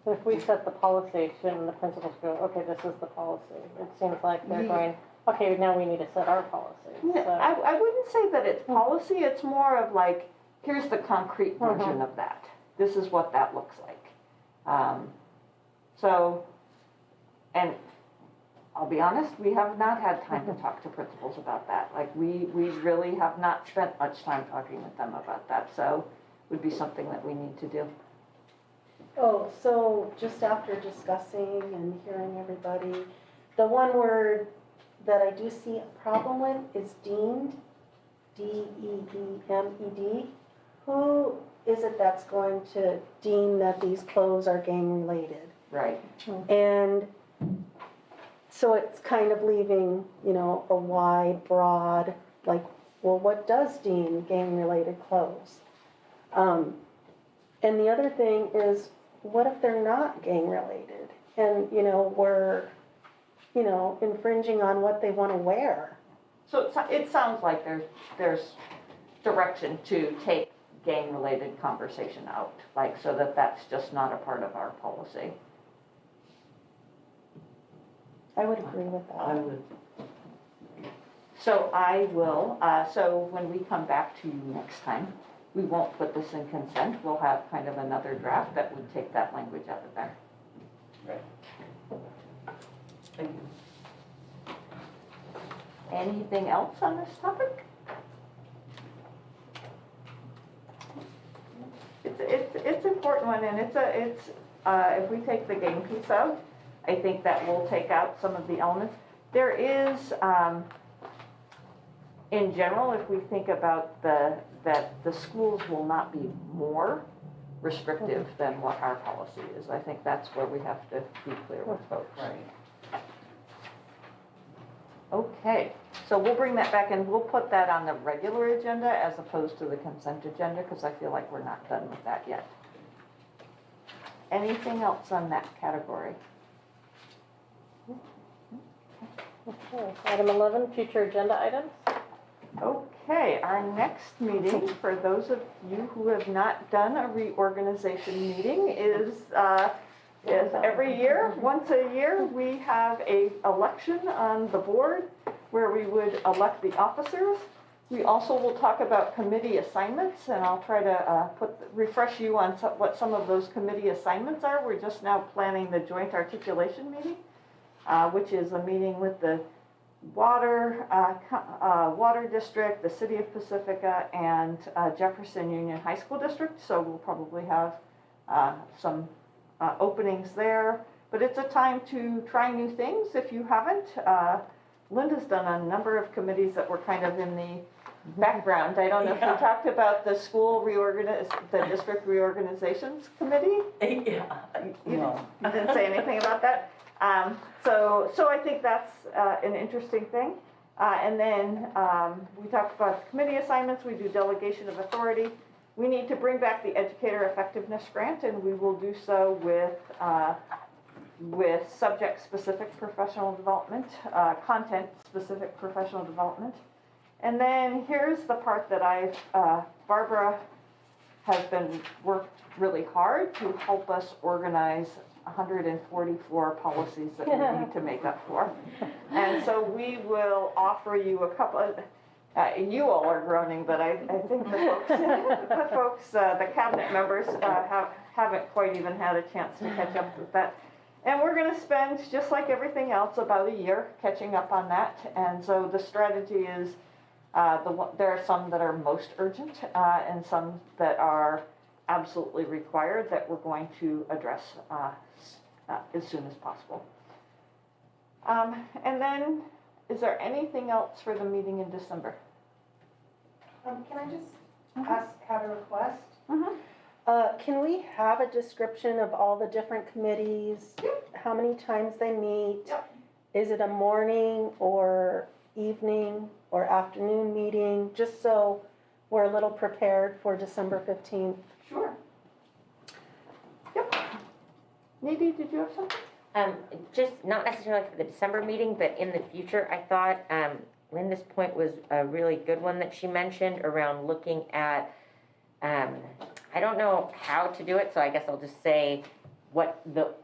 if we set the policy, shouldn't the principals go, okay, this is the policy? It seems like they're going, okay, now we need to set our policy. So. I wouldn't say that it's policy. It's more of like, here's the concrete version of that. This is what that looks like. And I'll be honest, we have not had time to talk to principals about that. Like, we really have not spent much time talking with them about that. So it would be something that we need to do. Oh, so just after discussing and hearing everybody, the one word that I do see a problem with is deemed, D-E-E-M-E-D. Who is it that's going to deem that these clothes are gang related? Right. And so it's kind of leaving, a wide, broad, like, well, what does deem gang related clothes? And the other thing is, what if they're not gang related? And, we're, infringing on what they want to wear. So it sounds like there's direction to take gang-related conversation out, like, so that's just not a part of our policy. I would agree with that. I would. So I will, so when we come back to you next time, we won't put this in consent. We'll have kind of another draft that would take that language out of there. Right. Thank you. Anything else on this topic? It's an important one, and if we take the game piece out, I think that will take out some of the elements. There is, in general, if we think about that the schools will not be more restrictive than what our policy is. I think that's where we have to be clear with folks. Right. Okay, so we'll bring that back and we'll put that on the regular agenda as opposed to the consent agenda, because I feel like we're not done with that yet. Anything else on that category? Okay, item 11, future agenda items. Okay, our next meeting, for those of you who have not done a reorganization meeting, is is every year, once a year, we have a election on the board where we would elect the officers. We also will talk about committee assignments, and I'll try to refresh you on what some of those committee assignments are. We're just now planning the joint articulation meeting, which is a meeting with the water district, the city of Pacifica, and Jefferson Union High School District. So we'll probably have some openings there. But it's a time to try new things if you haven't. Linda's done a number of committees that were kind of in the background. I don't know if you talked about the the district reorganizations committee? Yeah. You didn't say anything about that? So I think that's an interesting thing. And then we talked about committee assignments. We do delegation of authority. We need to bring back the educator effectiveness grant, and we will do so with subject-specific professional development, content-specific professional development. And then here's the part that Barbara has been worked really hard to help us organize 144 policies that we need to make up for. And so we will offer you a couple of, you all are groaning, but I think the cabinet members haven't quite even had a chance to catch up with that. And we're going to spend, just like everything else, about a year catching up on that. And so the strategy is, there are some that are most urgent and some that are absolutely required that we're going to address as soon as possible. And then, is there anything else for the meeting in December? Can I just have a request? Mm-hmm. Can we have a description of all the different committees? How many times they meet? Yep. Is it a morning or evening or afternoon meeting? Just so we're a little prepared for December 15th. Sure. Yep. Nadie, did you have something? Just not necessarily for the December meeting, but in the future, I thought Linda's point was a really good one that she mentioned around looking at, I don't know how to do it, so I guess I'll just say what the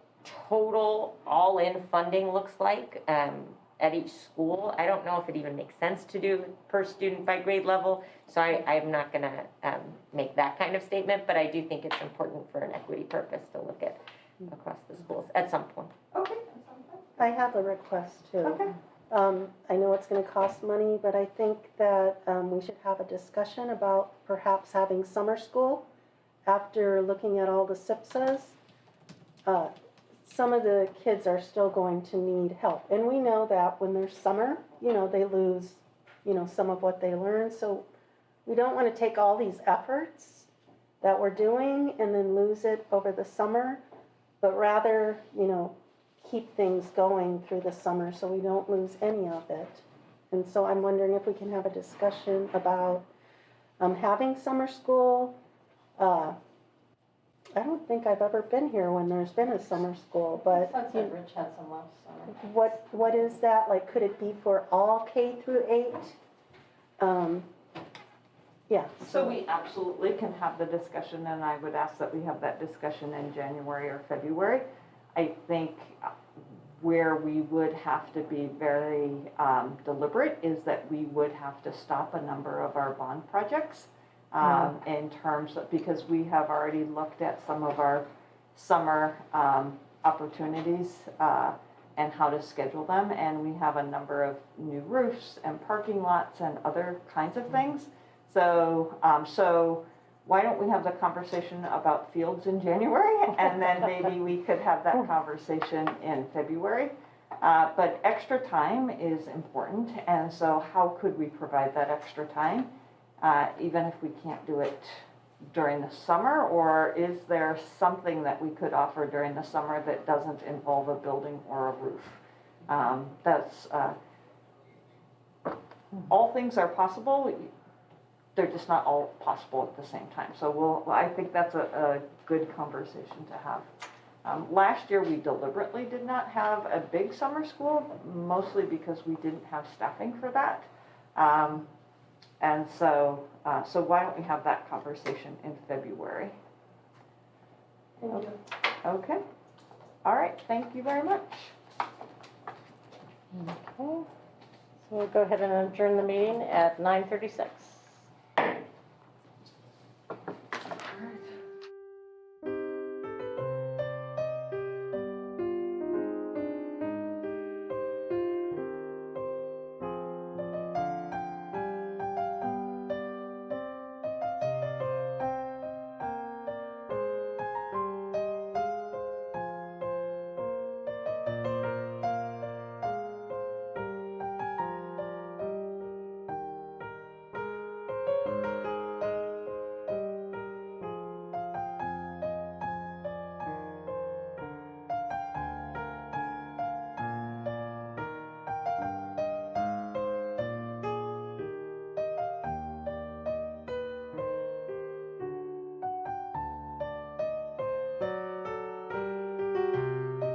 total all-in funding looks like at each school. I don't know if it even makes sense to do per student by grade level, so I'm not going to make that kind of statement, but I do think it's important for an equity purpose to look at across the schools at some point. Okay. I have a request too. Okay. I know it's going to cost money, but I think that we should have a discussion about perhaps having summer school after looking at all the SIPSAs. Some of the kids are still going to need help. And we know that when there's summer, they lose, some of what they learn. So we don't want to take all these efforts that we're doing and then lose it over the summer, but rather, keep things going through the summer so we don't lose any of it. And so I'm wondering if we can have a discussion about having summer school. I don't think I've ever been here when there's been a summer school, but Sunset Ridge had some last summer. what is that? Like, could it be for all K through 8? Yeah. So we absolutely can have the discussion, and I would ask that we have that discussion in January or February. I think where we would have to be very deliberate is that we would have to stop a number of our bond projects in terms of, because we have already looked at some of our summer opportunities and how to schedule them, and we have a number of new roofs and parking lots and other kinds of things. So why don't we have the conversation about fields in January, and then maybe we could have that conversation in February. But extra time is important, and so how could we provide that extra time, even if we can't do it during the summer? Or is there something that we could offer during the summer that doesn't involve a building or a roof? All things are possible. They're just not all possible at the same time. So I think that's a good conversation to have. Last year, we deliberately did not have a big summer school, mostly because we didn't have staffing for that. And so why don't we have that conversation in February? Thank you. Okay. All right, thank you very much. Okay. So we'll go ahead and adjourn the meeting at 9:36.